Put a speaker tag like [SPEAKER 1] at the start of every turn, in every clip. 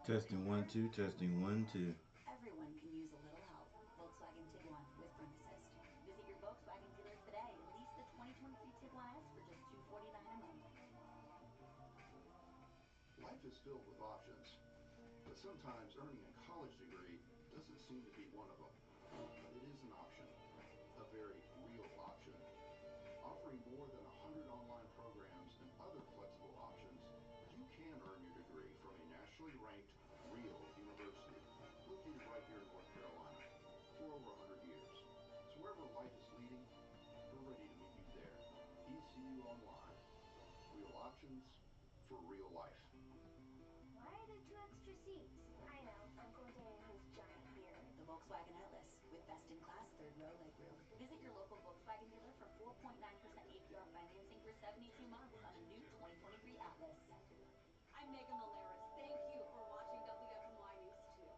[SPEAKER 1] Testing 1 2, testing 1 2.
[SPEAKER 2] Everyone can use a little help. Volkswagen Tiguan with Brake Assist. Visit your Volkswagen dealer today and lease the 2023 Tiguan S for just $249 a month.
[SPEAKER 3] Life is filled with options, but sometimes earning a college degree doesn't seem to be one of them. But it is an option, a very real option. Offering more than 100 online programs and other flexible options, you can earn your degree from a nationally ranked, real university, located right here in North Carolina, for over 100 years. So wherever life is leading, we're ready to meet you there. ECU Online. Real options for real life.
[SPEAKER 4] Why are there 2 extra seats? I know, Uncle Dan and his giant beard.
[SPEAKER 2] The Volkswagen Atlas with best-in-class third-row legroom. Visit your local Volkswagen dealer for 4.9% APR financing for 72 months on a new 2023 Atlas.
[SPEAKER 5] I'm Megan Malaris. Thank you for watching WFMY News 2.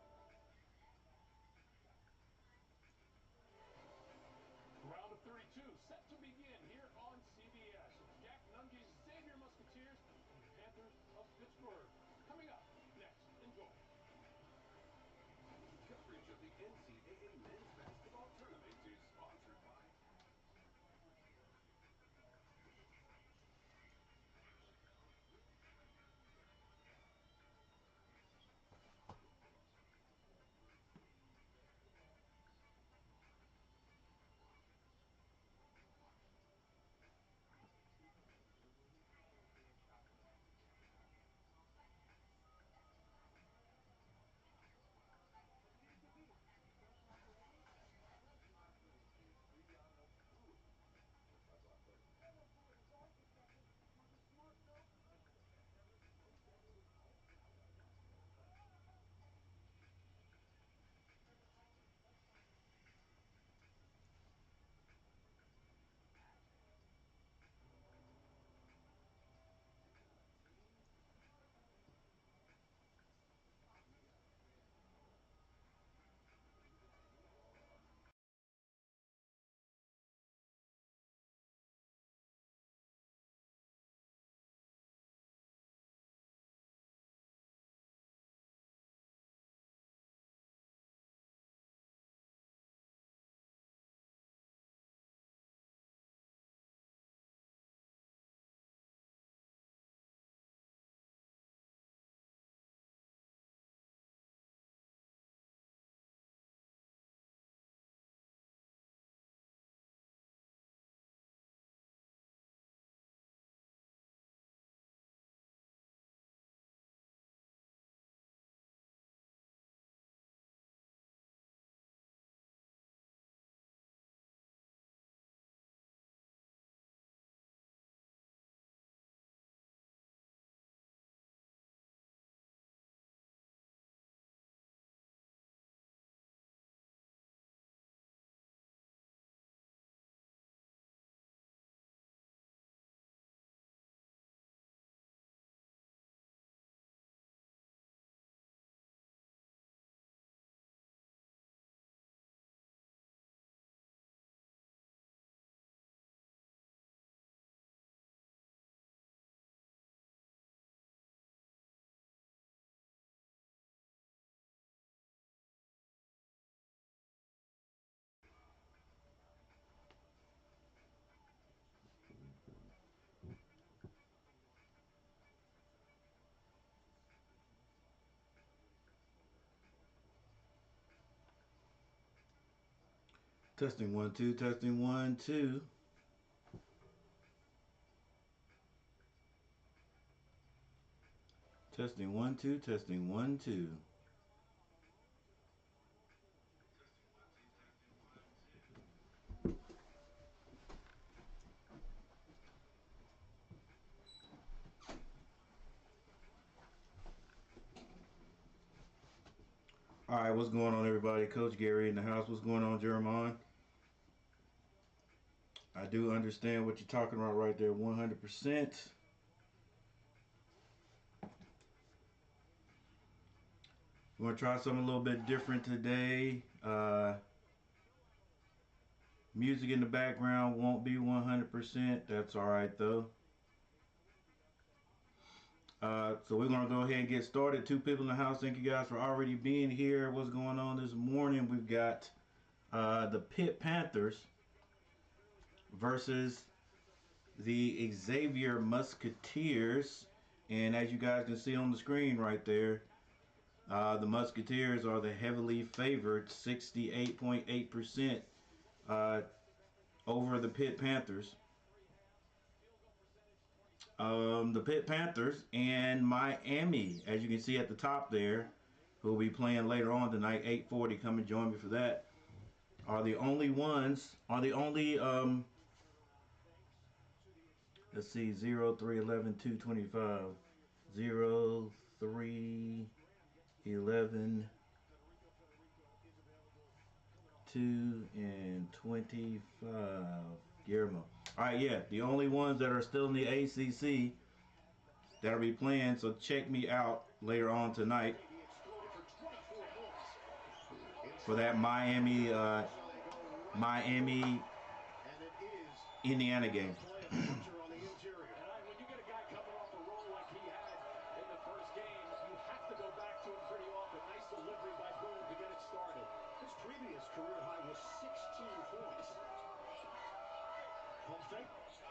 [SPEAKER 6] Round of 32 set to begin here on CBS. It's Jack Nunge's Xavier Musketeers and the Panthers of Pittsburgh. Coming up next, enjoy.
[SPEAKER 7] Coverage of the NCAA men's basketball tournament is sponsored by
[SPEAKER 1] Testing 1 2, testing 1 2. Testing 1 2, testing 1 2. All right, what's going on, everybody? Coach Gary in the house. What's going on, Jeremiah? I do understand what you're talking about right there, 100%. We're gonna try something a little bit different today. Music in the background won't be 100%. That's all right though. So we're gonna go ahead and get started. Two people in the house. Thank you guys for already being here. What's going on this morning? We've got the Pitt Panthers versus the Xavier Musketeers, and as you guys can see on the screen right there, the Musketeers are the heavily favored, 68.8% over the Pitt Panthers. The Pitt Panthers and Miami, as you can see at the top there, who will be playing later on tonight, 8:40. Come and join me for that. Are the only ones, let's see, 0, 3, 11, 2, 25, 0, 3, 11, 2, and 25. Guillermo. All right, yeah, the only ones that are still in the ACC that'll be playing. So check me out later on tonight for that Miami, Indiana game.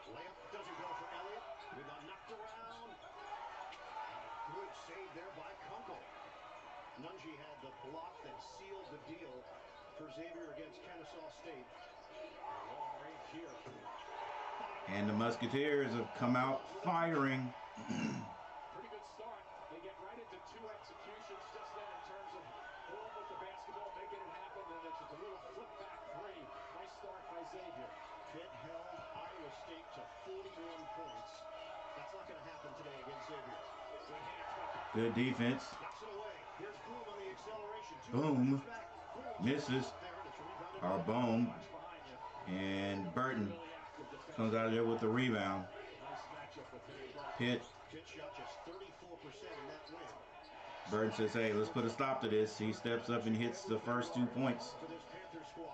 [SPEAKER 8] Layup doesn't go for Elliott. Rebound knocked around. Good save there by Kunkel. Ncaa had the block that sealed the deal for Xavier against Kennesaw State. Long range here.
[SPEAKER 1] And the Musketeers have come out firing.
[SPEAKER 6] Pretty good start. They get right into two executions just then in terms of home with the basketball, making it happen, and it's just a little flip back three. Nice start by Xavier.
[SPEAKER 8] Pitt held Iowa State to 41 points. That's not going to happen today against Xavier.
[SPEAKER 1] Good defense.
[SPEAKER 8] Knocks it away. Here's Boom on the acceleration.
[SPEAKER 1] Boom. Misses. Our Boom. And Burton comes out of there with the rebound. Pitt.
[SPEAKER 8] Shot just 34% in that win.
[SPEAKER 1] Burton says, hey, let's put a stop to this. He steps up and hits the first 2 points
[SPEAKER 8] For this Panther squad.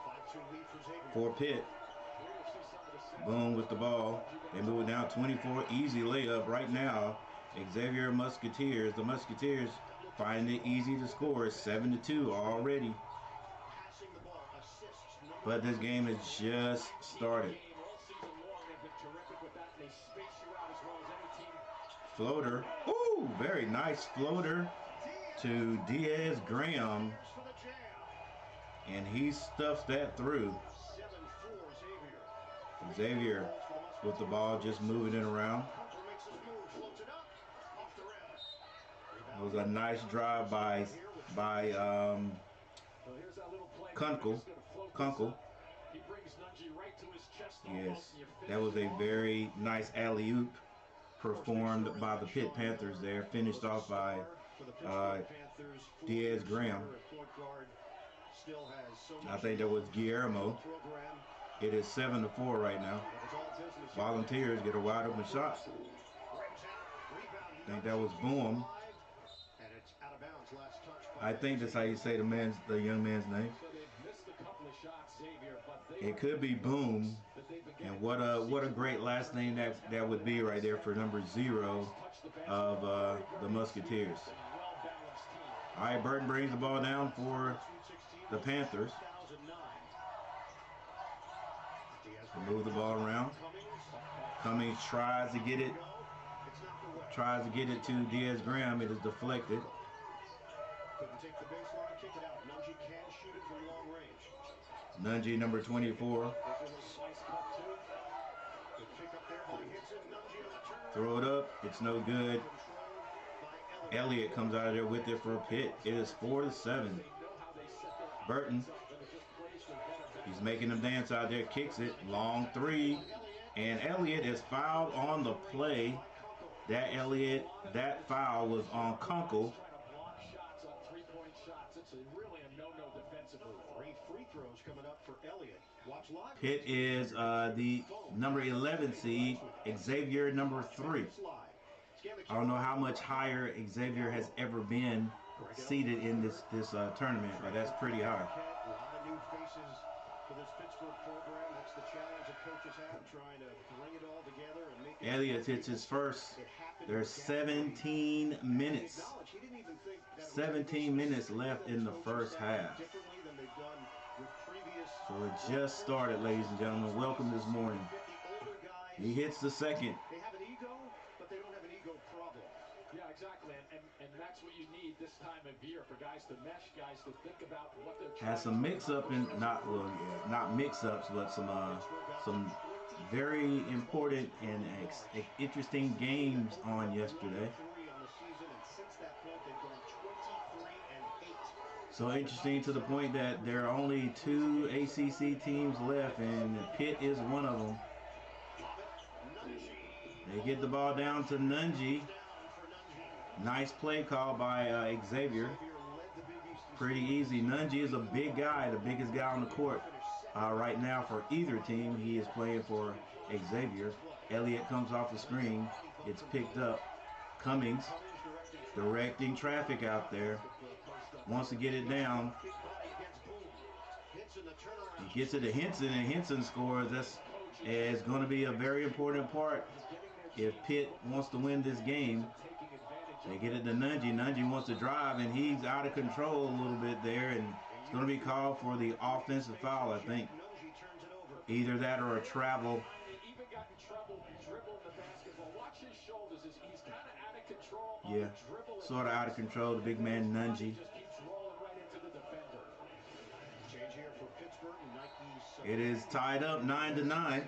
[SPEAKER 8] 5-2 lead for Xavier.
[SPEAKER 1] for Pitt. Boom with the ball. They move it down 24. Easy layup right now. Xavier Musketeers. The Musketeers find it easy to score. 7-2 already.
[SPEAKER 8] Passing the ball, assists.
[SPEAKER 1] But this game has just started. Floater. Ooh, very nice floater to Diaz Graham. And he stuffs that through.
[SPEAKER 8] 7-4
[SPEAKER 1] Xavier with the ball, just moving it around. It was a nice drive by Kunkel. Yes, that was a very nice alley-oop performed by the Pitt Panthers there, finished off by Diaz Graham. I think that was Guillermo. It is 7-4 right now. Volunteers get a wide open shot. I think that was Boom. I think that's how you say the young man's name. It could be Boom. And what a great last name that would be right there for number 0 of the Musketeers. All right, Burton brings the ball down for the Panthers. They move the ball around. Cummings tries to get it to Diaz Graham. It is deflected.
[SPEAKER 8] Couldn't take the baseline, kick it out. Ncaa can shoot it from long range.
[SPEAKER 1] Ncaa, number 24. Throw it up. It's no good. Elliott comes out of there with it for Pitt. It is 4-7. Burton. He's making them dance out there. Kicks it. Long three. And Elliott is fouled on the play. That foul was on Kunkel. Pitt is the number 11 seed. Xavier number 3. I don't know how much higher Xavier has ever been seated in this tournament, but that's pretty high.
[SPEAKER 8] for this Pittsburgh program. That's the challenge that coaches have, trying to bring it all together and make it.
[SPEAKER 1] Elliott hits his first. There's 17 minutes. 17 minutes left in the first half. So it just started, ladies and gentlemen. Welcome this morning. He hits the second.
[SPEAKER 8] They have an ego, but they don't have an ego problem.
[SPEAKER 6] Yeah, exactly, and that's what you need this time of year for guys to mesh, guys to think about what they're trying.
[SPEAKER 1] Has some mix-up in not mix-ups, but some very important and interesting games on yesterday. So interesting to the point that there are only 2 ACC teams left, and Pitt is one of them. They get the ball down to Ncaa. Nice play call by Xavier. Pretty easy. Ncaa is a big guy, the biggest guy on the court right now for either team. He is playing for Xavier. Elliott comes off the screen. It's picked up. Cummings directing traffic out there. Wants to get it down. He gets it to Henson, and Henson scores. That's going to be a very important part if Pitt wants to win this game. They get it to Ncaa. Ncaa wants to drive, and he's out of control a little bit there, and it's going to be called for the offensive foul, I think. Either that or a travel. Yeah, sort of out of control, the big man Ncaa. It is tied up 9-9.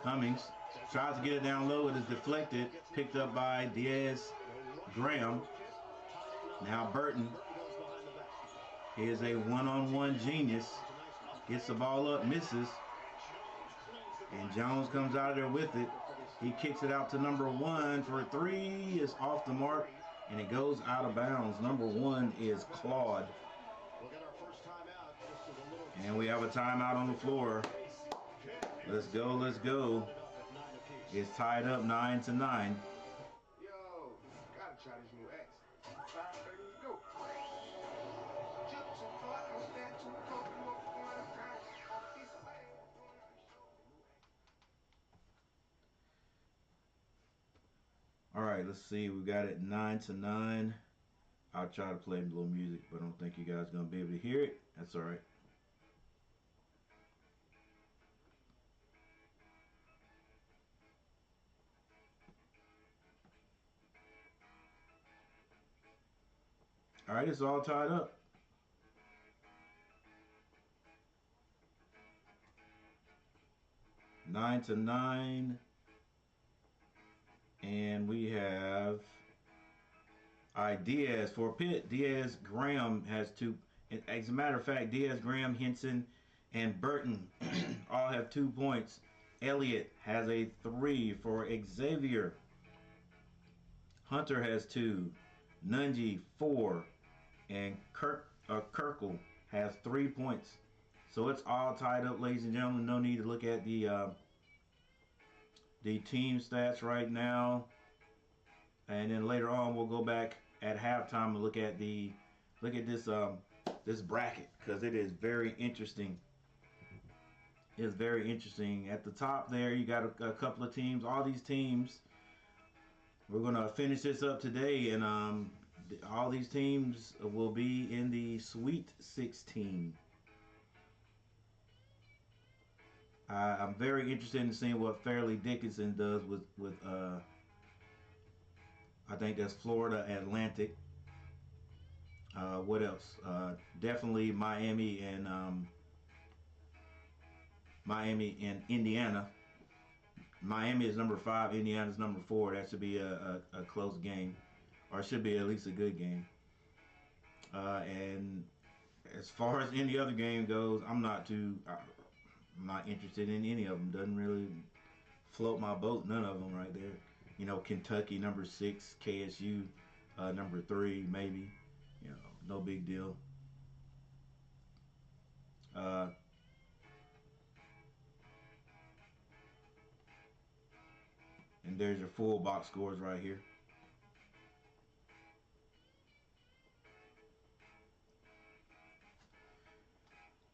[SPEAKER 1] Cummings tries to get it down low. It is deflected. Picked up by Graham. Now Burton. He is a one-on-one genius. Gets the ball up, misses. And Jones comes out of there with it. He kicks it out to number 1 for a 3. It's off the mark, and it goes out of bounds. Number 1 is Claude. And we have a timeout on the floor. Let's go, let's go. It's tied up 9-9.
[SPEAKER 7] Yo, gotta try this new X. 5:30 go.
[SPEAKER 1] All right, let's see. We got it 9-9. I'll try to play a little music, but I don't think you guys are gonna be able to hear it. That's all right. All right, it's all tied up. 9-9. And we have Diaz for Pitt. Diaz, Graham has 2. As a matter of fact, Diaz, Graham, Henson, and Burton all have 2 points. Elliott has a 3 for Xavier. Hunter has 2. Ncaa 4. And Kirkle has 3 points. So it's all tied up, ladies and gentlemen. No need to look at the team stats right now, and then later on we'll go back at halftime and look at this bracket, because it is very interesting. It's very interesting. At the top there, you got a couple of teams. All these teams, we're gonna finish this up today, and all these teams will be in the Sweet 16. I'm very interested in seeing what Fairleigh Dickinson does with I think that's Florida Atlantic. What else? Definitely Miami and Indiana. Miami is number 5. Indiana is number 4. That should be a close game, or it should be at least a good game. And as far as any other game goes, I'm not interested in any of them. Doesn't really float my boat. None of them right there. You know, Kentucky number 6, KSU number 3, maybe. You know, no big deal. And there's your full box scores right here.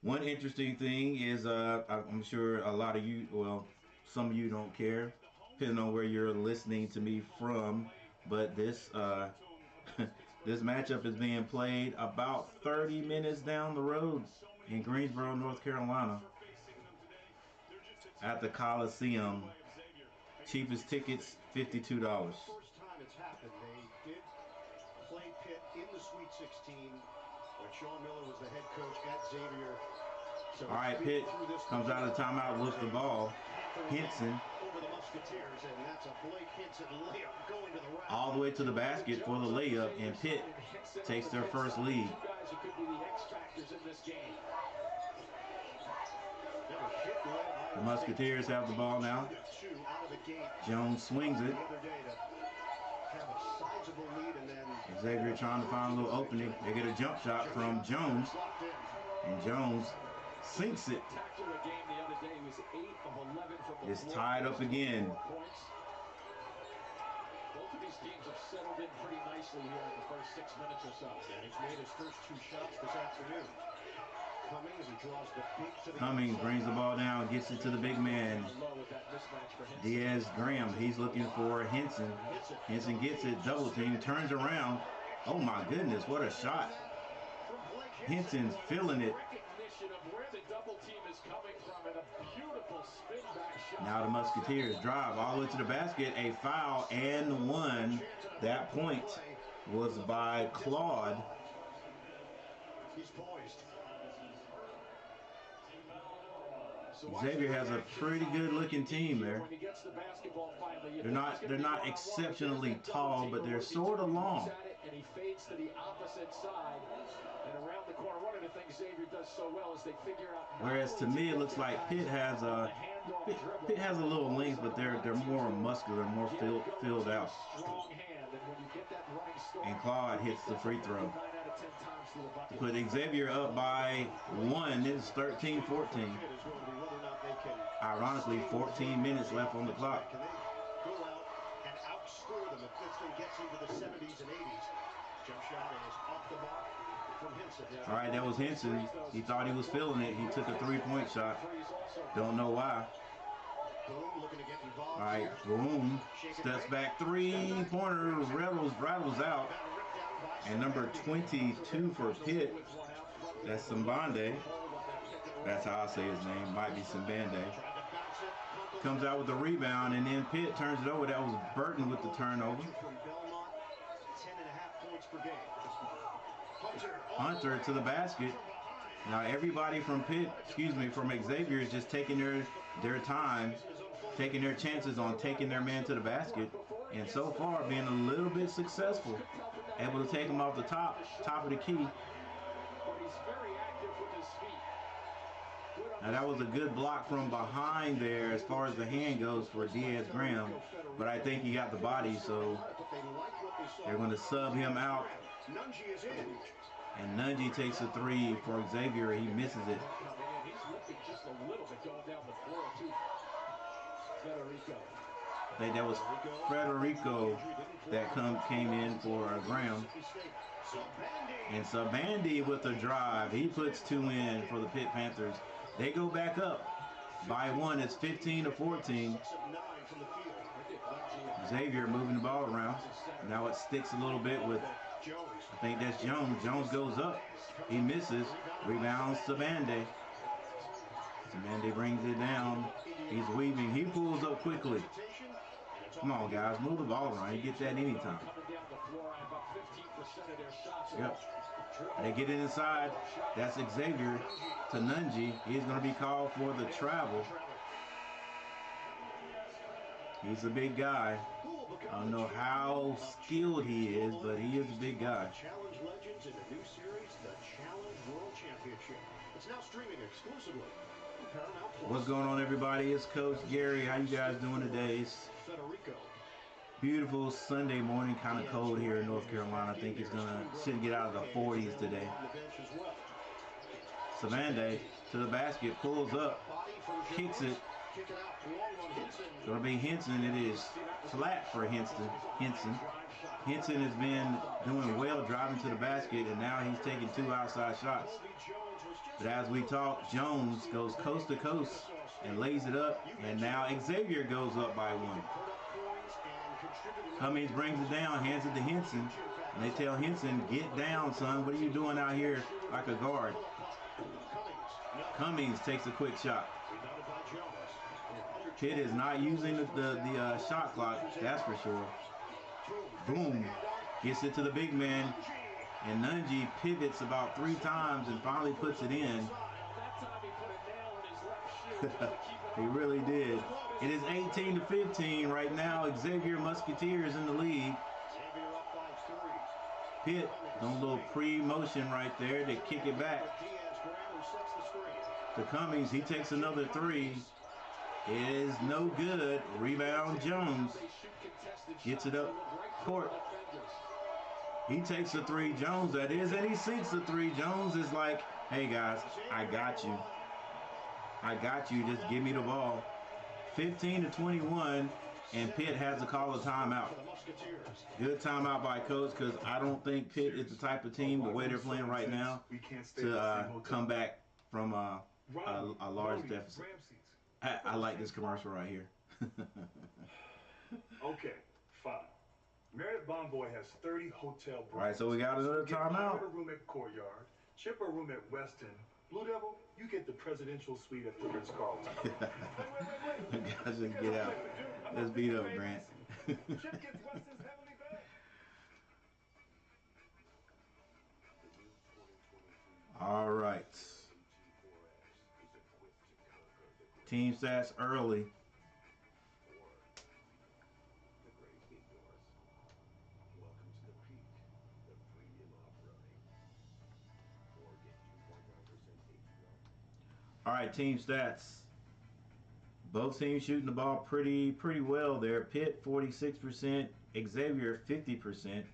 [SPEAKER 1] One interesting thing is, I'm sure a lot of you, well, some of you don't care, depending on where you're listening to me from, but this this matchup is being played about 30 minutes down the road in Greensboro, North Carolina, at the Coliseum. Cheapest tickets, $52.
[SPEAKER 8] First time it's happened. They did play Pitt in the Sweet 16 when Sean Miller was the head coach at Xavier. So
[SPEAKER 1] all right, Pitt comes out of the timeout with the ball. Henson
[SPEAKER 8] over the Musketeers, and that's a Blake Henson layup going to the rack.
[SPEAKER 1] all the way to the basket for the layup, and Pitt takes their first lead.
[SPEAKER 6] Guys who could be the X factors in this game.
[SPEAKER 1] The Musketeers have the ball now. Jones swings it. Xavier trying to find a little opening. They get a jump shot from Jones, and Jones sinks it. It's tied up again.
[SPEAKER 6] Both of these teams have settled in pretty nicely here in the first 6 minutes or so.
[SPEAKER 8] And he's made his first 2 shots this afternoon. Cummings, he draws the big to the
[SPEAKER 1] Cummings brings the ball down, gets it to the big man. Diaz Graham, he's looking for Henson. Henson gets it, double team, turns around. Oh my goodness, what a shot. Henson's feeling it. Now the Musketeers drive all the way to the basket, a foul and one. That point was by Claude.
[SPEAKER 8] He's poised.
[SPEAKER 1] Xavier has a pretty good looking team there. They're not exceptionally tall, but they're sort of long.
[SPEAKER 6] And he fades to the opposite side and around the corner. One of the things Xavier does so well is they figure out.
[SPEAKER 1] Whereas to me it looks like Pitt has a little length, but they're more muscular, more filled out. And Claude hits the free throw to put Xavier up by 1. It's 13-14. Ironically, 14 minutes left on the clock.
[SPEAKER 8] Can they go out and outscore them if this thing gets into the 70s and 80s? Jump shot is off the mark from Henson.
[SPEAKER 1] All right, that was Henson. He thought he was feeling it. He took a 3-point shot. Don't know why.
[SPEAKER 8] Boom, looking to get involved.
[SPEAKER 1] All right, boom. Steps back, 3-pointer, rattles out. And number 22 for Pitt, that's Sambande. That's how I say his name. Might be Sambande. Comes out with the rebound, and then Pitt turns it over. That was Burton with the turnover. Hunter to the basket. Now everybody from Pitt, from Xavier is just taking their time, taking their chances on taking their man to the basket, and so far being a little bit successful. Able to take him off the top of the key. Now that was a good block from behind there as far as the hand goes for Diaz Graham, but I think he got the body, so they're going to sub him out. And Ncaa takes a 3 for Xavier. He misses it. I think that was Federico that came in for Graham. And Sambande with the drive. He puts 2 in for the Pitt Panthers. They go back up by 1. It's 15-14. Xavier moving the ball around. Now it sticks a little bit with, I think that's Jones. Jones goes up. He misses. Rebounds Sambande. Sambande brings it down. He's weaving. He pulls up quickly. Come on, guys. Move the ball around. You get that anytime. Yep. They get it inside. That's Xavier to Ncaa. He's going to be called for the travel. He's a big guy. I don't know how skilled he is, but he is a big guy.
[SPEAKER 8] Challenge Legends in the new series, the Challenge World Championship. It's now streaming exclusively on Paramount Plus.
[SPEAKER 1] What's going on, everybody? It's Coach Gary. How you guys doing today? It's
[SPEAKER 8] Federico.
[SPEAKER 1] Beautiful Sunday morning, kind of cold here in North Carolina. I think it's should get out of the 40s today. Sambande to the basket, pulls up, kicks it. Gonna be Henson. It is flat for Henson. Henson has been doing well driving to the basket, and now he's taking 2 outside shots. But as we talk, Jones goes coast to coast and lays it up. And now Xavier goes up by 1. Cummings brings it down, hands it to Henson. And they tell Henson, get down, son. What are you doing out here like a guard? Cummings takes a quick shot. Pitt is not using the shot clock, that's for sure. Boom. Gets it to the big man. And Ncaa pivots about 3 times and finally puts it in. He really did. It is 18-15 right now. Xavier Musketeers in the lead. Pitt on a little pre-motion right there to kick it back to Cummings. He takes another 3. It is no good. Rebound Jones. Gets it up court. He takes a 3, Jones that is, and he sinks a 3. Jones is like, hey guys, I got you. I got you, just give me the ball. 15-21, and Pitt has to call a timeout. Good timeout by coach, because I don't think Pitt is the type of team, the way they're playing right now, to come back from a large deficit. I like this commercial right here.
[SPEAKER 9] Okay, fine. Marriott Bonvoy has 30 hotel rooms.
[SPEAKER 1] All right, so we got another timeout.
[SPEAKER 9] A room at Courtyard, Chip a room at Westin. Blue Devil, you get the presidential suite at the Ritz-Carlton.
[SPEAKER 1] Guys, just get out. Let's beat up, Grant.
[SPEAKER 9] Chip gets Westin's heavenly bed.
[SPEAKER 1] All right. Team stats early. All right, team stats. Both teams shooting the ball pretty well there. Pitt 46%, Xavier 50%.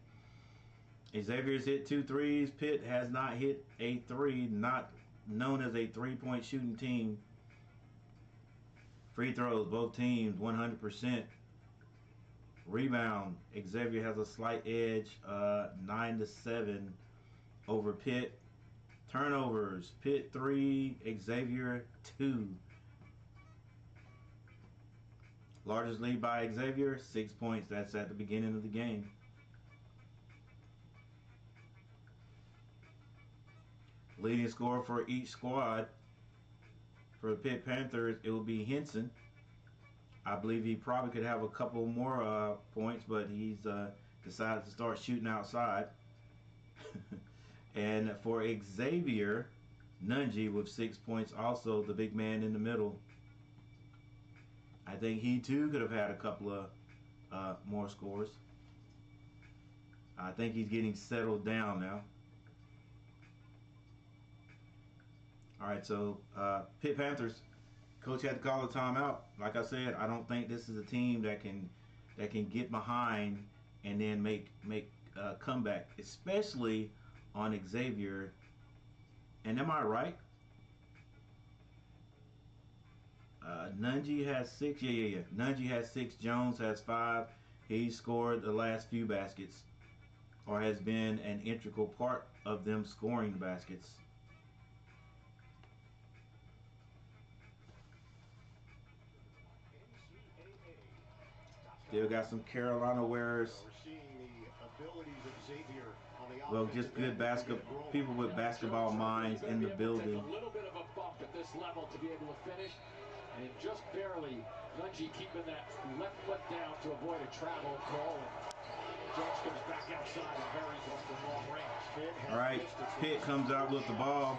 [SPEAKER 1] Xavier's hit 2 threes. Pitt has not hit a 3, not known as a 3-point shooting team. Free throws, both teams 100%. Rebound, Xavier has a slight edge, 9-7 over Pitt. Turnovers, Pitt 3, Xavier 2. Largest lead by Xavier, 6 points. That's at the beginning of the game. Leading scorer for each squad. For the Pitt Panthers, it will be Henson. I believe he probably could have a couple more points, but he's decided to start shooting outside. And for Xavier, Ncaa with 6 points, also the big man in the middle. I think he too could have had a couple of more scores. I think he's getting settled down now. All right, so Pitt Panthers, coach had to call a timeout. Like I said, I don't think this is a team that can get behind and then make a comeback, especially on Xavier. And am I right? Ncaa has 6. Yeah. Ncaa has 6. Jones has 5. He scored the last few baskets, or has been an integral part of them scoring the baskets. Still got some Carolina wearers. Well, just good basketball, people with basketball minds in the building.
[SPEAKER 6] A little bit of a bump at this level to be able to finish, and just barely Ncaa keeping that left foot down to avoid a travel call. And Jones comes back outside and buries one from long range.
[SPEAKER 1] All right, Pitt comes out with the ball,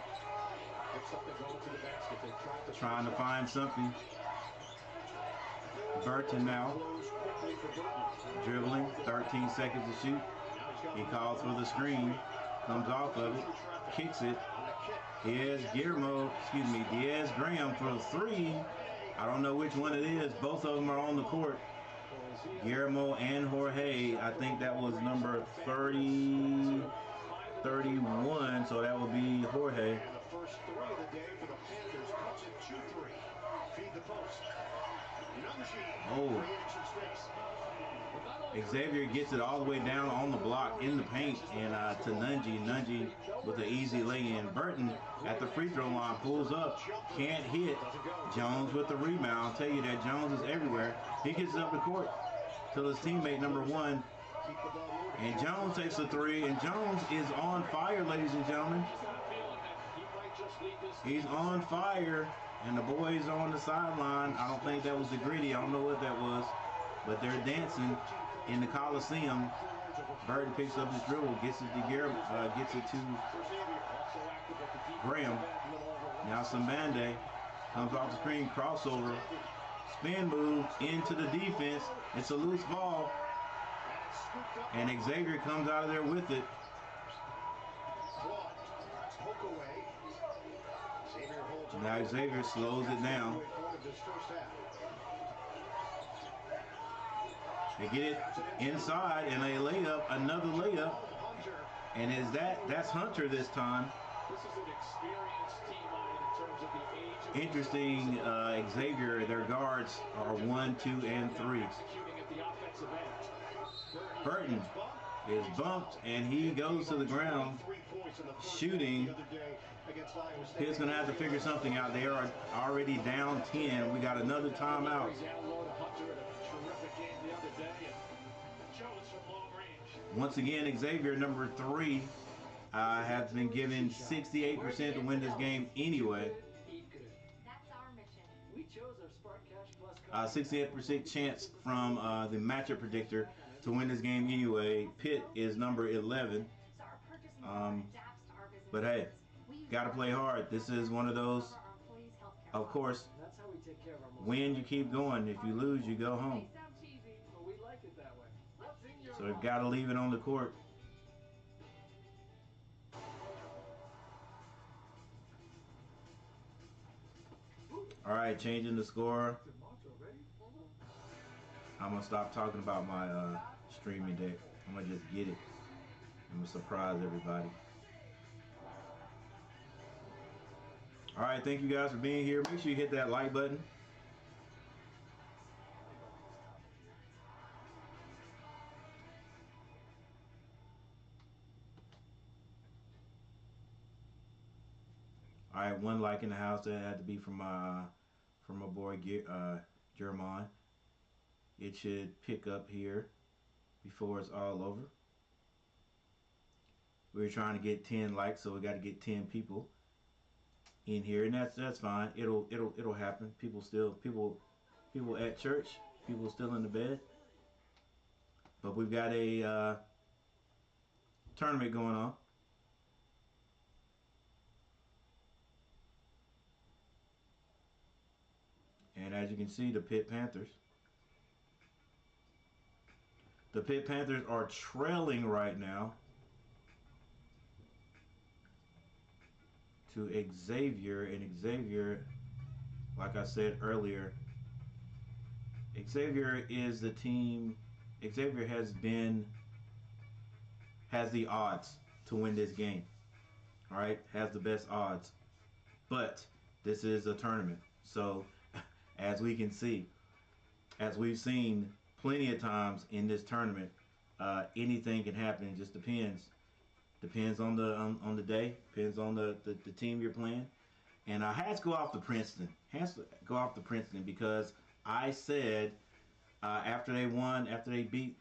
[SPEAKER 1] trying to find something. Burton now, dribbling, 13 seconds to shoot. He calls for the screen, comes off of it, kicks it. Here's Diaz Graham for a 3. I don't know which one it is. Both of them are on the court. Guillermo and Jorge. I think that was number 31, so that would be Jorge.
[SPEAKER 8] first three of the day for the Panthers. Cuts it 2-3. Feed the post. Ncaa creating some space.
[SPEAKER 1] Xavier gets it all the way down on the block in the paint, and to Ncaa with an easy lay-in. Burton at the free throw line pulls up, can't hit. Jones with the rebound. I'll tell you that Jones is everywhere. He gets it up the court to his teammate number 1, and Jones takes a three, and Jones is on fire, ladies and gentlemen. He's on fire, and the boys are on the sideline. I don't think that was the Gritty. I don't know what that was, but they're dancing in the Coliseum. Burton picks up his dribble, gets it to Graham. Now Sambande comes off the screen, crossover, spin move into the defense. It's a loose ball, and Xavier comes out of there with it. Now Xavier slows it down. They get it inside, and a layup, another layup, and that's Hunter this time. Interesting, Xavier, their guards are 1, 2, and 3. Burton is bumped, and he goes to the ground shooting. Pitt's going to have to figure something out. They are already down 10. We got another timeout. Once again, Xavier, number 3, has been given 68% to win this game anyway. 68% chance from the matchup predictor to win this game anyway. Pitt is number 11. But hey, got to play hard. This is one of those, of course, win, you keep going. If you lose, you go home. So we've got to leave it on the court. All right, changing the score. I'm going to stop talking about my streaming deck. I'm going to just get it. I'm going to surprise everybody. All right, thank you guys for being here. Make sure you hit that like button. All right, 1 like in the house. That had to be from my boy Jeremiah. It should pick up here before it's all over. We're trying to get 10 likes, so we got to get 10 people in here, and that's fine. It'll happen. People at church, people still in the bed. But we've got a tournament going on. And as you can see, the Pitt Panthers are trailing right now to Xavier, and Xavier, like I said earlier, Xavier is the team. Xavier has the odds to win this game. All right, has the best odds, but this is a tournament, so as we can see, as we've seen plenty of times in this tournament, anything can happen. It just depends on the day, depends on the team you're playing. And I had to go off the Princeton. Because I said after they beat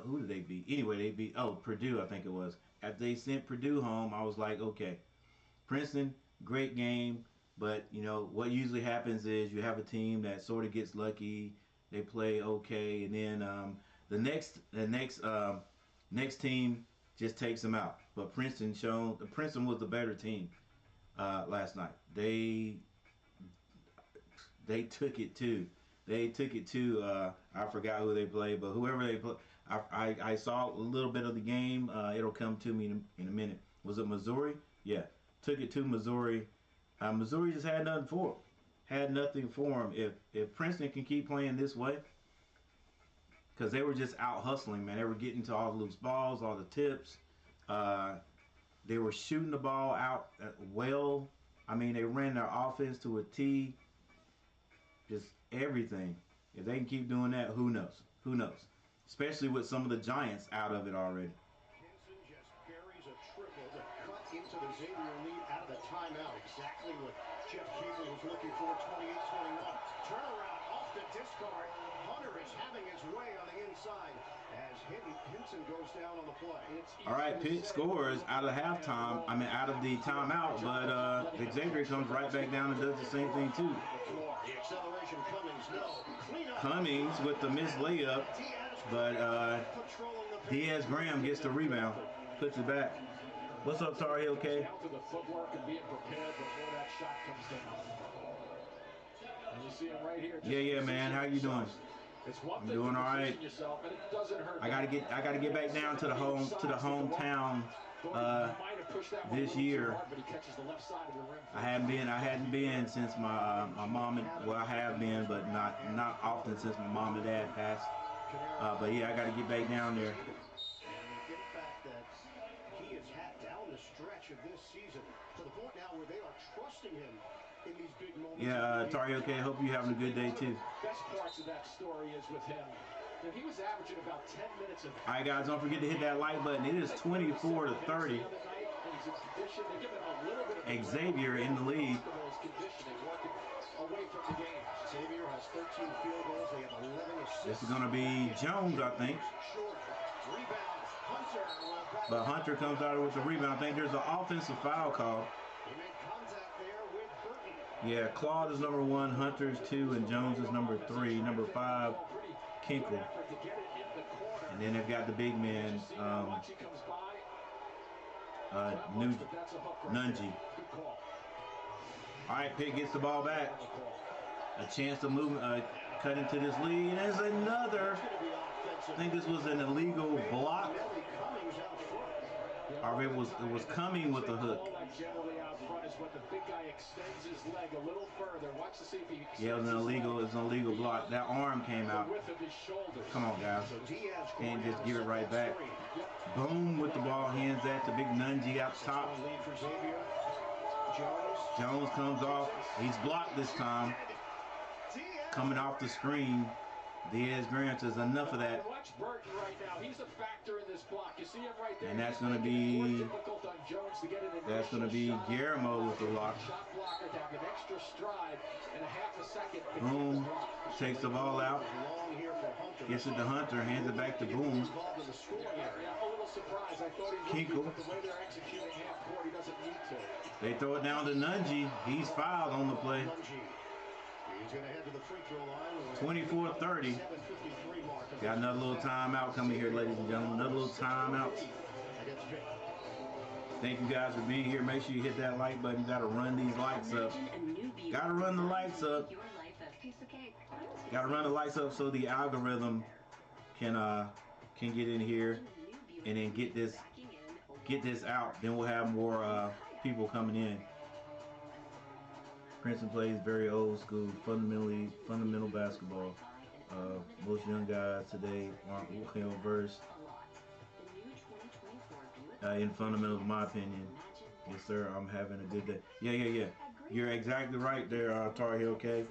[SPEAKER 1] who did they beat? Anyway, they beat Purdue, I think it was. After they sent Purdue home, I was like, okay, Princeton, great game. But, you know, what usually happens is you have a team that sort of gets lucky. They play okay. And then the next team just takes them out. But Princeton was the better team last night. They took it to. I forgot who they played, but whoever they play. I saw a little bit of the game. It'll come to me in a minute. Was it Missouri? Yeah. Took it to Missouri. Missouri just had nothing for them. If Princeton can keep playing this way, because they were just out hustling, man. They were getting to all the loose balls, all the tips. They were shooting the ball out well. I mean, they ran their offense to a T. Just everything. If they can keep doing that, who knows? Who knows? Especially with some of the Giants out of it already.
[SPEAKER 8] Henson just buries a triple to cut into the Xavier lead out of the timeout. Exactly what Jeff Keefer was looking for, 28-21. Turnaround off the discard. Hunter is having his way on the inside as Henson goes down on the play.
[SPEAKER 1] All right, Pitt scores out of halftime. I mean, out of the timeout, but Xavier comes right back down and does the same thing too.
[SPEAKER 8] The acceleration Cummings, no. Clean up.
[SPEAKER 1] Cummings with the missed layup, but Diaz Graham gets the rebound, puts it back. What's up, Tar Heel K?
[SPEAKER 6] Down to the footwork and being prepared before that shot comes down. And you see him right here.
[SPEAKER 1] Yeah, man. How you doing? I'm doing all right. I gotta get back down to the hometown this year. I hadn't been since my mom and, well, I have been, but not often since my mom and dad passed. But yeah, I gotta get back down there.
[SPEAKER 8] And the fact that he has had down the stretch of this season to the point now where they are trusting him in these big moments.
[SPEAKER 1] Yeah, Tario K, hope you're having a good day too.
[SPEAKER 6] Best parts of that story is with him. He was averaging about 10 minutes of.
[SPEAKER 1] All right, guys, don't forget to hit that like button. It is 24-30. Xavier in the lead.
[SPEAKER 8] Xavier has 13 field goals. They have 11 assists.
[SPEAKER 1] This is going to be Jones, I think. But Hunter comes out with the rebound. I think there's an offensive foul call. Yeah, Claude is number 1, Hunter is 2, and Jones is number 3. Number 5, Kinkle. And then they've got the big man, Ncaa. All right, Pitt gets the ball back. A chance to move, cut into this lead. And there's another. I think this was an illegal block. Or it was coming with a hook. Yeah, it was an illegal block. That arm came out. Come on, guys. And just give it right back. Boom with the ball, hands at the big Ncaa out top. Jones comes off. He's blocked this time. Coming off the screen. Diaz Graham says enough of that. And that's going to be Guillermo with the lock. Boom. Takes the ball out. Gets it to Hunter. Hands it back to Boom. Kinkle. They throw it down to Ncaa. He's fouled on the play.
[SPEAKER 8] He's going to head to the free throw line.
[SPEAKER 1] 24-30. Got another little timeout coming here, ladies and gentlemen. Another little timeout. Thank you guys for being here. Make sure you hit that like button. You got to run these lights up. Got to run the lights up. Got to run the lights up so the algorithm can get in here and then get this out. Then we'll have more people coming in. Princeton plays very old school, fundamental basketball. Most young guys today aren't well versed in fundamentals, in my opinion. Yes, sir. I'm having a good day. Yeah. You're exactly right there, Tar Heel K.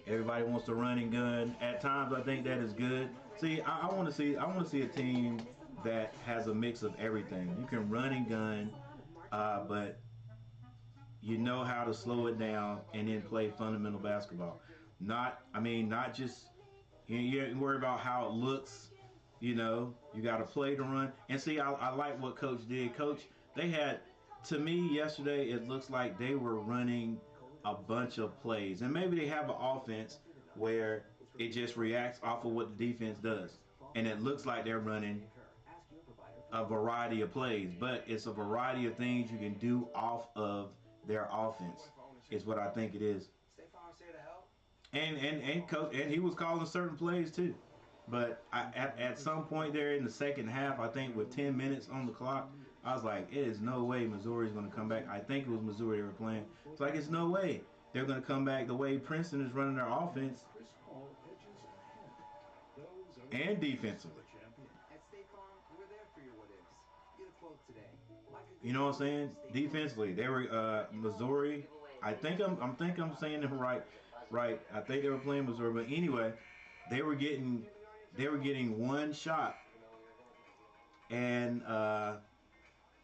[SPEAKER 1] Everybody wants to run and gun. At times, I think that is good. See, I want to see a team that has a mix of everything. You can run and gun, but you know how to slow it down and then play fundamental basketball. Not just, you don't worry about how it looks. You know, you got to play to run. And see, I like what Coach did. Coach, they had, to me yesterday, it looks like they were running a bunch of plays. And maybe they have an offense where it just reacts off of what the defense does. And it looks like they're running a variety of plays. But it's a variety of things you can do off of their offense is what I think it is. And coach, and he was calling certain plays too. But at some point there in the second half, I think with 10 minutes on the clock, I was like, it is no way Missouri's going to come back. I think it was Missouri they were playing. It's like, it's no way they're going to come back the way Princeton is running their offense and defensively.
[SPEAKER 10] At State Farm, we're there for your what ifs. Get a quote today. Like a
[SPEAKER 1] You know what I'm saying? Defensively, they were Missouri. I think I'm saying it right. Right. I think they were playing Missouri, but anyway, they were getting one shot, and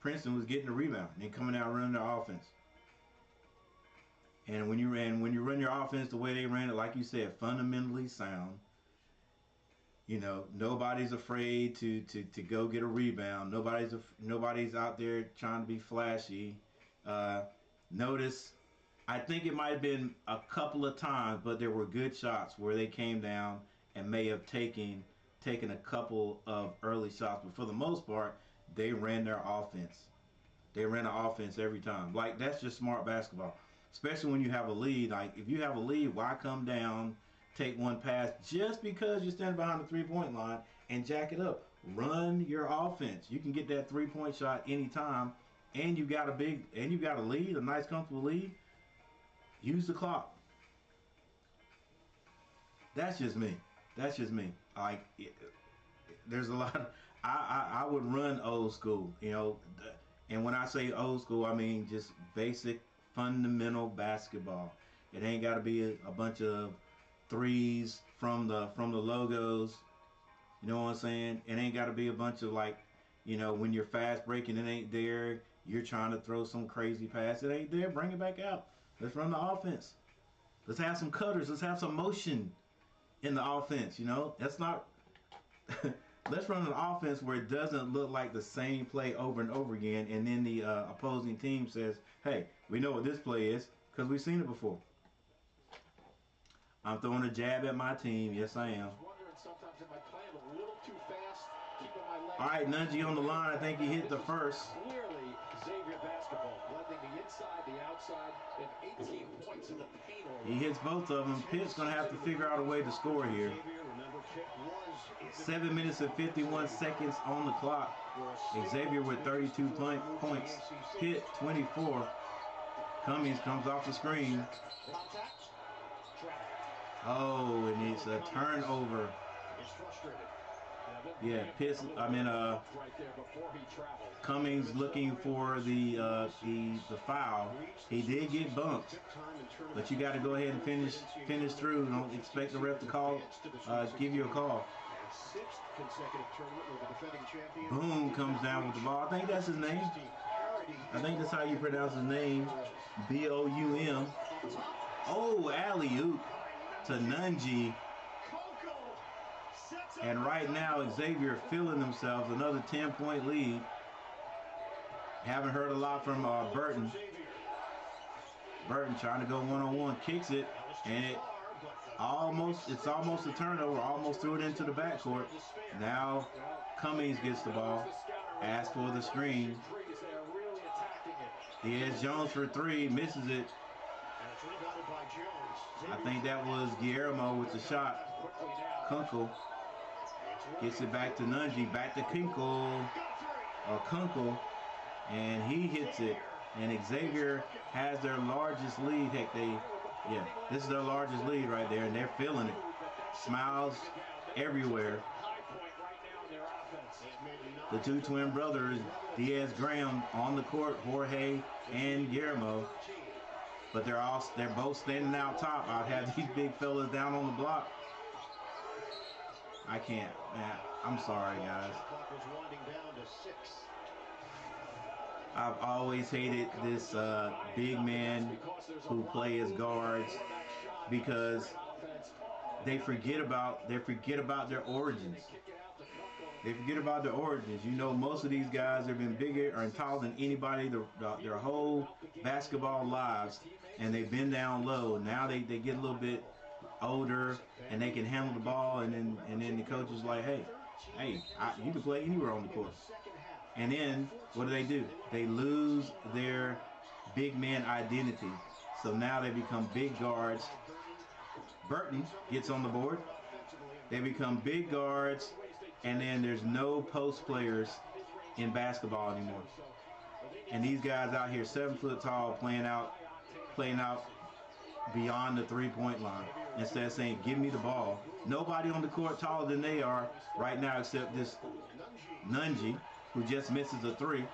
[SPEAKER 1] Princeton was getting the rebound and coming out running their offense. And when you run your offense the way they ran it, like you said, fundamentally sound. You know, nobody's afraid to go get a rebound. Nobody's out there trying to be flashy. Notice, I think it might have been a couple of times, but there were good shots where they came down and may have taken a couple of early shots. But for the most part, they ran their offense. They ran the offense every time. Like, that's just smart basketball. Especially when you have a lead. Like, if you have a lead, why come down, take one pass just because you're standing behind the three-point line and jack it up? Run your offense. You can get that three-point shot anytime, and you got a lead, a nice comfortable lead. Use the clock. That's just me. That's just me. Like, there's a lot of, I would run old school, you know. And when I say old school, I mean just basic fundamental basketball. It ain't got to be a bunch of threes from the logos. You know what I'm saying? It ain't got to be a bunch of, like, you know, when you're fast breaking, it ain't there. You're trying to throw some crazy pass. It ain't there. Bring it back out. Let's run the offense. Let's have some cutters. Let's have some motion in the offense. You know, that's not. Let's run an offense where it doesn't look like the same play over and over again, and then the opposing team says, "Hey, we know what this play is because we've seen it before." I'm throwing a jab at my team. Yes, I am. All right, Ncaa on the line. I think he hit the first.
[SPEAKER 6] Clearly, Xavier basketball, blending the inside, the outside, and 18 points in the paint.
[SPEAKER 1] He hits both of them. Pitt's going to have to figure out a way to score here. 7 minutes and 51 seconds on the clock. Xavier with 32 points. Pitt 24. Cummings comes off the screen. Oh, and it's a turnover. Yeah, Cummings looking for the foul. He did get bumped, but you got to go ahead and finish through. Don't expect the ref to give you a call. Boom comes down with the ball. I think that's his name. I think that's how you pronounce his name. B-O-U-M. Oh, alley-oop to Ncaa. And right now, Xavier feeling themselves. Another 10-point lead. Haven't heard a lot from Burton. Burton trying to go one-on-one. Kicks it. And it's almost a turnover. Almost threw it into the backcourt. Now, Cummings gets the ball. Asks for the screen. Diaz Jones for three. Misses it. I think that was Guillermo with the shot. Kunkel. Gets it back to Ncaa, back to Kunkel, and he hits it. And Xavier has their largest lead. Heck, this is their largest lead right there, and they're feeling it. Smiles everywhere. The two twin brothers, Diaz Graham, on the court, Jorge and Guillermo. But they're both standing out top. I'd have these big fellas down on the block. I can't, man. I'm sorry, guys. I've always hated this big man who play as guards because they forget about their origins. They forget about their origins. You know, most of these guys have been bigger or taller than anybody their whole basketball lives, and they've been down low. Now they get a little bit older and they can handle the ball, and then the coach is like, hey, you can play anywhere on the court. And then what do? They lose their big man identity. So now they become big guards. Burton gets on the board. They become big guards, and then there's no post players in basketball anymore. And these guys out here 7 foot tall playing out beyond the three-point line. Instead of saying, give me the ball. Nobody on the court taller than they are right now except this Ncaa, who just misses a three.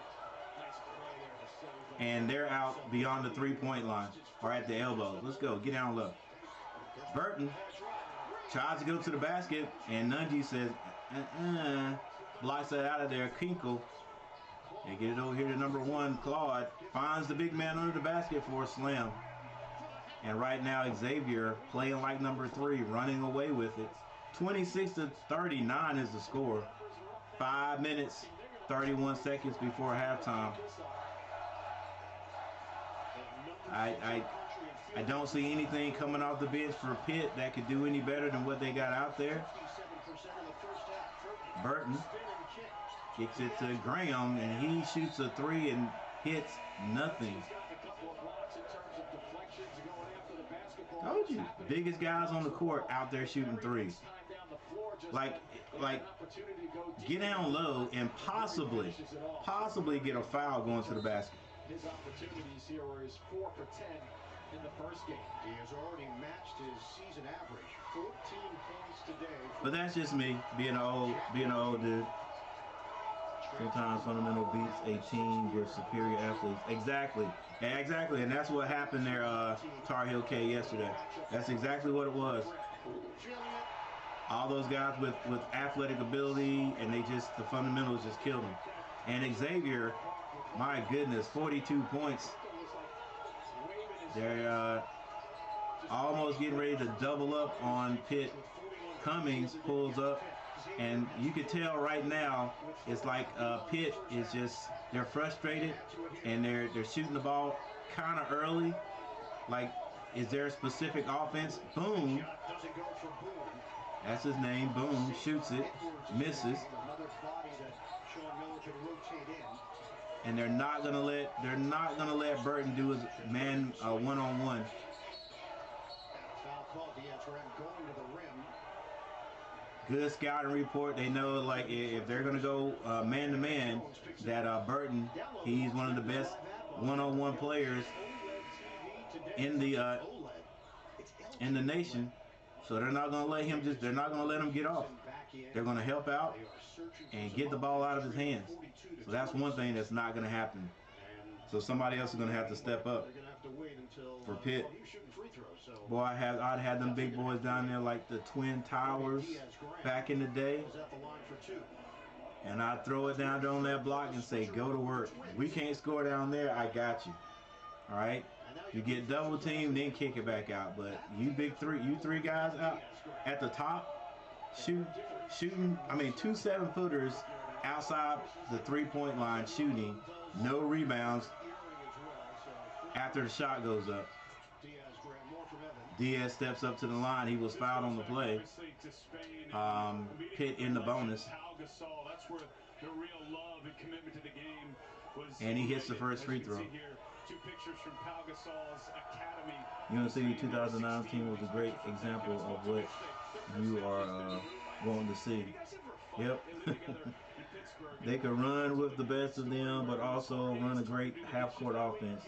[SPEAKER 1] and they're out beyond the three-point line or at the elbows. Let's go. Get down low. Burton tries to go to the basket, and Ncaa says, blocks that out of there. Kinkle. They get it over here to number 1. Claude finds the big man under the basket for a slam. And right now, Xavier playing like number 3, running away with it. 26-39 is the score. 5 minutes, 31 seconds before halftime. I don't see anything coming off the bench for Pitt that could do any better than what they got out there. Burton kicks it to Graham, and he shoots a 3 and hits nothing. Told you, biggest guys on the court out there shooting 3s. Like, get down low and possibly get a foul going to the basket.
[SPEAKER 6] His opportunities here are his 4 for 10 in the first game.
[SPEAKER 8] He has already matched his season average, 14 points today.
[SPEAKER 1] But that's just me being an old dude. Sometimes fundamental beats a team with superior athletes. Exactly. And that's what happened there, Tar Heel K yesterday. That's exactly what it was. All those guys with athletic ability, and the fundamentals just killed them. And Xavier, my goodness, 42 points. They're almost getting ready to double up on Pitt. Cummings pulls up, and you can tell right now it's like Pitt is they're frustrated, and they're shooting the ball kind of early. Like, is there a specific offense? Boom. That's his name. Boom. Shoots it. Misses. And they're not gonna let Burton do his man one-on-one. Good scouting report. They know, like, if they're gonna go man-to-man, that Burton, he's one of the best one-on-one players in the nation. So they're not gonna let him get off. They're gonna help out and get the ball out of his hands. So that's one thing that's not going to happen. So somebody else is going to have to step up for Pitt. Boy, I'd had them big boys down there like the Twin Towers back in the day. And I'd throw it down there on that block and say, go to work. We can't score down there. I got you. All right? You get double teamed, then kick it back out. But you three guys out at the top, shooting, 2 7-footers outside the three-point line shooting, no rebounds after the shot goes up. Diaz steps up to the line. He was fouled on the play. Pitt in the bonus. And he hits the first free throw. UNC 2019 was a great example of what you are going to see. Yep. They could run with the best of them, but also run a great half-court offense.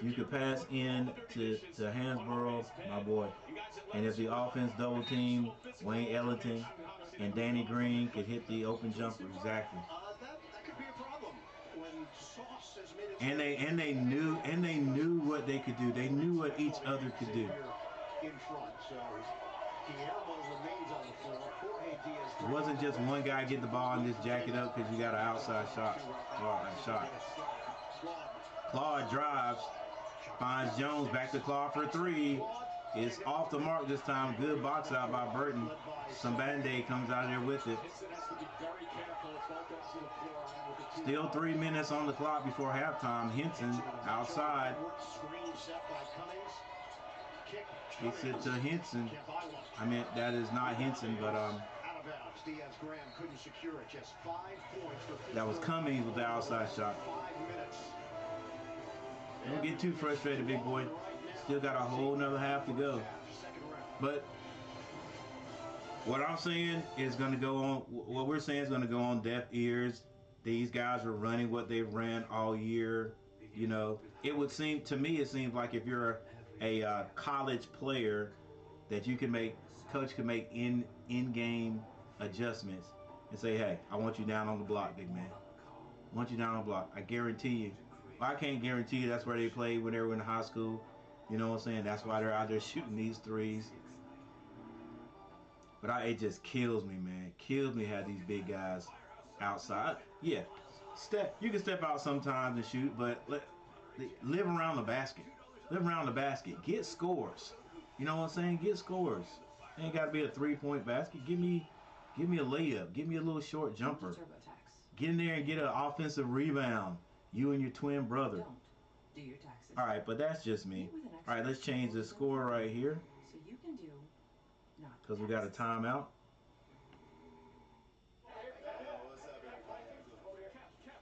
[SPEAKER 1] You could pass in to Hansborough, my boy. And if the offense double team, Wayne Ellington and Danny Green could hit the open jumper. Exactly. And they knew what they could do. They knew what each other could do. It wasn't just one guy get the ball and just jack it up because you got an outside shot or a shot. Claude drives, finds Jones, back to Claude for 3. It's off the mark this time. Good box out by Burton. Some Band-Aid comes out of there with it. Still 3 minutes on the clock before halftime. Henson outside. Kicks it to Henson. That is not Henson, but that was Cummings with the outside shot. Don't get too frustrated, big boy. Still got a whole nother half to go. But what I'm saying is going to go on. What we're saying is going to go on deaf ears. These guys are running what they've ran all year. You know, it would seem to me. It seems like if you're a college player, that you can coach can make in-game adjustments and say, hey, I want you down on the block, big man. I want you down on the block. I guarantee you, I can't guarantee you that's where they played when they were in high school. You know what I'm saying? That's why they're out there shooting these threes. But it just kills me, man. It kills me how these big guys outside. Yeah, you can step out sometimes and shoot, but live around the basket. Live around the basket. Get scores. You know what I'm saying? Get scores. It ain't got to be a three-point basket. Give me a layup. Give me a little short jumper. Get in there and get an offensive rebound. You and your twin brother.
[SPEAKER 10] Do your taxes.
[SPEAKER 1] All right, but that's just me. All right, let's change the score right here.
[SPEAKER 10] So you can do
[SPEAKER 1] because we got a timeout.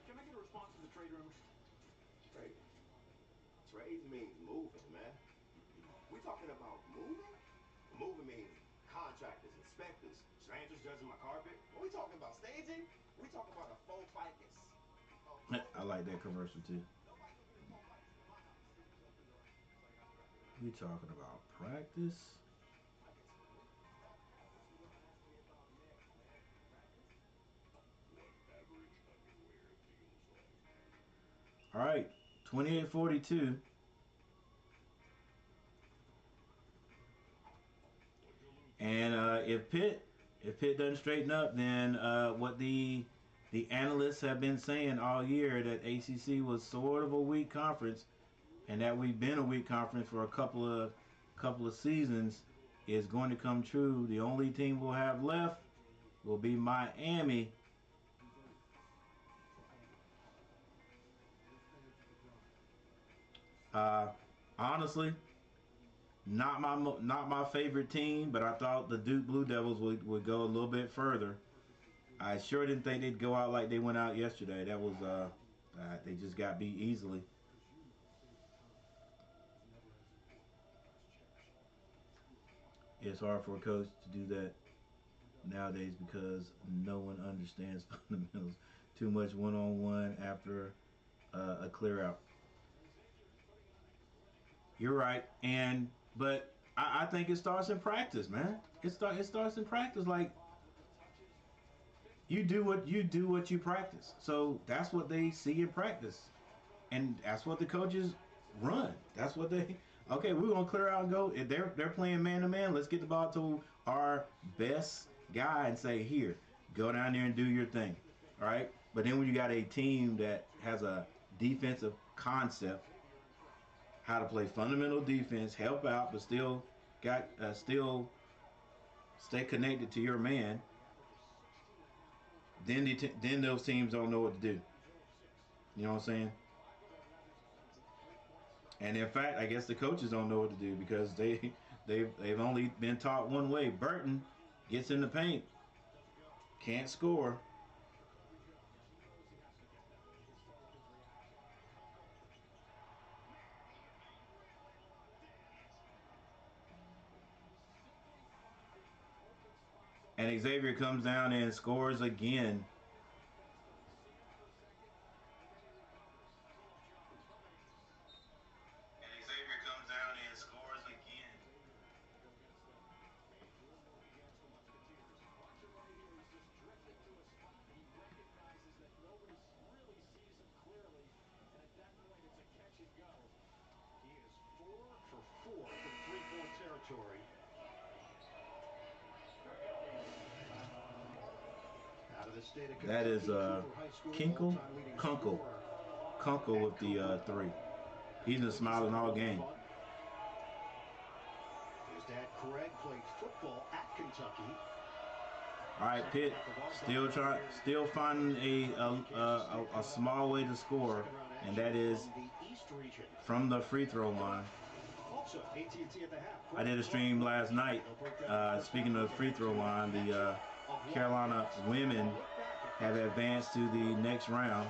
[SPEAKER 8] Can I get a response from the trade room? Trade means moving, man. We talking about moving? Moving means contractors, inspectors, strangers judging my carpet. What we talking about, staging? We talking about a full ficus.
[SPEAKER 1] I like that commercial too. We talking about practice. All right, 28-42. And if Pitt doesn't straighten up, then what the analysts have been saying all year, that ACC was sort of a weak conference, and that we've been a weak conference for a couple of seasons, is going to come true. The only team we'll have left will be Miami. Honestly, not my favorite team, but I thought the Duke Blue Devils would go a little bit further. I sure didn't think they'd go out like they went out yesterday. That was they just got beat easily. It's hard for a coach to do that nowadays because no one understands fundamentals. Too much one-on-one after a clear out. You're right, but I think it starts in practice, man. It starts in practice. Like, you do what you practice. So that's what they see in practice, and that's what the coaches run. That's what they. Okay, we're gonna clear out and go. If they're playing man to man, let's get the ball to our best guy and say, here, go down there and do your thing. All right. But then when you got a team that has a defensive concept, how to play fundamental defense, help out, but still stay connected to your man, then those teams don't know what to do. You know what I'm saying? And in fact, I guess the coaches don't know what to do because they've only been taught one way. Burton gets in the paint, can't score. And Xavier comes down and scores again. That is Kunkel with the 3. He's been smiling all game.
[SPEAKER 8] His dad Craig played football at Kentucky.
[SPEAKER 1] All right, Pitt still finding a small way to score, and that is from the free throw line. I did a stream last night. Speaking of free throw line, the Carolina women have advanced to the next round.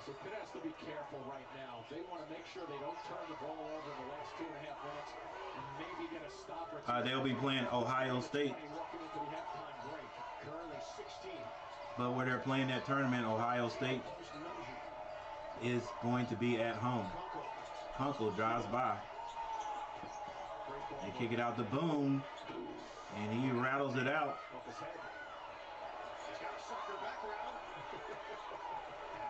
[SPEAKER 6] So Pitt has to be careful right now. They want to make sure they don't turn the ball over in the last 2.5 minutes and maybe get a stop or two.
[SPEAKER 1] They'll be playing Ohio State. But where they're playing that tournament, Ohio State is going to be at home. Kunkel drives by. They kick it out to Boone, and he rattles it out.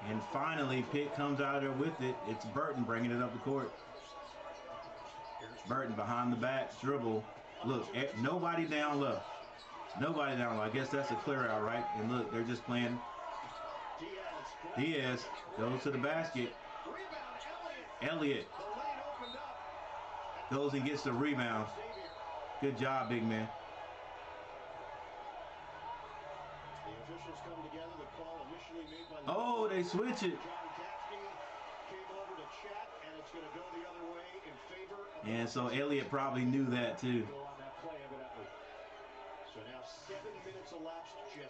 [SPEAKER 1] And finally, Pitt comes out of there with it. It's Burton bringing it up the court. Burton behind the back, dribble. Look, nobody down low. Nobody down low. I guess that's a clear out, right? And look, they're just playing. Diaz goes to the basket. Elliott goes and gets the rebound. Good job, big man. Oh, they switch it. And so Elliott probably knew that too.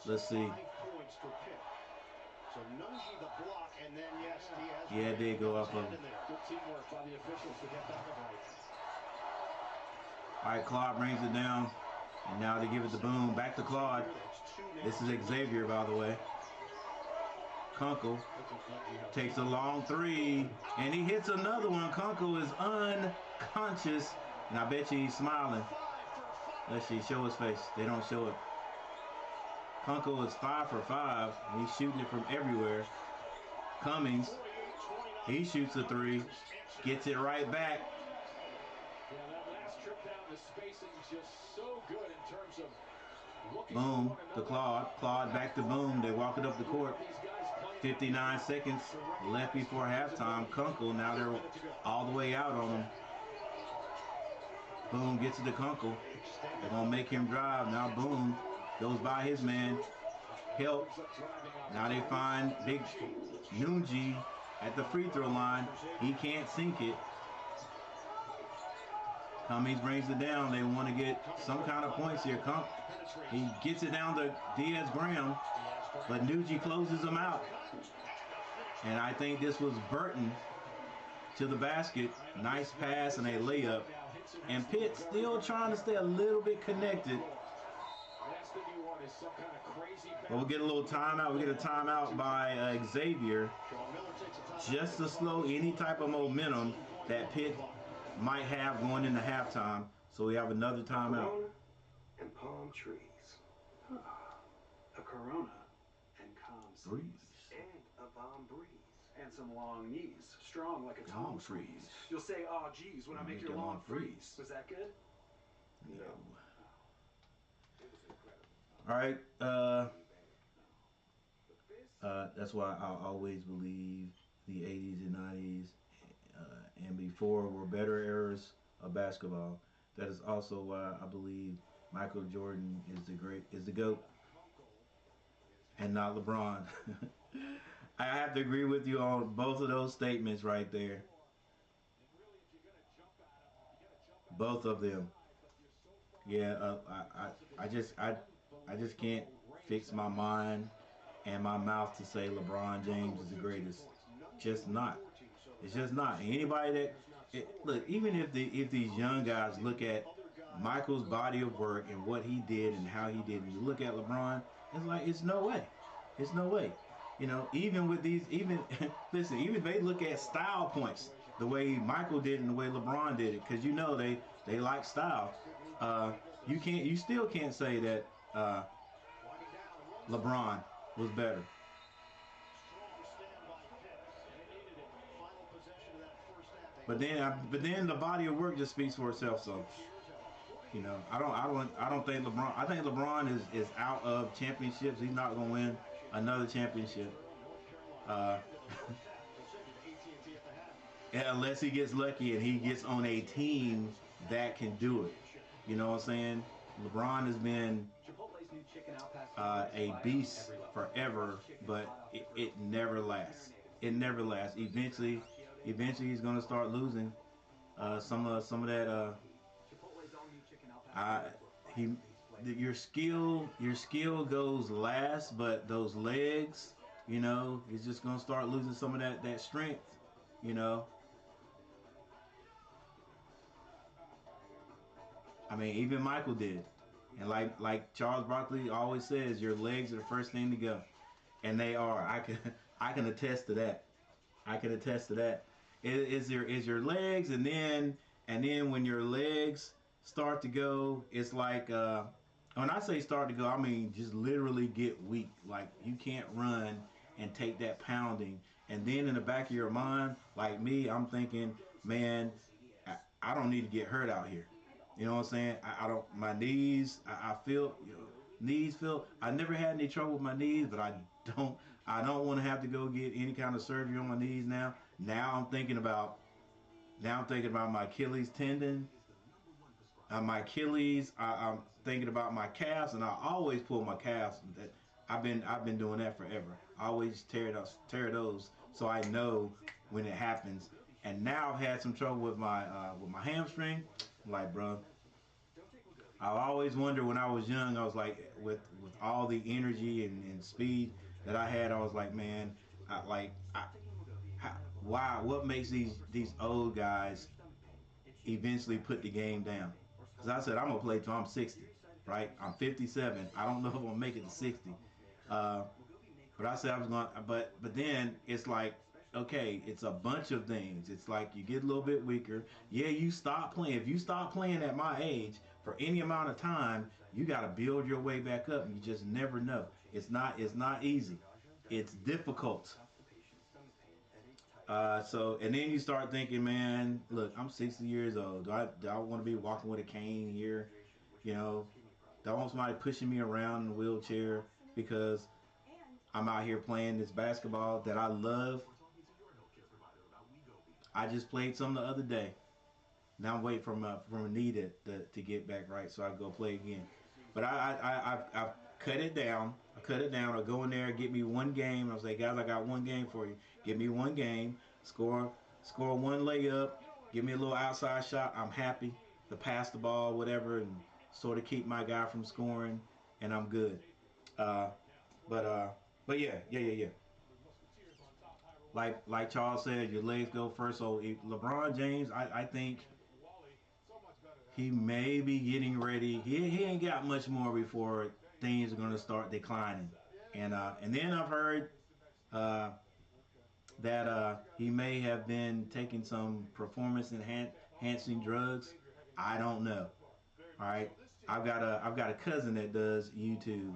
[SPEAKER 1] Let's see.
[SPEAKER 8] So Ncaa the block, and then yes, Diaz.
[SPEAKER 1] Yeah, it did go up of him.
[SPEAKER 6] Good teamwork by the officials to get that right.
[SPEAKER 1] All right, Claude brings it down, and now they give it to Boom. Back to Claude. This is Xavier, by the way. Kunkel takes a long three, and he hits another one. Kunkel is unconscious, and I bet you he's smiling. Let's see, show his face. They don't show it. Kunkel is 5 for 5, and he's shooting it from everywhere. Cummings, he shoots a three, gets it right back.
[SPEAKER 6] Yeah, that last trip down the spacing is just so good in terms of looking.
[SPEAKER 1] Boom to Claude. Claude back to Boom. They walk it up the court. 59 seconds left before halftime. Kunkel, now they're all the way out on him. Boom gets it to Kunkel. They're going to make him drive. Now Boom goes by his man. Help. Now they find big Ncaa at the free throw line. He can't sink it. Cummings brings it down. They want to get some kind of points here. He gets it down to Diaz-Graham, but Ncaa closes him out. And I think this was Burton to the basket. Nice pass and a layup. And Pitt still trying to stay a little bit connected. But we'll get a little timeout. We get a timeout by Xavier, just to slow any type of momentum that Pitt might have going into halftime. So we have another timeout.
[SPEAKER 11] And palm trees. A Corona and calm breeze. And a bomb breeze. And some long knees. Strong like a tall freeze. You'll say, oh, geez, when I make your lawn freeze. Was that good?
[SPEAKER 1] No. All right. That's why I always believe the 80s and 90s and before were better eras of basketball. That is also why I believe Michael Jordan is the GOAT and not LeBron. I have to agree with you on both of those statements right there. Both of them. Yeah, I just can't fix my mind and my mouth to say LeBron James is the greatest. Just not. It's just not. Anybody that look, even if these young guys look at Michael's body of work and what he did and how he did, and you look at LeBron, it's like it's no way. It's no way. You know, even with these, listen, even if they look at style points, the way Michael did and the way LeBron did it, because you know they like style. You still can't say that LeBron was better. But then the body of work just speaks for itself. So, you know, I don't think LeBron. I think LeBron is out of championships. He's not going to win another championship. Unless he gets lucky and he gets on a team that can do it. You know what I'm saying? LeBron has been a beast forever, but it never lasts. It never lasts. Eventually he's going to start losing some of that. Your skill goes last, but those legs, you know, he's just going to start losing some of that strength, you know. I mean, even Michael did. And like Charles Barkley always says, your legs are the first thing to go. And they are. I can attest to that. I can attest to that. Is your legs, and then when your legs start to go, it's like When I say start to go, I mean just literally get weak. Like you can't run and take that pounding. And then in the back of your mind, like me, I'm thinking, man, I don't need to get hurt out here. You know what I'm saying? I don't. My knees, I feel, knees feel. I never had any trouble with my knees, but don't. I don't want to have to go get any kind of surgery on my knees now. Now I'm thinking about. Now I'm thinking about my Achilles tendon, my Achilles. I'm thinking about my calves, and I always pull my calves. That I've been doing that forever. I always tear those, so I know when it happens. And now I've had some trouble with my hamstring. I'm like, bro, I always wonder when I was young. I was like, with all the energy and speed that I had, I was like, man, how, why? What makes these old guys eventually put the game down? Because I said I'm gonna play till I'm 60, right? I'm 57. I don't know if I'm gonna make it to 60. Uh, but I said I was going. But then it's like, okay, it's a bunch of things. It's like you get a little bit weaker. Yeah, you stop playing. If you stop playing at my age for any amount of time, you got to build your way back up, and you just never know. It's not easy. It's difficult. So and then you start thinking, man, look, I'm 60 years old. Do I want to be walking with a cane here? You know, do I want somebody pushing me around in a wheelchair because I'm out here playing this basketball that I love? I just played some the other day. Now I'm waiting from a knee to get back right, so I go play again. But I've cut it down. I cut it down. I go in there, get me one game. I say, guys, I got one game for you. Give me one game. Score one layup. Give me a little outside shot. I'm happy to pass the ball, whatever, and sort of keep my guy from scoring, and I'm good. Uh, but yeah. Like Charles said, your legs go first. So if LeBron James, I think he may be getting ready. He ain't got much more before things are gonna start declining. And then I've heard uh, that he may have been taking some performance enhancing drugs. I don't know. All right, I've got a cousin that does YouTube.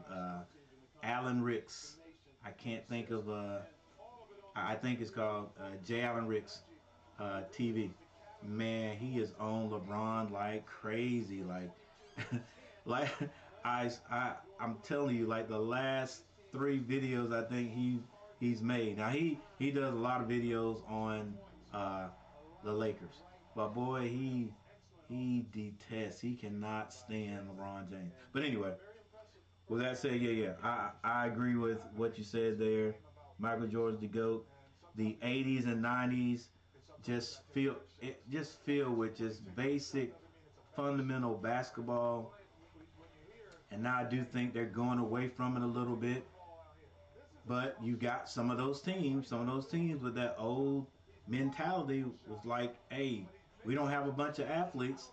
[SPEAKER 1] Alan Ricks. I can't think of I think it's called J. Allen Ricks TV. Man, he is on LeBron like crazy. Like, like I'm telling you, like the last 3 videos I think he's made. Now he does a lot of videos on the Lakers, but boy, he detests. He cannot stand LeBron James. But anyway, with that said, yeah, I agree with what you said there. Michael Jordan's the GOAT. The 80s and 90s just feel with just basic fundamental basketball. And now I do think they're going away from it a little bit. But you got some of those teams with that old mentality was like, hey, we don't have a bunch of athletes.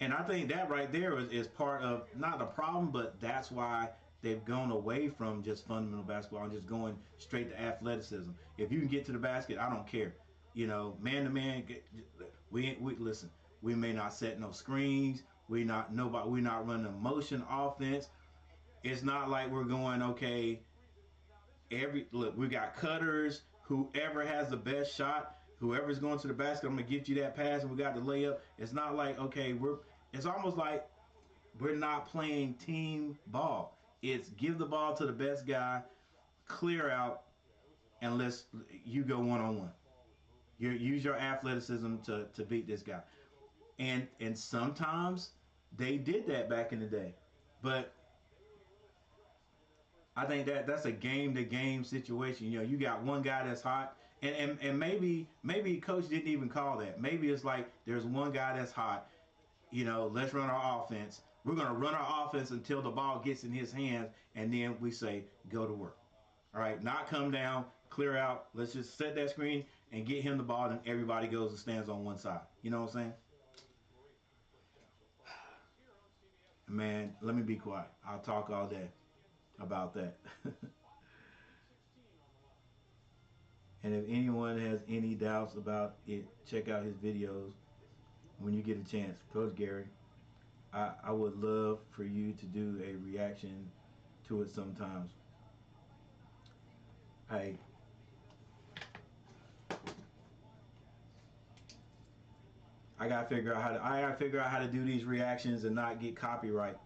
[SPEAKER 1] And I think that right there is part of not the problem, but that's why they've gone away from just fundamental basketball and just going straight to athleticism. If you can get to the basket, I don't care. You know, man to man, we listen. We may not set no screens. We're not running a motion offense. It's not like we're going, okay, look, we got cutters. Whoever has the best shot, whoever's going to the basket, I'm gonna get you that pass, and we got the layup. It's not like, okay, it's almost like we're not playing team ball. It's give the ball to the best guy, clear out, and you go one-on-one. You use your athleticism to beat this guy. And sometimes they did that back in the day. But I think that's a game-to-game situation. You know, you got one guy that's hot, and maybe coach didn't even call that. Maybe it's like there's one guy that's hot. You know, let's run our offense. We're going to run our offense until the ball gets in his hands, and then we say, go to work. All right, not come down, clear out. Let's just set that screen and get him the ball, and everybody goes and stands on one side. You know what I'm saying? Man, let me be quiet. I'll talk all day about that. And if anyone has any doubts about it, check out his videos when you get a chance. Coach Gary. I would love for you to do a reaction to it sometimes. Hey, I gotta figure out how to do these reactions and not get copyright.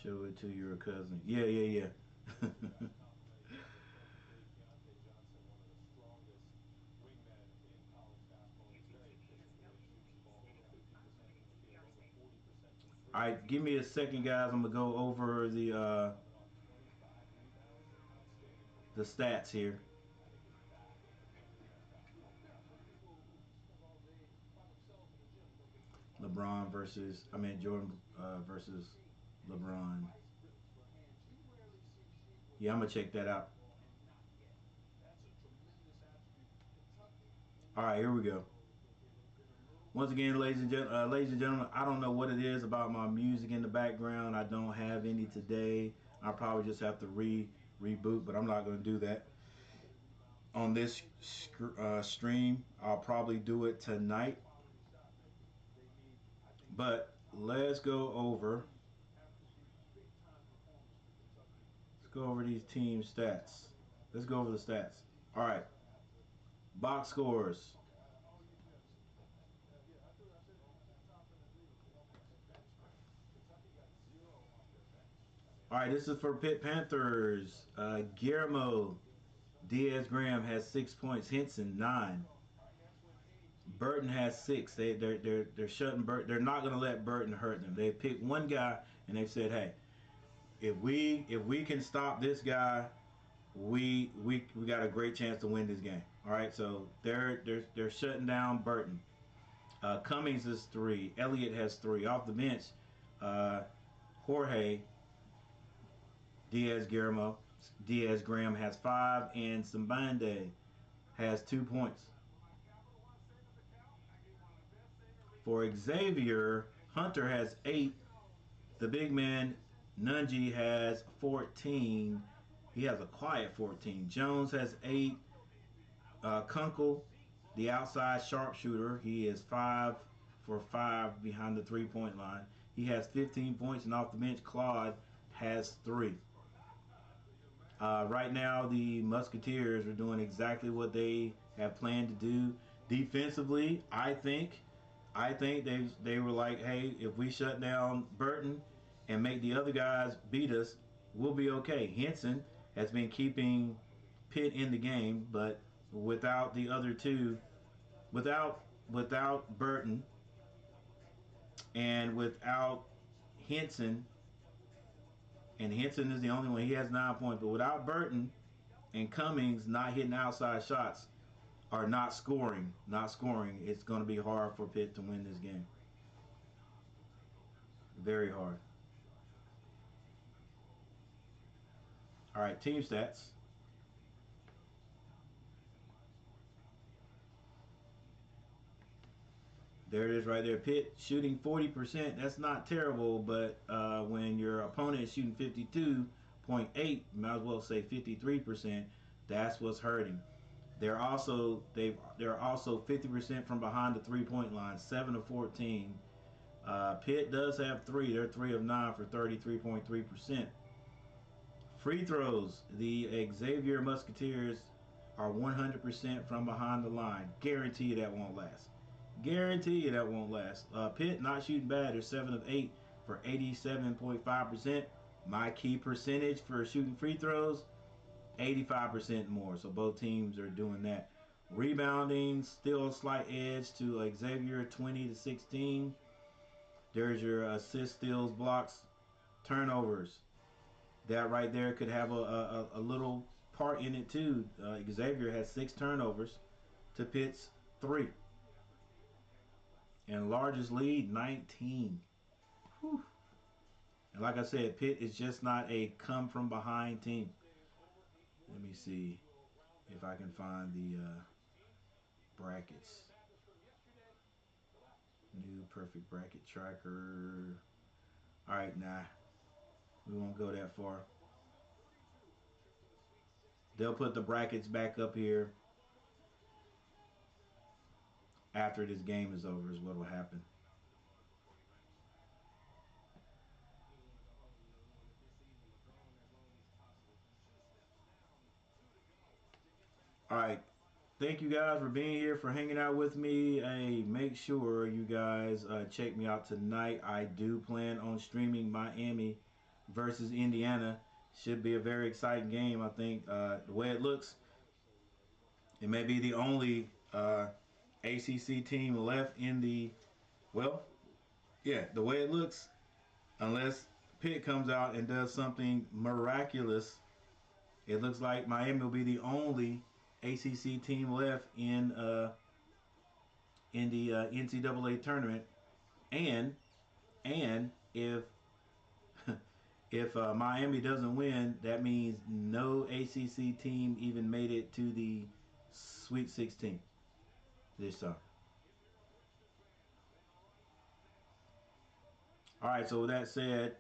[SPEAKER 1] Show it to your cousin. Yeah, yeah, yeah. All right, give me a second, guys. I'm gonna go over the stats here. Jordan versus LeBron. Yeah, I'm gonna check that out. All right, here we go. Once again, ladies and gentlemen, I don't know what it is about my music in the background. I don't have any today. I probably just have to reboot, but I'm not gonna do that on this stream. I'll probably do it tonight. But let's go over these team stats. Let's go over the stats. All right. Box scores. All right, this is for Pitt Panthers. Guillermo Diaz-Graham has 6 points. Henson 9. Burton has 6. They're shutting Burton. They're not going to let Burton hurt them. They picked one guy and they said, hey, if we can stop this guy, we got a great chance to win this game. All right, so they're shutting down Burton. Cummings is 3. Elliott has 3. Off the bench, Jorge Diaz-Graham has 5, and Sambande has 2 points. For Xavier, Hunter has 8. The big man Ncaa has 14. He has a quiet 14. Jones has 8. Kunkel, the outside sharpshooter, he is 5 for 5 behind the 3-point line. He has 15 points, and off the bench, Claude has 3. Right now, the Musketeers are doing exactly what they have planned to do defensively. I think they were like, hey, if we shut down Burton and make the other guys beat us, we'll be okay. Henson has been keeping Pitt in the game, but without the other two, without Burton and without Henson, and Henson is the only one, he has 9 points, but without Burton and Cummings not hitting outside shots or not scoring, it's going to be hard for Pitt to win this game. Very hard. All right, team stats. There it is right there. Pitt shooting 40%. That's not terrible, but when your opponent is shooting 52.8, you might as well say 53%. That's what's hurting. They're also 50% from behind the 3-point line, 7 of 14. Pitt does have 3. They're 3 of 9 for 33.3%. Free throws. The Xavier Musketeers are 100% from behind the line. Guarantee you that won't last. Guarantee you that won't last. Pitt not shooting bad. They're 7 of 8 for 87.5%. My key percentage for shooting free throws, 85% more. So both teams are doing that. Rebounding, still a slight edge to Xavier, 20 to 16. There's your assists, steals, blocks, turnovers. That right there could have a little part in it too. Xavier has 6 turnovers to Pitt's 3. And largest lead, 19. Whew. And like I said, Pitt is just not a come from behind team. Let me see if I can find the brackets. New perfect bracket tracker. All right, nah, we won't go that far. They'll put the brackets back up here after this game is over, is what will happen. All right. Thank you guys for being here, for hanging out with me. Hey, make sure you guys check me out tonight. I do plan on streaming Miami versus Indiana. Should be a very exciting game. I think the way it looks, it may be the only ACC team left in the, well, yeah, the way it looks, unless Pitt comes out and does something miraculous, it looks like Miami will be the only ACC team left in the NCAA tournament, and if if Miami doesn't win, that means no ACC team even made it to the Sweet 16 this time. All right, so with that said,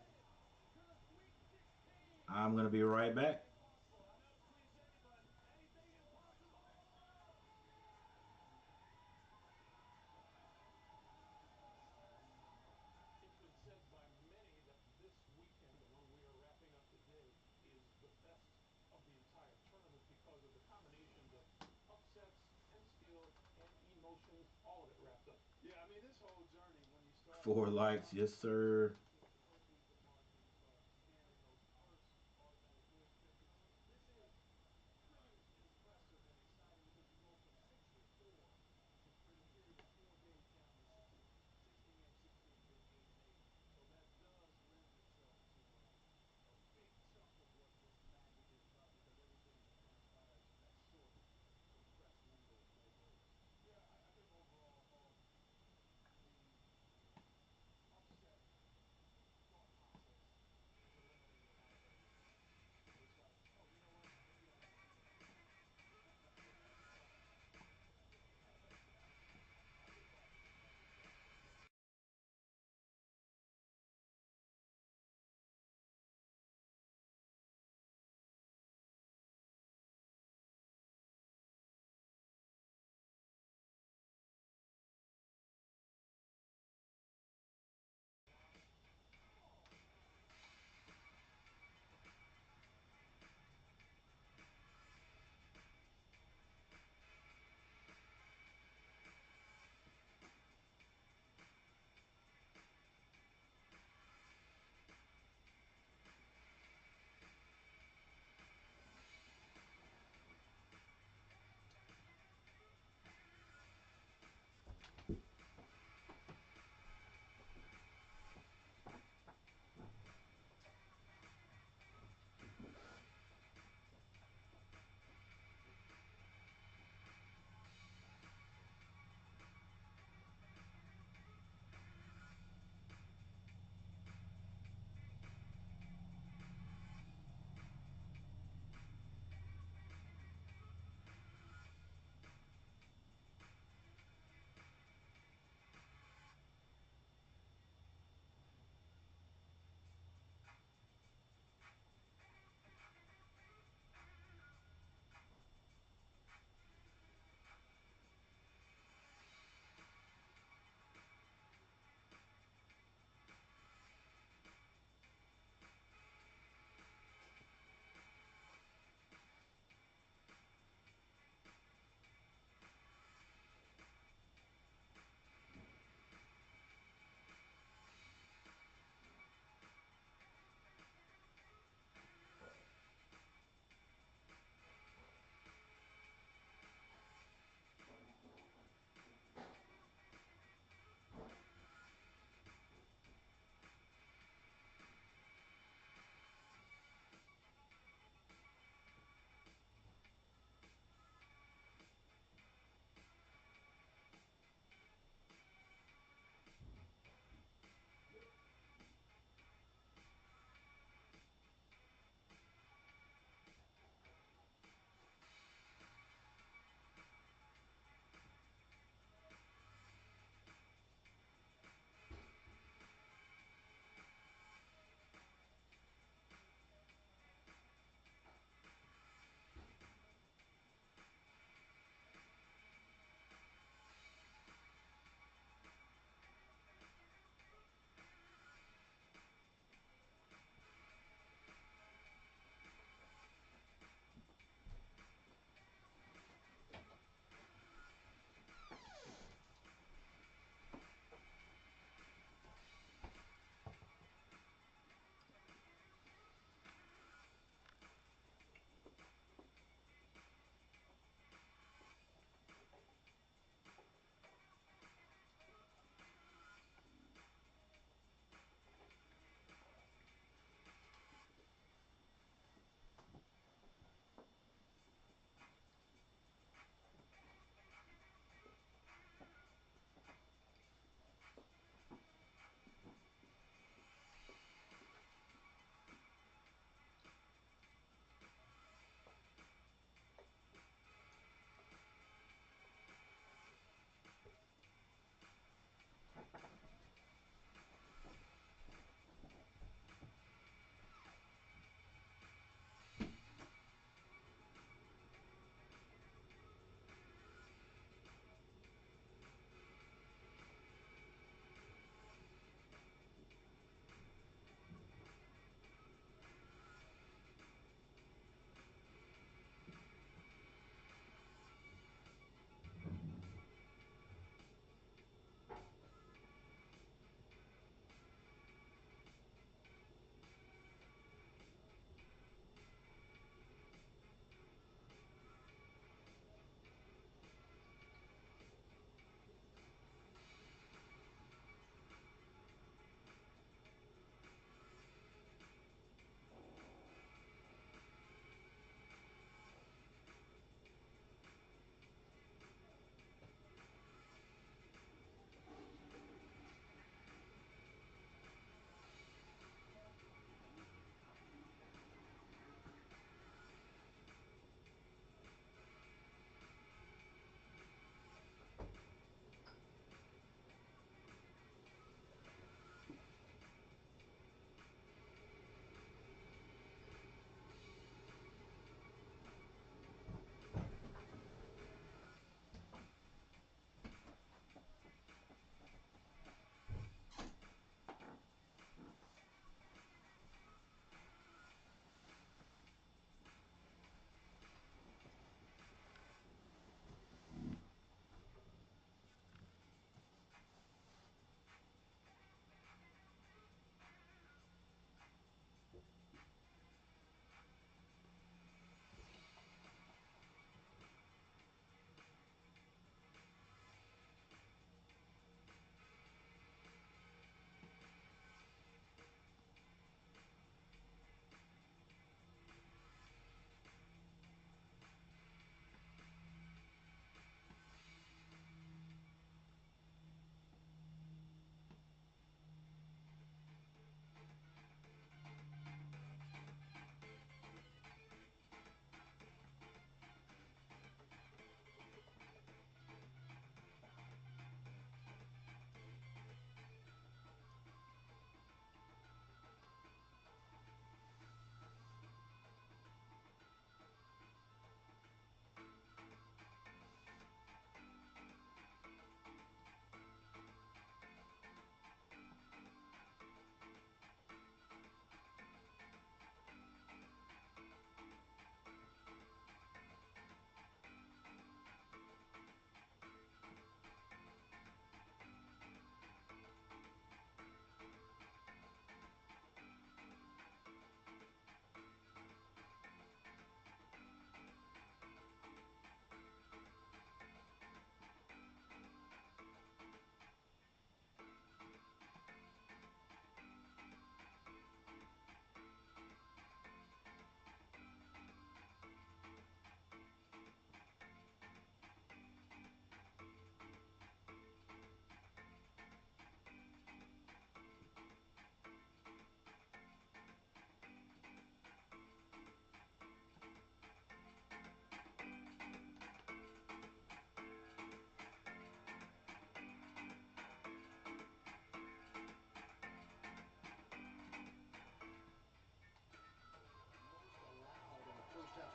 [SPEAKER 1] I'm gonna be right back. Four likes, yes sir.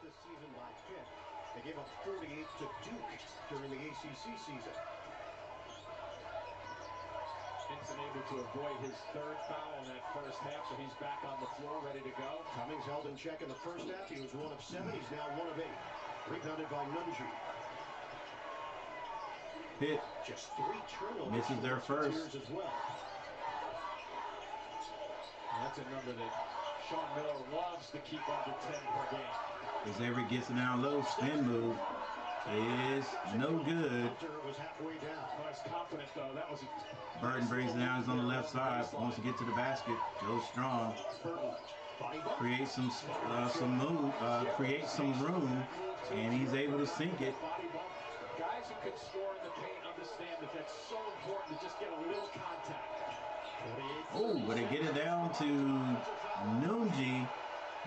[SPEAKER 8] this season by Pitt. They gave up 48 to Duke during the ACC season.
[SPEAKER 6] Hinson able to avoid his third foul in that first half, so he's back on the floor, ready to go.
[SPEAKER 8] Cummings held in check in the first half. He was 1 of 7. He's now 1 of 8. Rebounded by Ncaa.
[SPEAKER 1] Pitt
[SPEAKER 8] just 3 turnovers.
[SPEAKER 1] Misses their first.
[SPEAKER 8] As well.
[SPEAKER 6] That's a number that Sean Miller loves to keep under 10 per game.
[SPEAKER 1] Xavier gets it down low, spin move is no good.
[SPEAKER 8] Was halfway down.
[SPEAKER 6] Oh, he's confident though. That was
[SPEAKER 1] Burton brings it down. He's on the left side. Wants to get to the basket. Goes strong. Creates some move. Creates some room, and he's able to sink it.
[SPEAKER 6] Guys who can score in the paint understand that that's so important to just get a little contact.
[SPEAKER 1] Oh, but they get it down to Ncaa,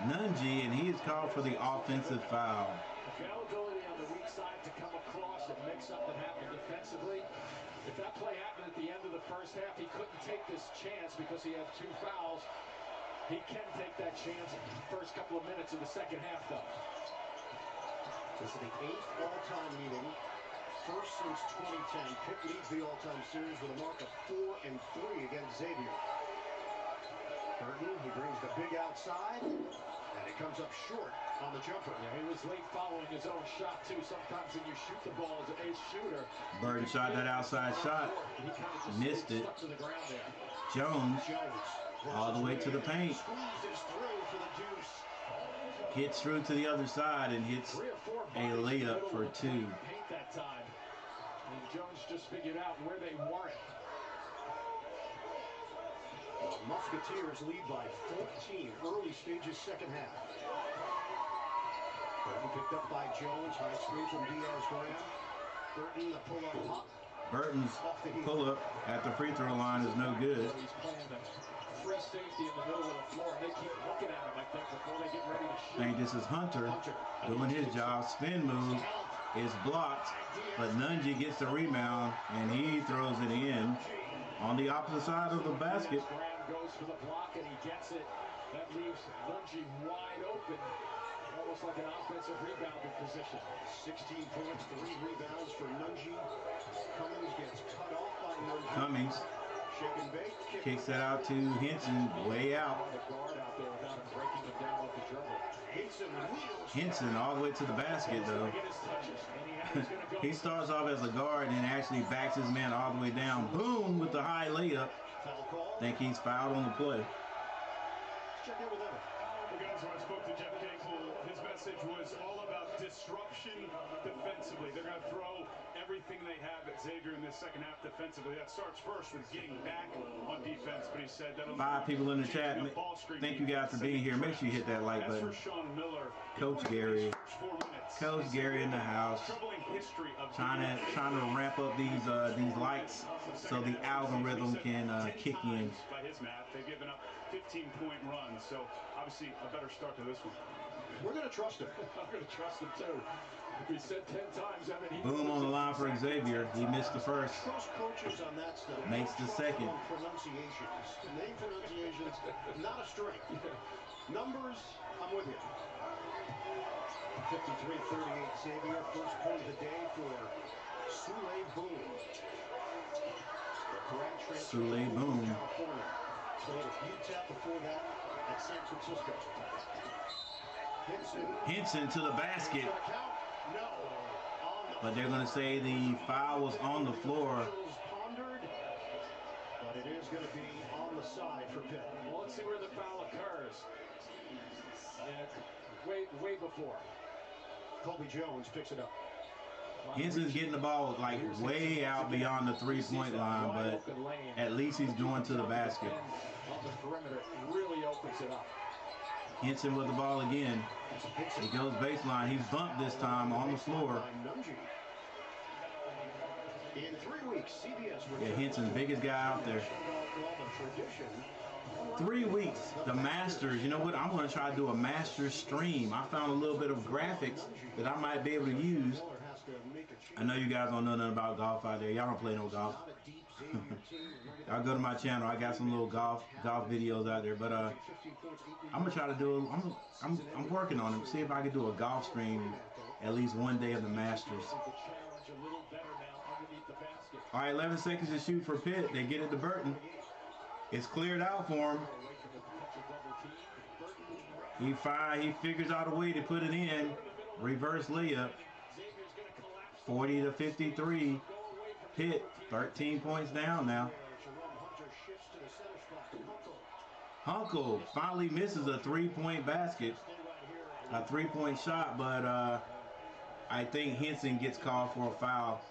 [SPEAKER 1] and he is called for the offensive foul.
[SPEAKER 6] Availability on the weak side to come across and make something happen defensively. If that play happened at the end of the first half, he couldn't take this chance because he had 2 fouls. He can take that chance in the first couple of minutes of the second half, though.
[SPEAKER 8] This is the 8th all-time meeting. First since 2010. Pitt leads the all-time series with a mark of 4-3 against Xavier. Burton, he brings the big outside, and it comes up short on the jumper.
[SPEAKER 6] Yeah, he was late following his own shot, too. Sometimes when you shoot the ball as an ace shooter.
[SPEAKER 1] Burton shot that outside shot. Missed it. Jones all the way to the paint. Gets through to the other side and hits a layup for 2.
[SPEAKER 6] That time. And Jones just figured out where they weren't.
[SPEAKER 8] Musketeers lead by 14. Early stages, second half. Burton picked up by Jones. High screen from Diaz-Graham. Burton, the pull-up pop.
[SPEAKER 1] Burton's pull-up at the free throw line is no good.
[SPEAKER 6] He's playing the free safety in the middle of the floor. They keep looking at him, I think, before they get ready to shoot.
[SPEAKER 1] I think this is Hunter doing his job. Spin move is blocked, but Ncaa gets the rebound, and he throws it in on the opposite side of the basket.
[SPEAKER 6] Goes for the block, and he gets it. That leaves Ncaa wide open, almost like an offensive rebounding position. 16 points, 3 rebounds for Ncaa. Cummings gets cut off by Ncaa.
[SPEAKER 1] Cummings
[SPEAKER 8] Shake and bake,
[SPEAKER 1] kicks that out to Hinson, way out.
[SPEAKER 6] The guard out there without him breaking him down with the dribble.
[SPEAKER 1] Hinson all the way to the basket, though. He starts off as a guard and actually backs his man all the way down. Boom, with the high layup. Think he's fouled on the play.
[SPEAKER 8] Check in with him.
[SPEAKER 12] Well, guys, when I spoke to Jeff Cagle, his message was all about disruption defensively. They're going to throw everything they have at Xavier in this second half defensively. That starts first with getting back on defense, but he said that'll
[SPEAKER 1] 5 people in the chat. Thank you guys for being here. Make sure you hit that like button. Coach Gary. Coach Gary in the house. Trying to ramp up these likes so the algorithm can kick in.
[SPEAKER 12] By his math, they've given up 15-point runs, so obviously a better start to this one.
[SPEAKER 8] We're going to trust him.
[SPEAKER 6] I'm going to trust him too. If he said 10 times, I mean,
[SPEAKER 1] boom on the line for Xavier. He missed the first.
[SPEAKER 8] Trust coaches on that stuff.
[SPEAKER 1] Makes the second.
[SPEAKER 8] Pronunciations. Name pronunciations, not a strength. Numbers, I'm with you. 53-38 Xavier. First point of the day for Sule Boom.
[SPEAKER 1] Sule Boom.
[SPEAKER 8] California. Played at UTEP before that at San Francisco.
[SPEAKER 1] Hinson to the basket. But they're going to say the foul was on the floor.
[SPEAKER 8] But it is going to be on the side for Pitt.
[SPEAKER 6] Well, let's see where the foul occurs. And way before.
[SPEAKER 8] Colby Jones picks it up.
[SPEAKER 1] Hinson's getting the ball like way out beyond the 3-point line, but at least he's going to the basket.
[SPEAKER 6] On the perimeter, really opens it up.
[SPEAKER 1] Hinson with the ball again. He goes baseline. He's bumped this time on the floor.
[SPEAKER 8] In 3 weeks, CBS.
[SPEAKER 1] Yeah, Hinson's biggest guy out there. 3 weeks. The Masters. You know what? I'm going to try to do a Masters stream. I found a little bit of graphics that I might be able to use I know you guys don't know nothing about golf out there. Y'all don't play no golf. Y'all go to my channel. I got some little golf videos out there. But I'm gonna try to do. I'm working on it. See if I can do a golf stream at least one day of the Masters. All right, 11 seconds to shoot for Pitt. They get it to Burton. It's cleared out for him. He figures out a way to put it in. Reverse layup. 40-53. Pitt 13 points down now. Hunkel finally misses a three-point basket. A three-point shot, but I think Henson gets called for a foul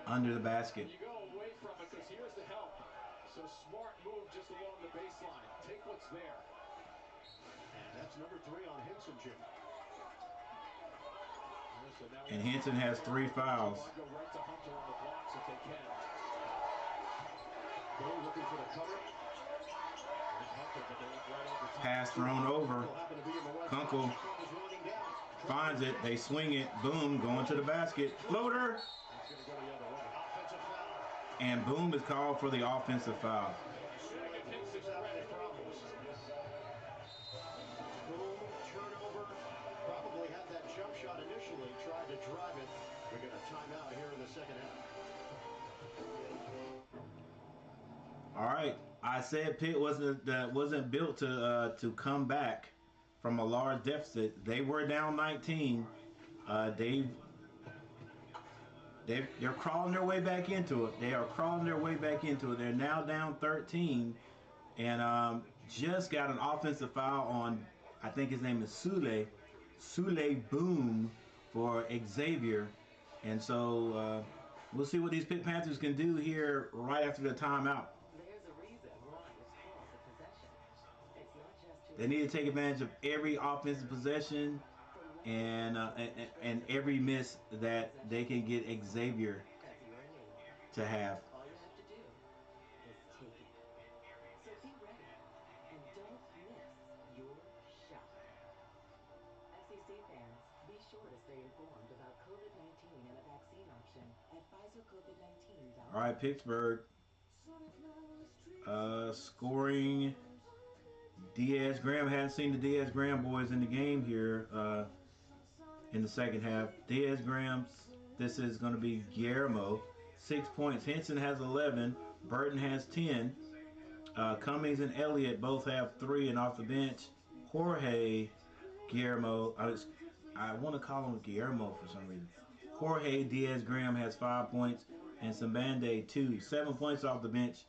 [SPEAKER 1] under the basket.
[SPEAKER 6] You go away from it because here's the help. So smart move just along the baseline. Take what's there.
[SPEAKER 8] And that's number 3 on Henson, Jim.
[SPEAKER 1] And Henson has 3 fouls.
[SPEAKER 6] Go right to Hunter on the blocks if they can. Boone looking for the cover.
[SPEAKER 1] Pass thrown over. Kunkel finds it. They swing it. Boom, going to the basket. Floater. And Boom is called for the offensive foul.
[SPEAKER 8] Boom, turnover. Probably had that jump shot initially. Tried to drive it. We get a timeout here in the second half.
[SPEAKER 1] All right. I said Pitt wasn't built to come back from a large deficit. They were down 19. They're crawling their way back into it. They are crawling their way back into it. They're now down 13, and just got an offensive foul on, I think his name is Sule Boom for Xavier, and so we'll see what these Pitt Panthers can do here right after the timeout. They need to take advantage of every offensive possession and every miss that they can get Xavier to have.
[SPEAKER 10] All you have to do is take it. So be ready and don't miss your shot. FCC fans, be sure to stay informed about COVID-19 and a vaccine option at PfizerCovid19.com.
[SPEAKER 1] All right, Pittsburgh scoring. Diaz Graham, hadn't seen the Diaz Graham boys in the game here in the second half. Diaz Graham, this is going to be Guillermo, 6 points. Henson has 11. Burton has 10. Cummings and Elliott both have 3, and off the bench, Jorge Guillermo, I want to call him Guillermo for some reason. Jorge Diaz Graham has 5 points, and Sambande 2. 7 points off the bench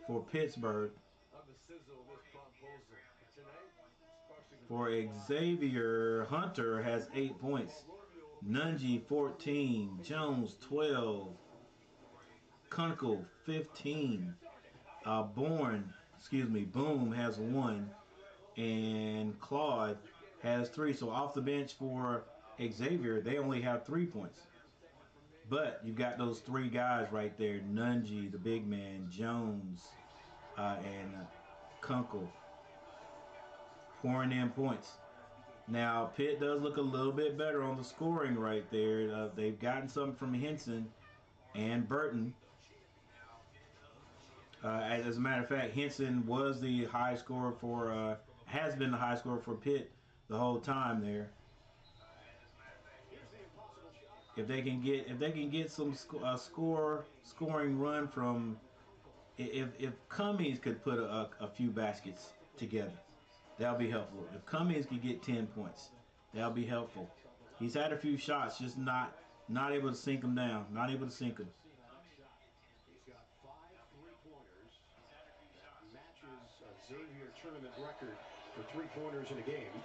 [SPEAKER 1] for Pittsburgh. For Xavier, Hunter has 8 points. Ncaa 14. Jones 12. Kunkel 15. Boom has 1. And Claude has 3. So off the bench for Xavier, they only have 3 points. But you've got those 3 guys right there. Ncaa, the big man, Jones, and Kunkel, pouring in points. Now, Pitt does look a little bit better on the scoring right there. They've gotten something from Henson and Burton. As a matter of fact, Henson was the high scorer for, has been the high scorer for Pitt the whole time there. If they can get some scoring run from, if Cummings could put a few baskets together, that'll be helpful. If Cummings could get 10 points, that'll be helpful. He's had a few shots, just not able to sink them down. Not able to sink them.
[SPEAKER 8] He's got 5 3-pointers. That matches a Xavier tournament record for 3-pointers in a game.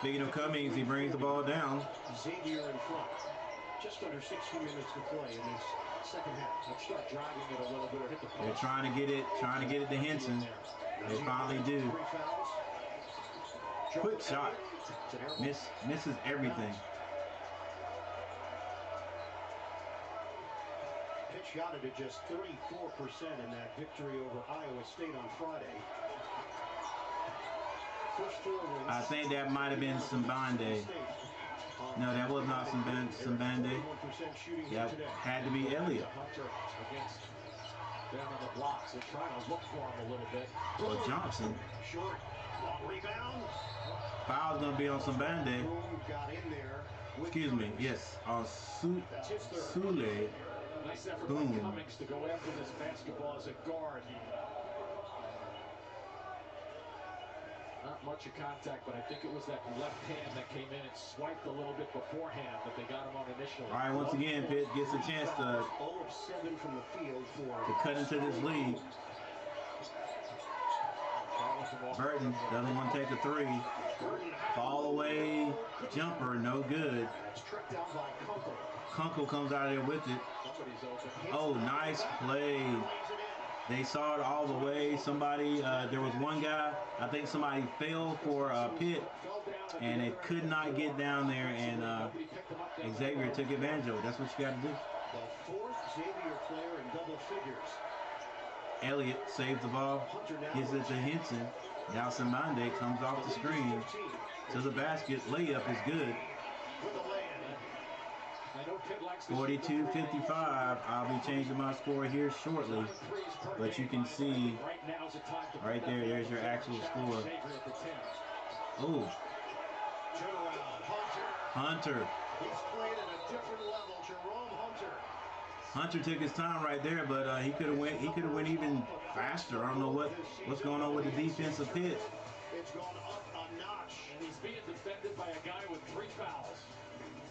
[SPEAKER 1] Speaking of Cummings, he brings the ball down.
[SPEAKER 8] Xavier in front. Just under 60 minutes to play in this second half. Let's start driving it a little bit or hit the post.
[SPEAKER 1] They're trying to get it to Henson. They finally do. Quick shot. Misses everything.
[SPEAKER 8] Pitt shot it at just 34% in that victory over Iowa State on Friday.
[SPEAKER 1] I think that might have been Simbande. No, that was not Simbande. That had to be Elliott.
[SPEAKER 6] Down on the blocks, they're trying to look for him a little bit.
[SPEAKER 1] Well, Johnson.
[SPEAKER 8] Short, long rebound.
[SPEAKER 1] Foul's gonna be on Simbande.
[SPEAKER 8] Got in there.
[SPEAKER 1] Excuse me. Yes, on Sule.
[SPEAKER 6] Nice effort
[SPEAKER 1] Boom.
[SPEAKER 6] by Cummings to go after this basketball as a guard. Not much of contact, but I think it was that left hand that came in and swiped a little bit beforehand that they got him on initially.
[SPEAKER 1] All right, once again, Pitt gets a chance to cut into this lead. Burton doesn't want to take a three. Fall away jumper, no good. Kunkel comes out of there with it. Oh, nice play. They saw it all the way. Somebody, there was one guy, I think somebody fell for Pitt, and it could not get down there, and Xavier took advantage of it. That's what you got to do.
[SPEAKER 8] The fourth Xavier player in double figures.
[SPEAKER 1] Elliott saves the ball, gives it to Henson. Now Simbande comes off the screen to the basket. Layup is good. 42-55. I'll be changing my score here shortly, but you can see right there, there's your actual score. Oh, Hunter.
[SPEAKER 8] He's played at a different level. Jerome Hunter.
[SPEAKER 1] Hunter took his time right there, but he could have went. He could have went even faster. I don't know what's going on with the defense of Pitt.
[SPEAKER 8] It's gone up a notch.
[SPEAKER 6] And he's being defended by a guy with 3 fouls.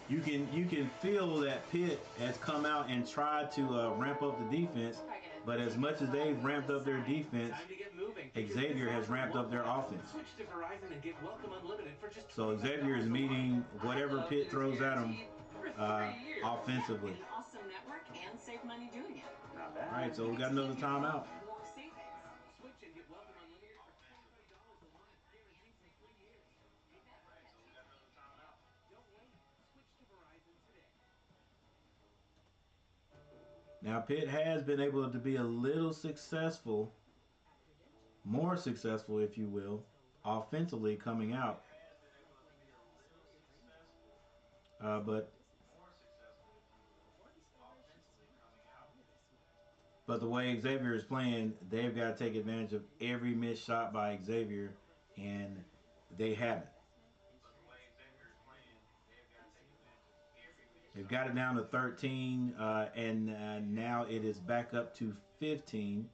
[SPEAKER 1] You can feel that Pitt has come out and tried to ramp up the defense, but as much as they've ramped up their defense, Xavier has ramped up their offense. So Xavier is meeting whatever Pitt throws at him offensively.
[SPEAKER 10] Awesome network and save money doing it.
[SPEAKER 1] All right, so we got another timeout. Now Pitt has been able to be a little successful, more successful if you will, offensively coming out. But the way Xavier is playing, they've got to take advantage of every missed shot by Xavier, and they haven't. They've got it down to 13, and now it is back up to 15.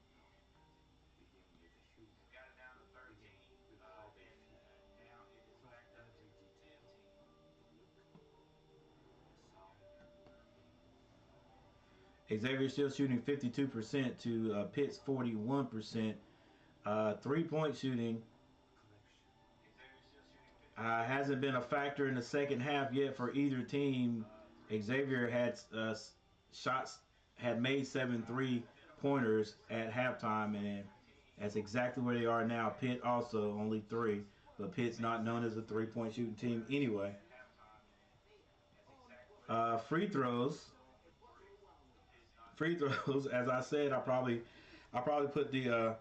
[SPEAKER 1] Xavier still shooting 52% to Pitt's 41%. 3-point shooting hasn't been a factor in the second half yet for either team. Xavier had made 7 3-pointers at halftime, and that's exactly where they are now. Pitt also only 3, but Pitt's not known as a 3-point shooting team anyway. Free throws, as I said, I probably put the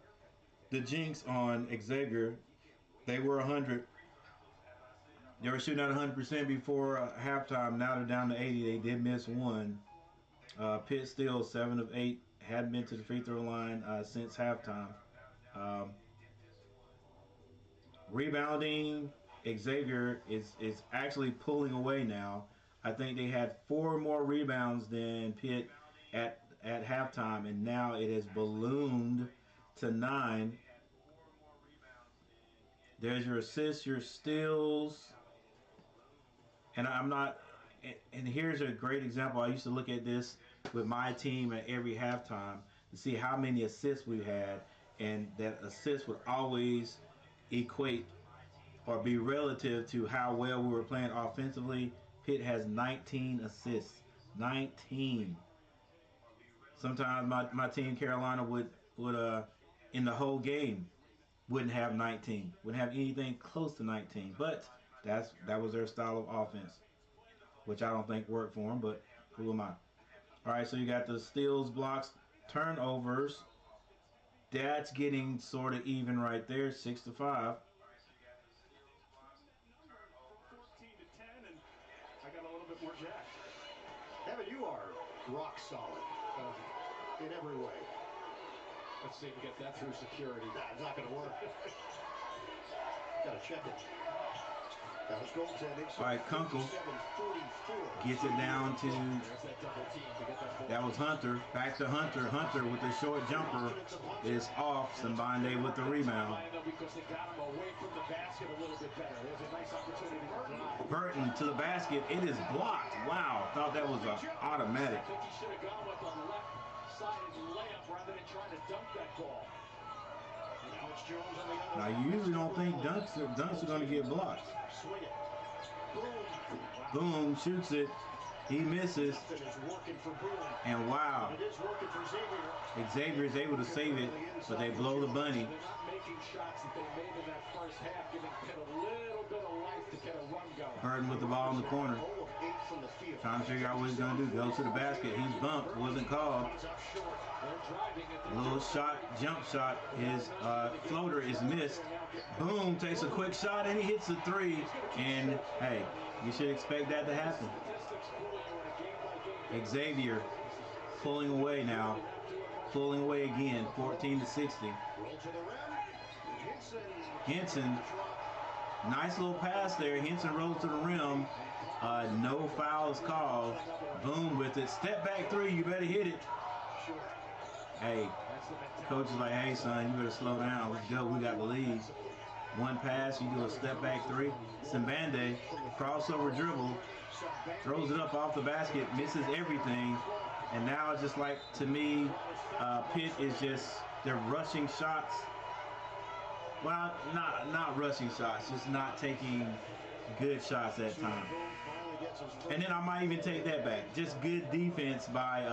[SPEAKER 1] jinx on Xavier. They were 100. They were shooting at 100% before halftime. Now they're down to 80. They did miss 1. Pitt still 7 of 8. Hadn't been to the free throw line since halftime. Rebounding, Xavier is actually pulling away now. I think they had 4 more rebounds than Pitt at halftime, and now it has ballooned to 9. There's your assists, your steals. And and here's a great example. I used to look at this with my team at every halftime to see how many assists we had, and that assist would always equate or be relative to how well we were playing offensively. Pitt has 19 assists. 19. Sometimes my team, Carolina, would in the whole game wouldn't have 19, wouldn't have anything close to 19. But that was their style of offense, which I don't think worked for them, but who am I? All right, so you got the steals, blocks, turnovers. That's getting sort of even right there, 6 to 5.
[SPEAKER 12] bit more jacked.
[SPEAKER 8] Evan, you are rock solid in every way.
[SPEAKER 6] Let's see if we get that through security.
[SPEAKER 8] Nah, it's not going to work. Got to check it. That was goaltending.
[SPEAKER 1] All right, Kunkel gets it down to, that was Hunter. Back to Hunter. Hunter with the short jumper is off. Sambande with the rebound.
[SPEAKER 6] Because they got him away from the basket a little bit better. There's a nice opportunity to drive.
[SPEAKER 1] Burton to the basket. It is blocked. Wow. Thought that was an automatic.
[SPEAKER 6] I think he should have gone with the left-sided layup rather than trying to dunk that ball.
[SPEAKER 1] Now, you usually don't think dunks are going to get blocked.
[SPEAKER 8] Swing it.
[SPEAKER 1] Boom, shoots it. He misses. And wow.
[SPEAKER 8] It is working for Xavier.
[SPEAKER 1] Xavier is able to save it, but they blow the bunny.
[SPEAKER 6] They're not making shots that they made in that first half, giving Pitt a little bit of life to get a run going.
[SPEAKER 1] Burton with the ball in the corner. Trying to figure out what he's going to do. Goes to the basket. He's bumped. Wasn't called. Little shot, jump shot. His floater is missed. Boom, takes a quick shot and he hits a three. And hey, you should expect that to happen. Xavier pulling away now. Pulling away again, 14-60. Henson, nice little pass there. Henson rolls to the rim. No fouls called. Boom with it. Step back three, you better hit it. Hey, coach is like, hey son, you better slow down. Let's go, we got the lead. One pass, you do a step back three. Sambande, crossover dribble, throws it up off the basket, misses everything. And now it's just like, to me, Pitt is just, they're rushing shots. Well, not rushing shots, just not taking good shots at time. And then I might even take that back. Just good defense by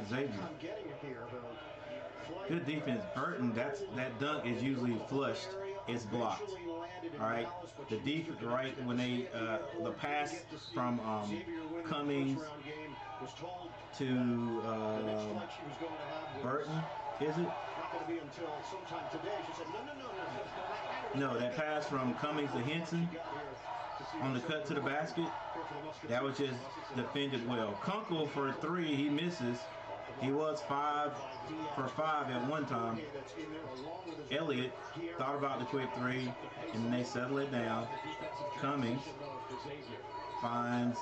[SPEAKER 1] Xavier. Good defense. Burton, that dunk is usually flushed. It's blocked. All right. The defense, right when they the pass from Cummings to Burton, is it? No, that pass from Cummings to Henson on the cut to the basket, that was just defended well. Kunkel for three, he misses. He was 5 for 5 at one time. Elliott thought about the quick three, and then they settle it down. Cummings finds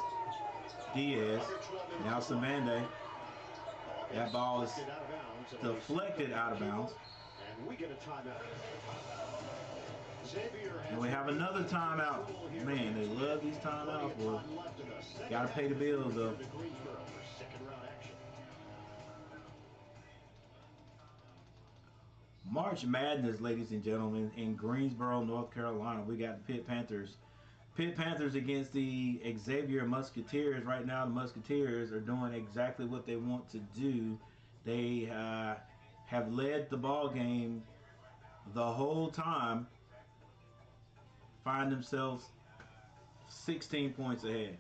[SPEAKER 1] Diaz. Now Sambande. That ball is deflected out of bounds.
[SPEAKER 8] And we get a timeout.
[SPEAKER 1] And we have another timeout. Man, they love these timeouts, boy. Gotta pay the bills, though. March Madness, ladies and gentlemen, in Greensboro, North Carolina. We got the Pitt Panthers. Pitt Panthers against the Xavier Musketeers. Right now, the Musketeers are doing exactly what they want to do. They have led the ball game the whole time. Find themselves 16 points ahead.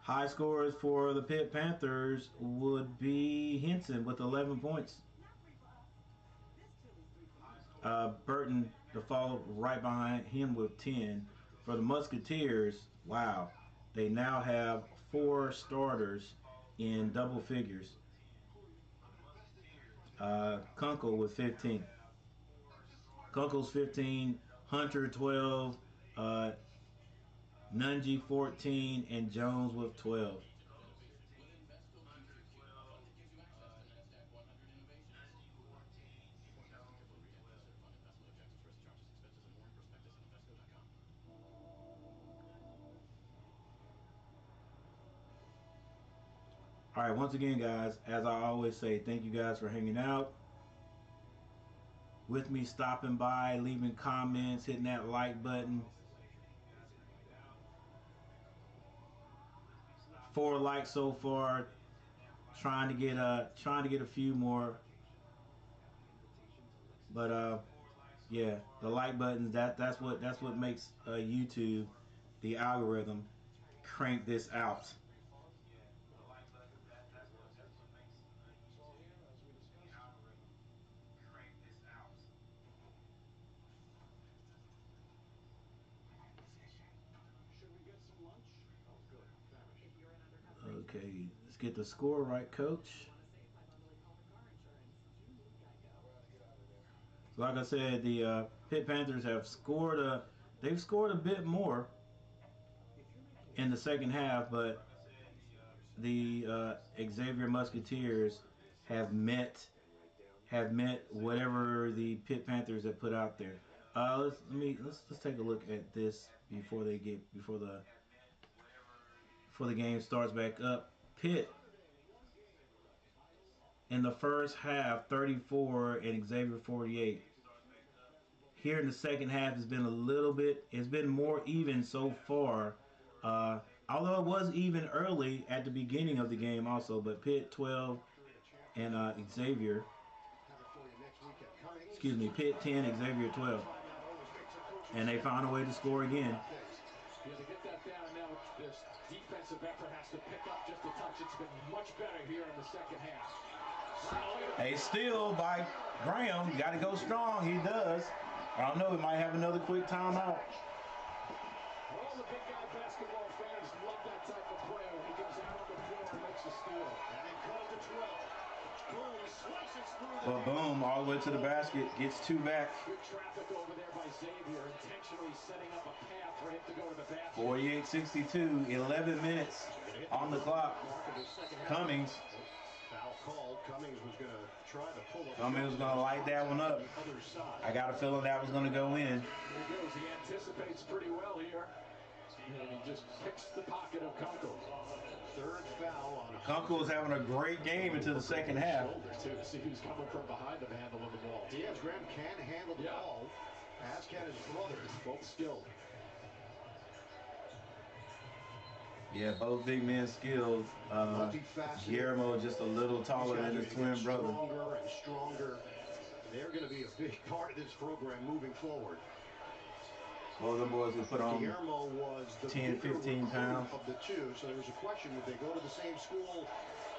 [SPEAKER 1] High scores for the Pitt Panthers would be Henson with 11 points. Burton to follow right behind him with 10. For the Musketeers, wow, they now have 4 starters in double figures. Kunkel with 15. Kunkel's 15, Hunter 12, Ncaa 14, and Jones with 12. All right, once again, guys, as I always say, thank you guys for hanging out with me, stopping by, leaving comments, hitting that like button. 4 likes so far. Trying to get a few more. But yeah, the like buttons, that's what makes YouTube, the algorithm, crank this out. get the score right, Coach. So like I said, the Pitt Panthers have scored they've scored a bit more in the second half, but the Xavier Musketeers have met whatever the Pitt Panthers have put out there. Let's take a look at this before the game starts back up. Pitt in the first half 34 and Xavier 48. Here in the second half it's been more even so far. Although it was even early at the beginning of the game also, but Pitt 12 and Xavier, excuse me, Pitt 10, Xavier 12. And they found a way to score again.
[SPEAKER 6] Yeah, to get that down now, this defensive effort has to pick up just a touch. It's been much better here in the second half.
[SPEAKER 1] A steal by Graham. You got to go strong. He does. I don't know. We might have another quick timeout.
[SPEAKER 6] All the big guy basketball fans love that type of play when he comes out on the floor and makes a steal. And then cut to 12. Boom, slices through.
[SPEAKER 1] But boom, all the way to the basket. Gets two back.
[SPEAKER 6] Good traffic over there by Xavier, intentionally setting up a path for him to go to the basket.
[SPEAKER 1] 48-62, 11 minutes on the clock. Cummings.
[SPEAKER 8] Foul called. Cummings was going to try to pull up.
[SPEAKER 1] Cummings was going to light that one up. I got a feeling that was going to go in.
[SPEAKER 6] Here he goes. He anticipates pretty well here. And he just picks the pocket of Kunkel.
[SPEAKER 8] Third foul on
[SPEAKER 1] Kunkel was having a great game into the second half.
[SPEAKER 6] To see who's coming from behind him handling the ball.
[SPEAKER 8] Diaz Graham can handle the ball, as can his brother.
[SPEAKER 6] Both skilled.
[SPEAKER 1] Yeah, both big men skilled. Guillermo just a little taller than his twin brother.
[SPEAKER 8] Stronger and stronger. They're going to be a big part of this program moving forward.
[SPEAKER 1] Both of them boys will put on
[SPEAKER 8] Guillermo was the
[SPEAKER 1] 10, 15 pounds.
[SPEAKER 8] Of the two, so there was a question, would they go to the same school?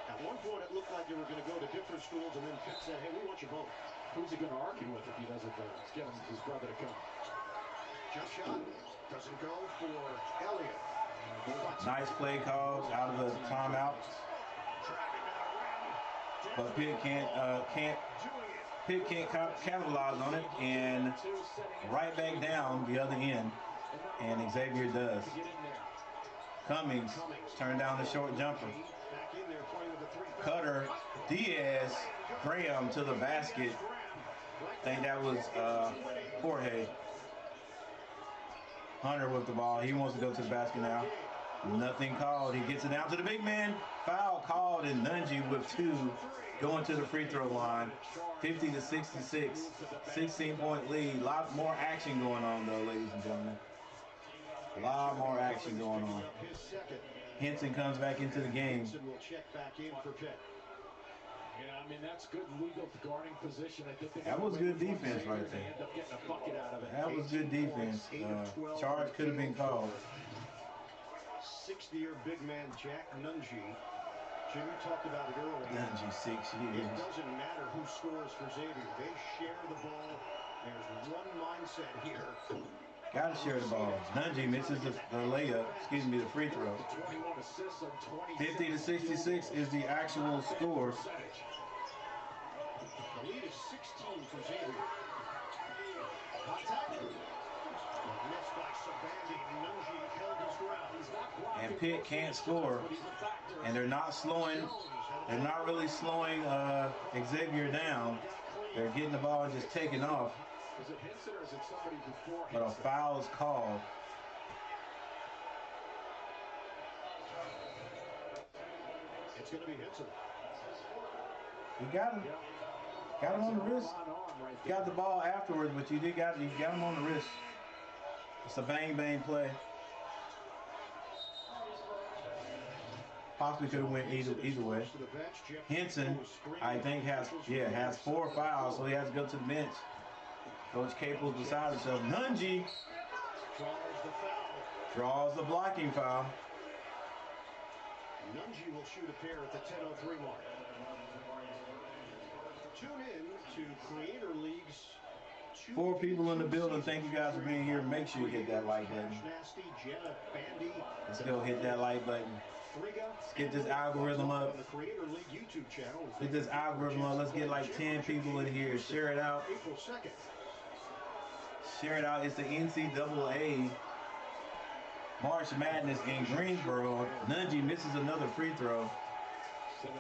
[SPEAKER 8] At one point, it looked like they were going to go to different schools, and then Pitt said, hey, we want you both.
[SPEAKER 6] Who's he going to argue with if he doesn't get his brother to come?
[SPEAKER 8] Just shot. Doesn't go for Elliott.
[SPEAKER 1] Nice play calls out of the timeout. But Pitt can't capitalize on it, and right back down the other end, and Xavier does. Cummings turned down the short jumper. Cutter, Diaz, Graham to the basket. I think that was Jorge. Hunter with the ball. He wants to go to the basket now. Nothing called. He gets it down to the big man. Foul called, and Ncaa with two going to the free throw line. 50-66, 16-point lead. A lot more action going on, though, ladies and gentlemen. A lot more action going on. Henson comes back into the game.
[SPEAKER 6] Yeah, I mean, that's good legal guarding position. I think
[SPEAKER 1] that was good defense right there.
[SPEAKER 6] End up getting a bucket out of it.
[SPEAKER 1] That was good defense. Charge could have been called.
[SPEAKER 8] 60-year big man Jack Ncaa. Jimmy talked about it earlier.
[SPEAKER 1] Ncaa, 6 years.
[SPEAKER 8] It doesn't matter who scores for Xavier. They share the ball. There's one mindset here.
[SPEAKER 1] Got to share the ball. Ncaa misses the layup. Excuse me, the free throw. 50-66 is the actual score.
[SPEAKER 8] The lead is 16 for Xavier. Contact. Missed by Sabandi. Ncaa held his ground.
[SPEAKER 1] And Pitt can't score, and they're not really slowing Xavier down. They're getting the ball and just taking off.
[SPEAKER 6] Is it Henson or is it somebody before
[SPEAKER 1] But a foul is called.
[SPEAKER 8] It's going to be Henson.
[SPEAKER 1] You got him. Got him on the wrist. Got the ball afterwards, but you got him on the wrist. It's a bang play. Possibly could have went either way. Henson, I think, has 4 fouls, so he has to go to the bench. Coach Capel's beside himself. Ncaa draws the blocking foul.
[SPEAKER 8] Ncaa will shoot a pair at the 10:03 mark. Tune in to Creator League's
[SPEAKER 1] 4 people in the building. Thank you guys for being here. Make sure you hit that like button. Let's go hit that like button. Let's get this algorithm up. Get this algorithm up. Let's get like 10 people in here. Share it out. Share it out. It's the NCAA March Madness in Greensboro. Ncaa misses another free throw.
[SPEAKER 6] 70%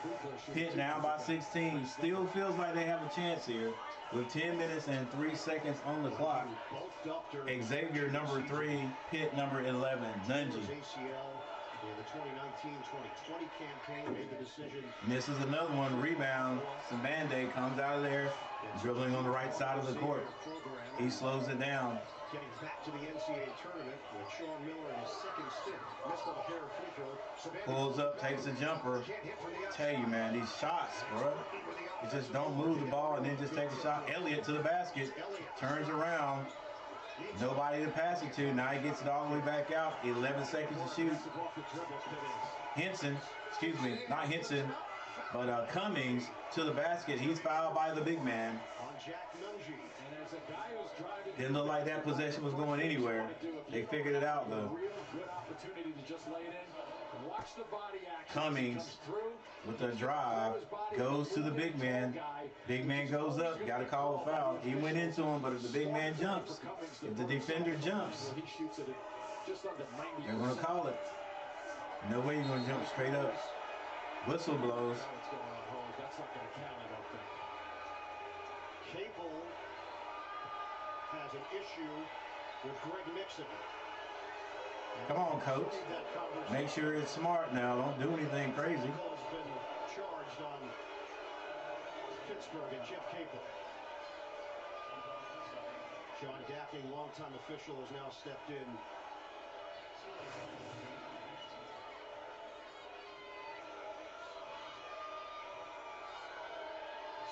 [SPEAKER 6] free throw shooting.
[SPEAKER 1] Pitt now by 16. Still feels like they have a chance here with 10 minutes and 3 seconds on the clock. Xavier number 3, Pitt number 11. Ncaa
[SPEAKER 8] in the 2019-2020 campaign made the decision.
[SPEAKER 1] Misses another one. Rebound. Band-Aid comes out of there. Dribbling on the right side of the court. He slows it down.
[SPEAKER 8] Getting back to the Ncaa tournament with Sean Miller in his second stint. Missed on a pair of free throws.
[SPEAKER 1] Pulls up, takes a jumper. Tell you, man, these shots, bro. You just don't move the ball and then just take a shot. Elliott to the basket. Turns around. Nobody to pass it to. Now he gets it all the way back out. 11 seconds to shoot. Henson, excuse me, not Henson, but Cummings to the basket. He's fouled by the big man. Didn't look like that possession was going anywhere. They figured it out, though. Cummings with the drive goes to the big man. Big man goes up. Got to call a foul. He went into him, but if the big man jumps, if the defender jumps, they're going to call it. No way you're going to jump straight up. Whistle blows.
[SPEAKER 8] Capel has an issue with Greg Nixon.
[SPEAKER 1] Come on, coach. Make sure it's smart now. Don't do anything crazy.
[SPEAKER 8] Has been charged on Pittsburgh and Jeff Capel. John Gaffney, longtime official, has now stepped in.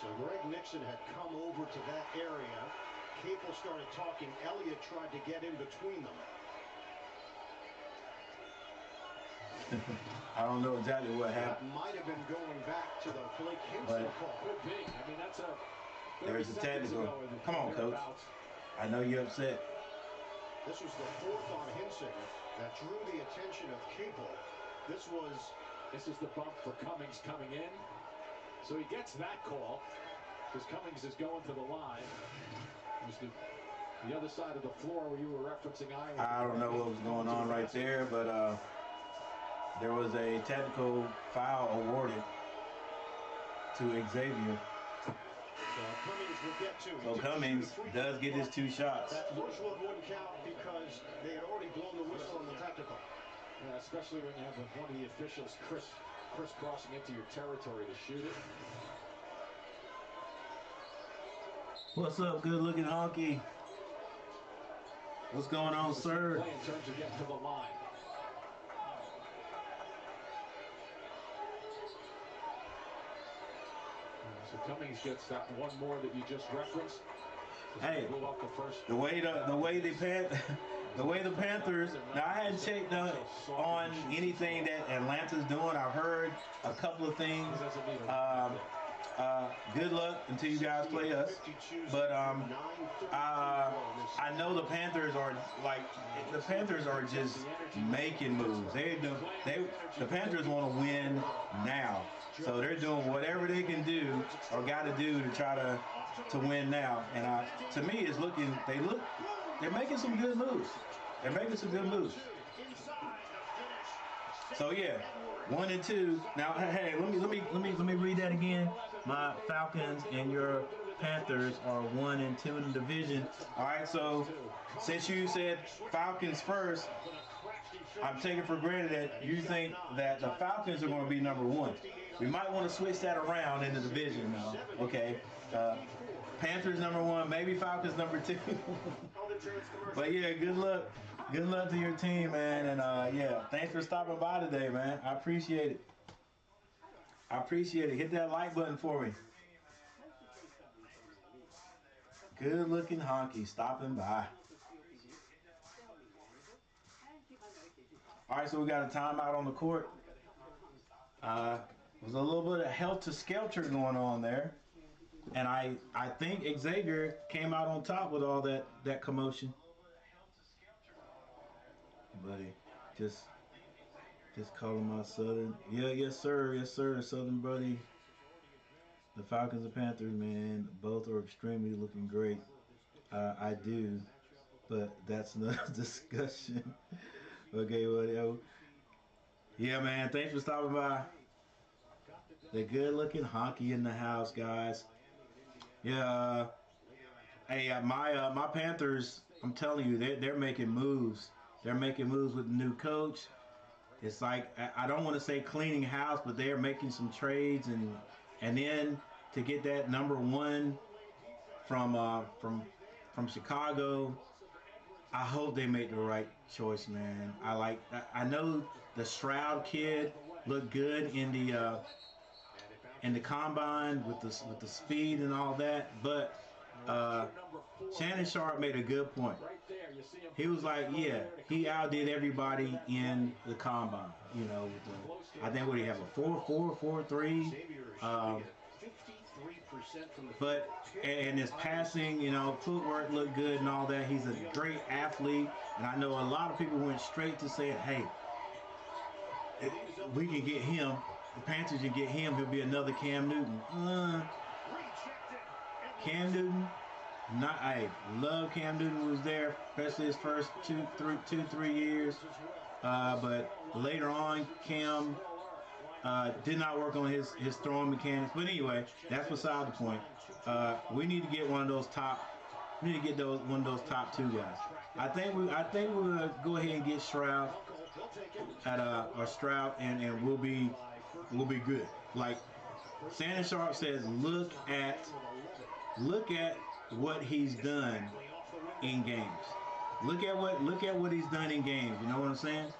[SPEAKER 8] So Greg Nixon had come over to that area. Capel started talking. Elliott tried to get in between them.
[SPEAKER 1] I don't know exactly what happened.
[SPEAKER 8] That might have been going back to the Blake Hinson call.
[SPEAKER 6] Could be. I mean, that's a...
[SPEAKER 1] There's a technical. Come on, coach. I know you're upset.
[SPEAKER 8] This was the 4th on Hinson that drew the attention of Capel. This
[SPEAKER 6] is the bump for Cummings coming in. So he gets that call because Cummings is going to the line. It was the other side of the floor where you were referencing Iowa.
[SPEAKER 1] I don't know what was going on right there, but there was a technical foul awarded to Xavier. So Cummings does get his 2 shots.
[SPEAKER 8] That first one wouldn't count because they had already blown the whistle on the technical.
[SPEAKER 6] Yeah, especially when you have one of the officials crisscrossing into your territory to shoot it.
[SPEAKER 1] What's up, good-looking honky? What's going on, sir?
[SPEAKER 6] In terms of getting to the line. So Cummings gets that one more that you just referenced.
[SPEAKER 1] Hey, the way the Panthers. Now I hadn't checked on anything that Atlanta's doing. I've heard a couple of things. Good luck until you guys play us. But I know the Panthers are just making moves. The Panthers want to win now. So they're doing whatever they can do or got to do to try to win now. And to me, it's they're making some good moves. They're making some good moves. So yeah, 1 and 2. Now, hey, let me read that again. My Falcons and your Panthers are 1 and 2 in the division. All right, so since you said Falcons first, I'm taking for granted that you think that the Falcons are going to be number 1. We might want to switch that around in the division now. Okay, Panthers number 1, maybe Falcons number 2. But yeah, good luck. Good luck to your team, man. And yeah, thanks for stopping by today, man. I appreciate it. I appreciate it. Hit that like button for me. Good looking honky stopping by. All right, so we got a timeout on the court. There's a little bit of helter-skelter going on there. And I think Xavier came out on top with all that commotion. Buddy, just calling my Southern. Yeah, yes sir, Southern buddy. The Falcons and Panthers, man, both are extremely looking great. I do, but that's another discussion. Okay, well, yeah, man, thanks for stopping by. The good-looking honky in the house, guys. Yeah, hey, my Panthers, I'm telling you, they're making moves. They're making moves with the new coach. It's like I don't want to say cleaning house, but they're making some trades and then to get that number one from Chicago. I hope they make the right choice, man. I know the Stroud kid looked good in the combine with the speed and all that, but Shannon Sharp made a good point. He was like, yeah, he outdid everybody in the combine. You know, I think what he have a 4.4, 4.3. But and his passing, you know, footwork looked good and all that. He's a great athlete, and I know a lot of people went straight to saying, hey, we can get him. The Panthers can get him. He'll be another Cam Newton. Cam Newton. I love Cam Newton was there, especially his first 3 years. But later on, Cam did not work on his throwing mechanics. But anyway, that's beside the point. We need to get one of those top. We need to get one of those top two guys. I think we're gonna go ahead and get Stroud Stroud, and we'll be good. Like Shannon Sharp says, look at what he's done in games. Look at what he's done in games. You know what I'm saying?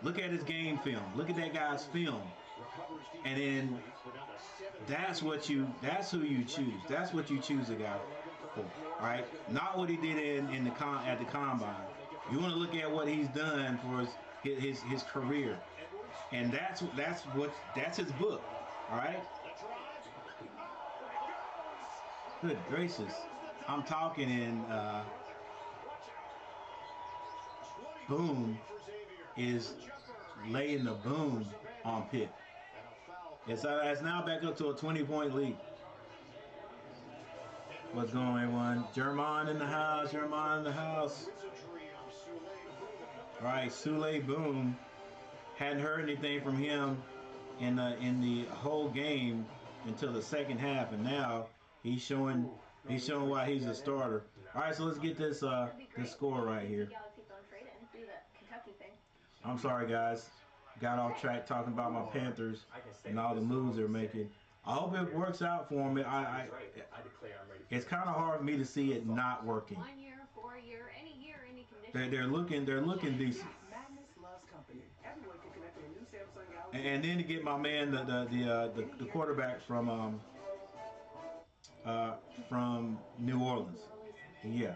[SPEAKER 1] Look at his game film. Look at that guy's film, and then that's who you choose. That's what you choose a guy for, right? Not what he did at the combine. You want to look at what he's done for his career, and that's his book, all right? Good gracious, I'm talking in Boom is laying the boom on Pitt. It's now back up to a 20-point lead. What's going on, everyone? Jermon in the house. All right, Sule Boom. Hadn't heard anything from him in the whole game until the second half, and now he's showing why he's a starter. All right, so let's get this score right here. I'm sorry, guys. Got off track talking about my Panthers and all the moves they're making. I hope it works out for them. It's kind of hard for me to see it not working.
[SPEAKER 5] 1 year, 4 year, any year, any
[SPEAKER 1] They're
[SPEAKER 5] condition.
[SPEAKER 1] looking decent. And then to get my man the quarterback from New Orleans. Yeah,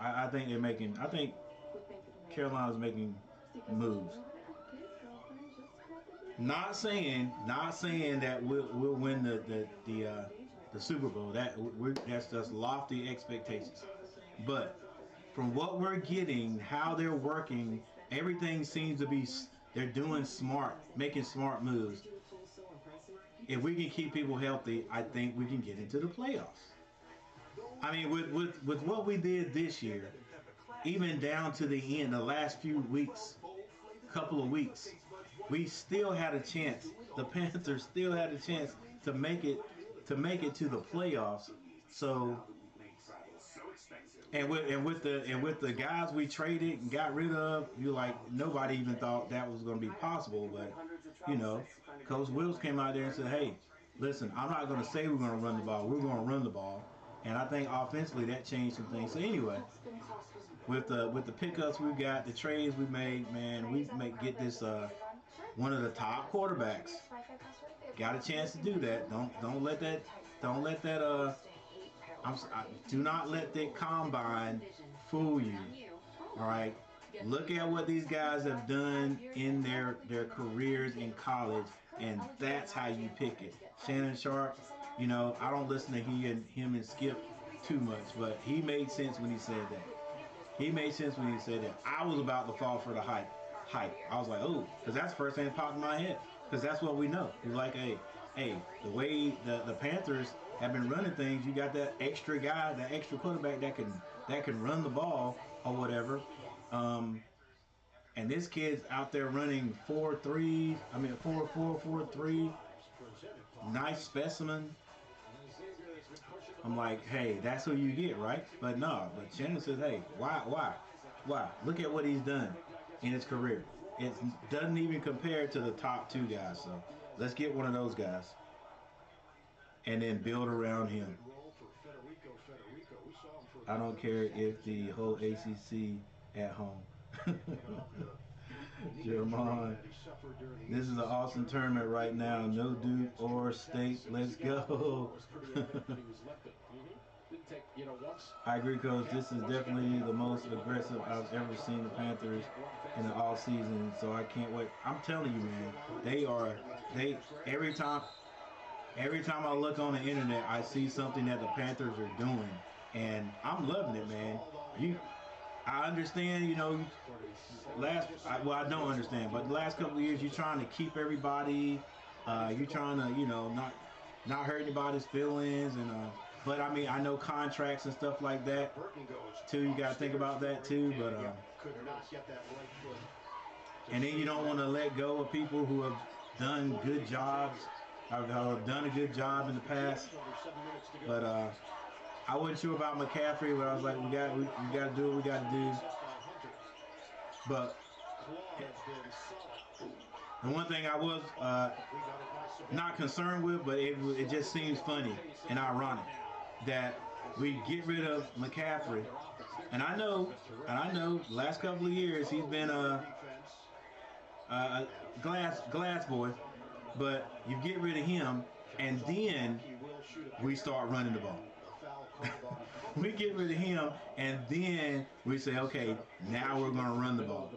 [SPEAKER 1] I think they're making. I think Carolina's making moves. Not saying that we'll win the Super Bowl. That's just lofty expectations. But from what we're getting, how they're working, everything seems to be they're doing smart, making smart moves. If we can keep people healthy, I think we can get into the playoffs. I mean, with what we did this year, even down to the end, the last few weeks, couple of weeks, we still had a chance. The Panthers still had a chance to make it to the playoffs. So, and with the guys we traded and got rid of, nobody even thought that was going to be possible. But Coach Wills came out there and said, "Hey, listen, I'm not going to say we're going to run the ball. We're going to run the ball." And I think offensively that changed some things. So anyway, with the pickups we got, the trades we made, man, we get this one of the top quarterbacks. Got a chance to do that. Don't let that do not let that combine fool you. All right, look at what these guys have done in their careers in college, and that's how you pick it. Shannon Sharp, You know, I don't listen to him and Skip too much, but he made sense when he said that. He made sense when he said that. I was about to fall for the hype. I was like, oh, because that's the first thing that popped in my head. Because that's what we know. It's like, hey, the way the Panthers have been running things, you got that extra guy, that extra quarterback that can run the ball or whatever. And this kid's out there running 4.3. I mean 4.4, 4.3. Nice specimen. I'm like, hey, that's who you get, right? But no, but Shannon says, hey, why? Look at what he's done in his career. It doesn't even compare to the top two guys. So let's get one of those guys and then build around him. I don't care if the whole ACC at home. Jeremiah, this is an awesome tournament right now. No Duke or State. Let's go. I agree, Coach. This is definitely the most aggressive I've ever seen the Panthers in the all season. So I can't wait. I'm telling you, man, every time I look on the internet, I see something that the Panthers are doing, and I'm loving it, man. I understand, you know, I don't understand, but the last couple of years, you're trying to keep everybody, you're trying to, you know, not hurt anybody's feelings, and but I mean, I know contracts and stuff like that too. You got to think about that too, but and then you don't want to let go of people who have done good jobs, have done a good job in the past, but I wasn't sure about McCaffrey, but I was like, we got to do what we got to do. But the one thing I was not concerned with, but it just seems funny and ironic that we get rid of McCaffrey, and I know, the last couple of years he's been a glass boy, but you get rid of him, and then we start running the ball. We get rid of him, and then we say, okay, now we're going to run the ball.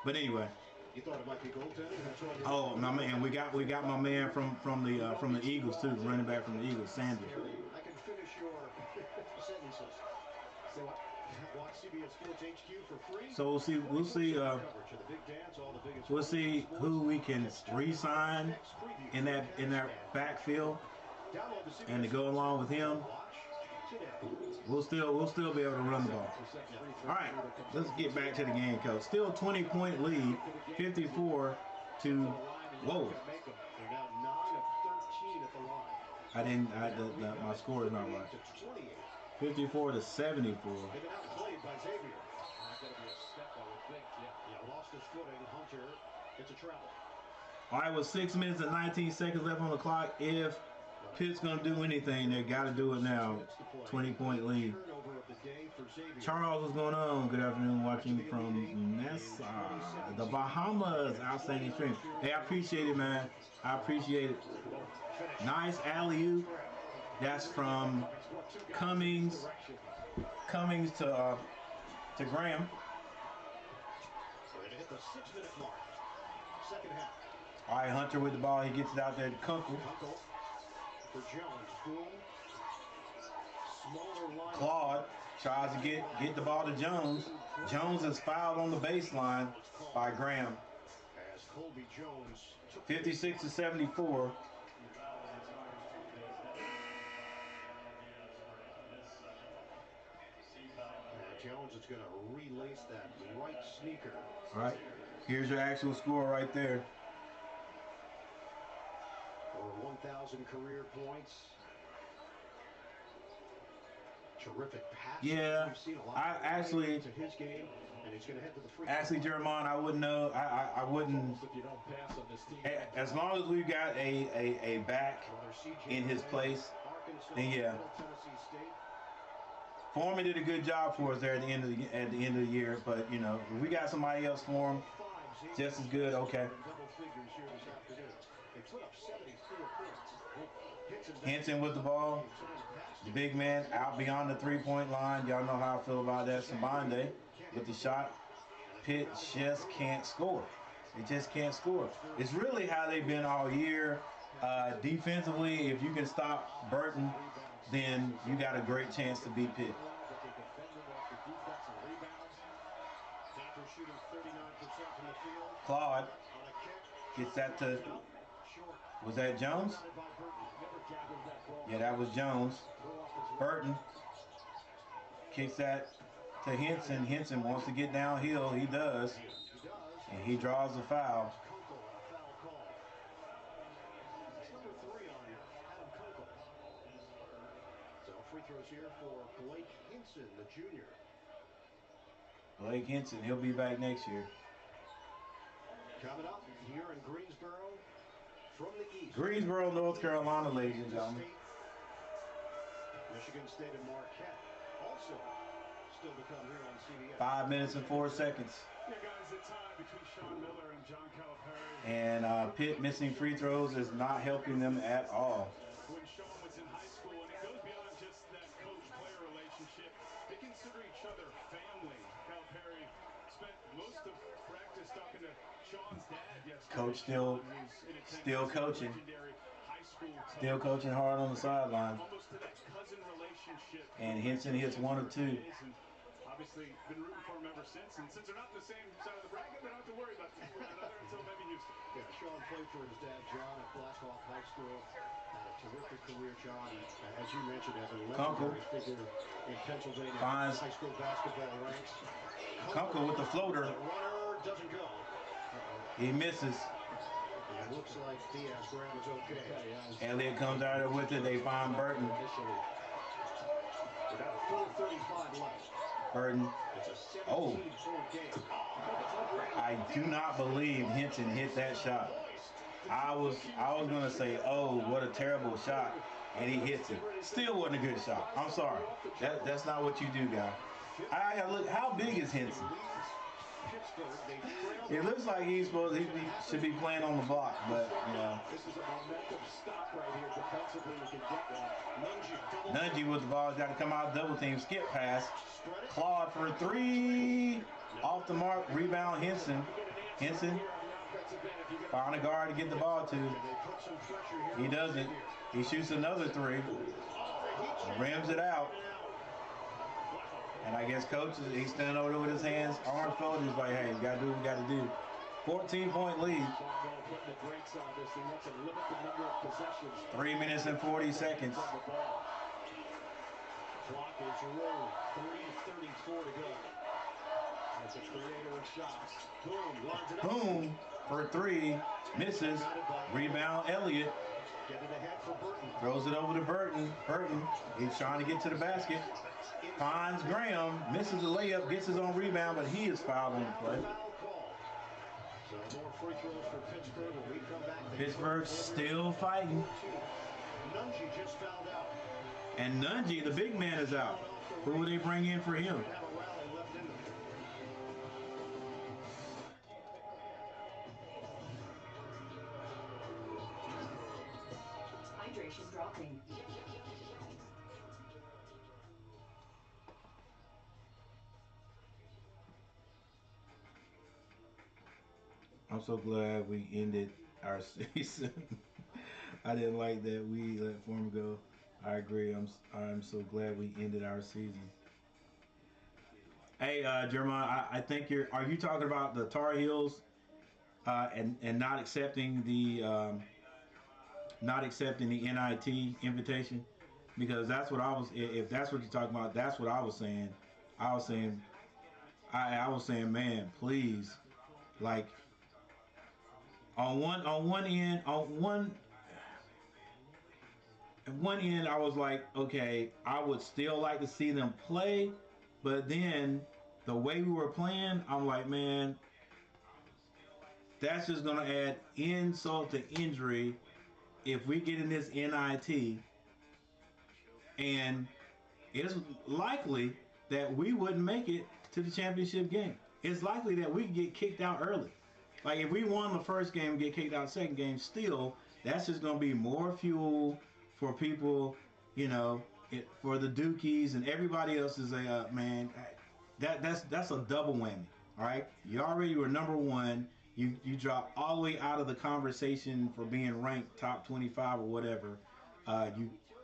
[SPEAKER 1] But anyway. Oh, my man, we got my man from the Eagles too, running back from the Eagles, Sanders.
[SPEAKER 8] I can finish your sentences. Watch CBS Sports HQ for free.
[SPEAKER 1] So we'll see who we can re-sign in that backfield, and to go along with him. We'll still be able to run the ball. All right, let's get back to the game, Coach. Still 20-point lead, 54 to. Whoa. My score is not right. 54 to 74. All right, with 6 minutes and 19 seconds left on the clock, if Pitt's going to do anything, they got to do it now. 20-point lead. Charles, what's going on? Good afternoon, watching from Ncaa, the Bahamas. Outstanding stream. Hey, I appreciate it, man. I appreciate it. Nice alley-oop. That's from Cummings to Graham. All right, Hunter with the ball. He gets it out there to Kunkel. Claude tries to get the ball to Jones. Jones is fouled on the baseline by Graham. 56 to 74.
[SPEAKER 8] Jones is going to relace that right sneaker.
[SPEAKER 1] All right, here's your actual score right there.
[SPEAKER 8] Over 1,000 career points. Terrific pass.
[SPEAKER 1] Yeah, I actually,
[SPEAKER 8] to his game, and he's going to head to the free
[SPEAKER 1] actually, Jeremiah, I wouldn't know. I wouldn't. As long as we've got a back in his place, then yeah. Foreman did a good job for us there at the end of the year, but you know, if we got somebody else for him just as good, okay. Henson with the ball. The big man out beyond the three-point line. Y'all know how I feel about that. Sabande with the shot. Pitt just can't score. They just can't score. It's really how they've been all year. Defensively, if you can stop Burton, then you got a great chance to beat Pitt. Claude gets that to, was that Jones? Yeah, that was Jones. Burton kicks that to Henson. Henson wants to get downhill. He does. And he draws the foul.
[SPEAKER 8] Free throws here for Blake Hinson, the junior.
[SPEAKER 1] Blake Hinson, he'll be back next year.
[SPEAKER 8] Coming up here in Greensboro from the east.
[SPEAKER 1] Greensboro, North Carolina, ladies and gentlemen.
[SPEAKER 8] Michigan State and Marquette also still to come here on CBS.
[SPEAKER 1] 5 minutes and 4 seconds.
[SPEAKER 12] Yeah, guys, the tie between Sean Miller and John Calipari.
[SPEAKER 1] And Pitt missing free throws is not helping them at all.
[SPEAKER 12] When Sean was in high school, and it goes beyond just that coach-player relationship. They consider each other family. Calipari spent most of practice talking to Sean's dad yesterday.
[SPEAKER 1] Coach still coaching. Still coaching hard on the sideline.
[SPEAKER 12] Almost to that cousin relationship.
[SPEAKER 1] And Henson hits 1 of 2.
[SPEAKER 12] Obviously, been rooting for him ever since. And since they're not the same side of the bracket, they don't have to worry about one another until maybe Houston.
[SPEAKER 8] Yeah, Sean played for his dad, John, at Blackhawk High School. Had a terrific career, John. As you mentioned, as a legendary figure in Pennsylvania high school basketball ranks.
[SPEAKER 1] Kunkel with the floater.
[SPEAKER 8] The runner doesn't go.
[SPEAKER 1] He misses.
[SPEAKER 8] Yeah, it looks like Diaz grab is okay.
[SPEAKER 1] Elliott comes out there with it. They find Burton.
[SPEAKER 8] Without 4:35 left.
[SPEAKER 1] Burton. Oh. I do not believe Henson hit that shot. I was gonna say, oh, what a terrible shot, and he hits it. Still wasn't a good shot. I'm sorry. That's not what you do, guy. I look. How big is Henson? It looks like he should be playing on the block, but you know.
[SPEAKER 8] This is a momentum stop right here. Defensively, we can get one.
[SPEAKER 1] Ncaa with the ball. Got to come out double team. Skip pass. Claude for 3. Off the mark. Rebound Henson. Henson. Find a guard to get the ball to. He doesn't. He shoots another 3. Rims it out. And I guess coach, he's standing over there with his hands, arms folded. He's like, hey, we got to do what we got to do. 14-point lead. 3 minutes and 40 seconds.
[SPEAKER 8] Clock is rolling. 3:34 to go. That's a creator of shots. Boom, lines it up.
[SPEAKER 1] Boom for 3. Misses. Rebound Elliott.
[SPEAKER 8] Get it ahead for Burton.
[SPEAKER 1] Throws it over to Burton. Burton, he's trying to get to the basket. Finds Graham. Misses the layup. Gets his own rebound, but he is fouled on the play.
[SPEAKER 8] So more free throws for Pittsburgh. When we come back,
[SPEAKER 1] Pittsburgh still fighting.
[SPEAKER 8] Ncaa just fouled out.
[SPEAKER 1] And Ncaa, the big man, is out. Who will they bring in for him?
[SPEAKER 10] Hydration dropping.
[SPEAKER 1] I'm so glad we ended our season. I didn't like that we let Form go. I agree. I'm so glad we ended our season. Hey, Jeremiah, I think are you talking about the Tar Heels and not accepting the NIT invitation? Because that's what I was. If that's what you're talking about, that's what I was saying. I was saying, man, please, like. On one end, I was like, okay, I would still like to see them play, but then the way we were playing, I'm like, man, that's just gonna add insult to injury if we get in this NIT, and it's likely that we wouldn't make it to the championship game. It's likely that we could get kicked out early. Like, if we won the first game and get kicked out the second game, still, that's just going to be more fuel for people, you know, for the Dukies and everybody else is man, that's a double whammy, all right? You already were number 1. You drop all the way out of the conversation for being ranked top 25 or whatever.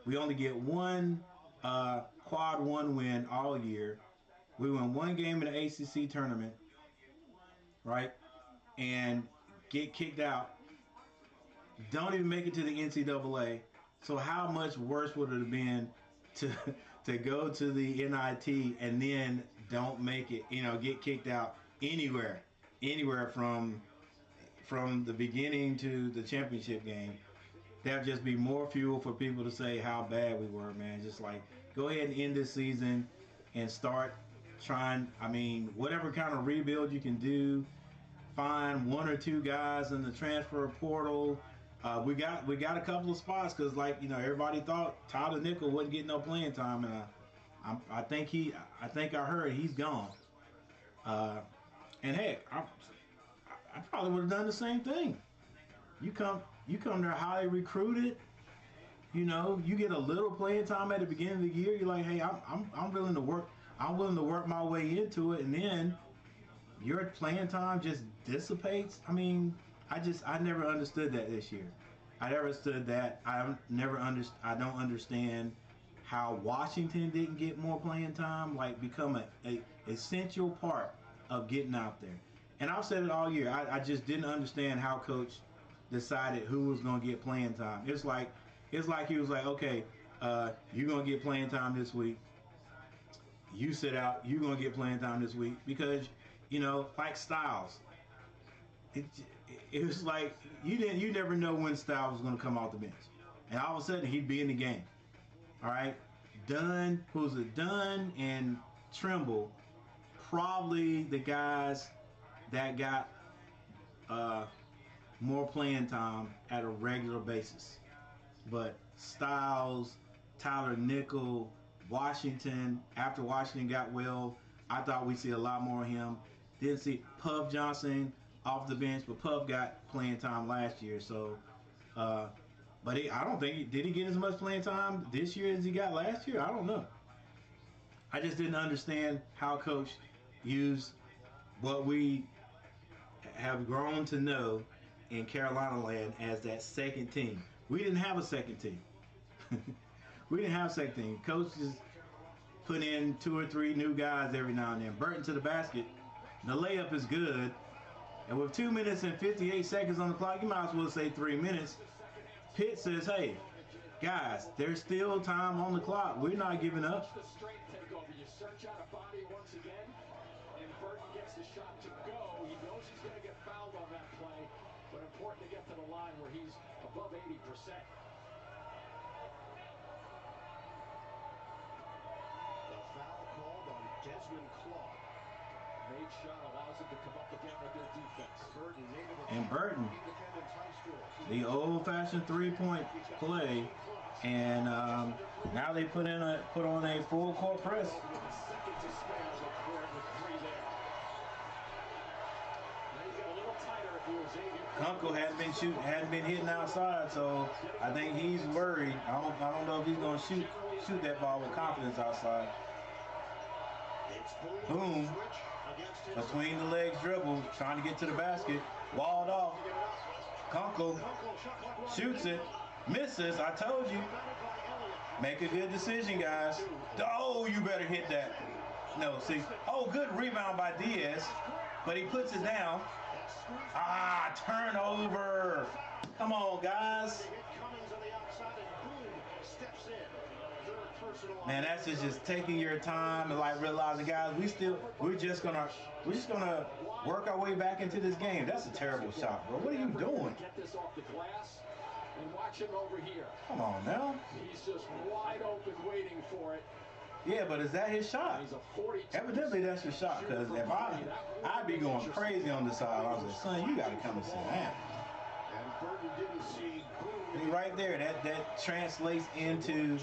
[SPEAKER 1] We only get one quad one win all year. We win one game in the ACC tournament, right? And get kicked out. Don't even make it to the NCAA. So how much worse would it have been to go to the NIT and then don't make it? Get kicked out anywhere from the beginning to the championship game. That would just be more fuel for people to say how bad we were, man. Just like, go ahead and end this season and start trying. I mean, whatever kind of rebuild you can do. Find one or two guys in the transfer portal. We got a couple of spots because, everybody thought Tyler Nickel wouldn't get no playing time, and I think I heard he's gone. And heck, I probably would have done the same thing. You come there highly recruited. You get a little playing time at the beginning of the year. You're like, hey, I'm willing to work. I'm willing to work my way into it, and then your playing time just dissipates. I mean, I never understood that this year. I never understood that. I don't understand how Washington didn't get more playing time. Become a essential part of getting out there. And I've said it all year. I just didn't understand how Coach decided who was going to get playing time. It's like he was like, okay, you're going to get playing time this week. You sit out. You're going to get playing time this week because, like Styles. It was like you never know when Styles was going to come off the bench, and all of a sudden he'd be in the game. All right, Dunn and Trimble, probably the guys that got more playing time at a regular basis. But Styles, Tyler Nickel, Washington. After Washington got well, I thought we'd see a lot more of him. Didn't see Puff Johnson off the bench, but Puff got playing time last year. So, but I don't think did he get as much playing time this year as he got last year? I don't know. I just didn't understand how Coach used what we have grown to know in Carolina land as that second team. We didn't have a second team. We didn't have a second team. Coach just put in 2 or 3 new guys every now and then. Burton to the basket. The layup is good. And with 2 minutes and 58 seconds on the clock, you might as well say 3 minutes. Pitt says, hey, guys, there's still time on the clock. We're not giving up.
[SPEAKER 6] The straight takeover. You search out a body once again, and Burton gets the shot to go. He knows he's going to get fouled on that play, but important to get to the line where he's above 80%.
[SPEAKER 8] The foul called on Desmond Claude.
[SPEAKER 6] Made shot allows him to come up again with their defense.
[SPEAKER 1] And Burton, the old-fashioned three-point play, and now they put on a full-court press. Kunkel hadn't been hitting outside, so I think he's worried. I don't know if he's gonna shoot that ball with confidence outside. Boom. Between the legs dribble, trying to get to the basket, walled off. Kunkel shoots it, misses. I told you. Make a good decision, guys. Oh, you better hit that. No, see. Oh, good rebound by Diaz, but he puts it down. Turnover. Come on, guys. Man, that's just taking your time and realizing, guys, we're just gonna work our way back into this game. That's a terrible shot, bro. What are you doing?
[SPEAKER 6] Get this off the glass and watch him over here.
[SPEAKER 1] Come on now.
[SPEAKER 6] He's just wide open waiting for it.
[SPEAKER 1] Yeah, but is that his shot? Evidently that's your shot, because if I'd be going crazy on the side. I was like, son, you gotta come and sit down.
[SPEAKER 8] And Burton didn't see Boone
[SPEAKER 1] Right there, that translates into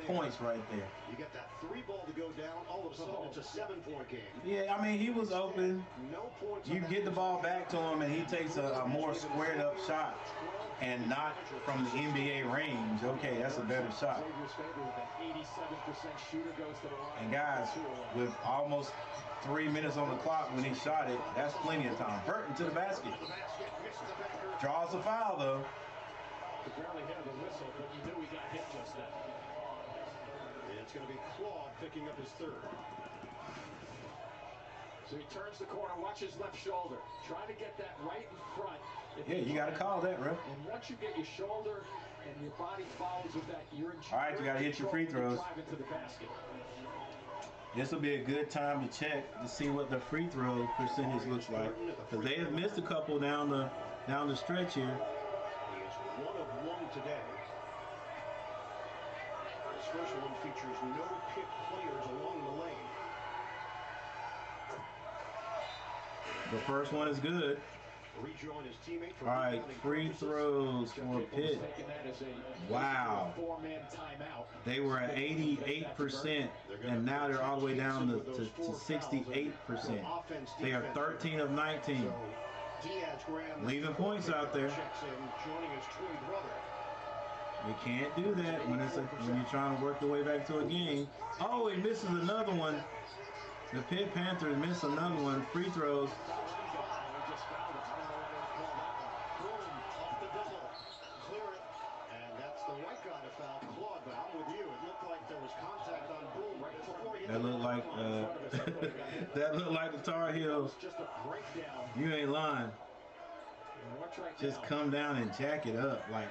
[SPEAKER 1] points right there.
[SPEAKER 8] You get that 3 ball to go down, all of a sudden it's a 7-point game.
[SPEAKER 1] Yeah, I mean, he was open.
[SPEAKER 8] No points.
[SPEAKER 1] You get the ball back to him, and he takes a more squared up shot and not from the NBA range. Okay, that's a better shot. And guys, with almost 3 minutes on the clock when he shot it, that's plenty of time. Burton to the basket. Draws a foul, though.
[SPEAKER 6] Could barely hear the whistle, but you knew he got hit just then.
[SPEAKER 8] And it's going to be Claude picking up his 3rd.
[SPEAKER 6] So he turns the corner, watch his left shoulder. Try to get that right in front.
[SPEAKER 1] Yeah, you got to call that, bro.
[SPEAKER 6] And once you get your shoulder and your body follows with that, you're in charge.
[SPEAKER 1] All right, you got to hit your free throws.
[SPEAKER 6] Drive into the basket.
[SPEAKER 1] This will be a good time to check to see what the free throw percentage looks like, because they have missed a couple down the stretch here.
[SPEAKER 8] He is 1 of 1 today. This first one features no Pitt players along the lane.
[SPEAKER 1] The first one is good.
[SPEAKER 8] Rejoin his teammate for
[SPEAKER 1] all right, free throws for Pitt. Wow. They were at 88%, and now they're all the way down to 68%. They are 13 of 19. Leaving points out there. You can't do that when you're trying to work your way back to a game. Oh, he misses another one. The Pitt Panthers miss another one. Free throws. That looked like that looked like the Tar Heels. You ain't lying. Just come down and jack it up. Like,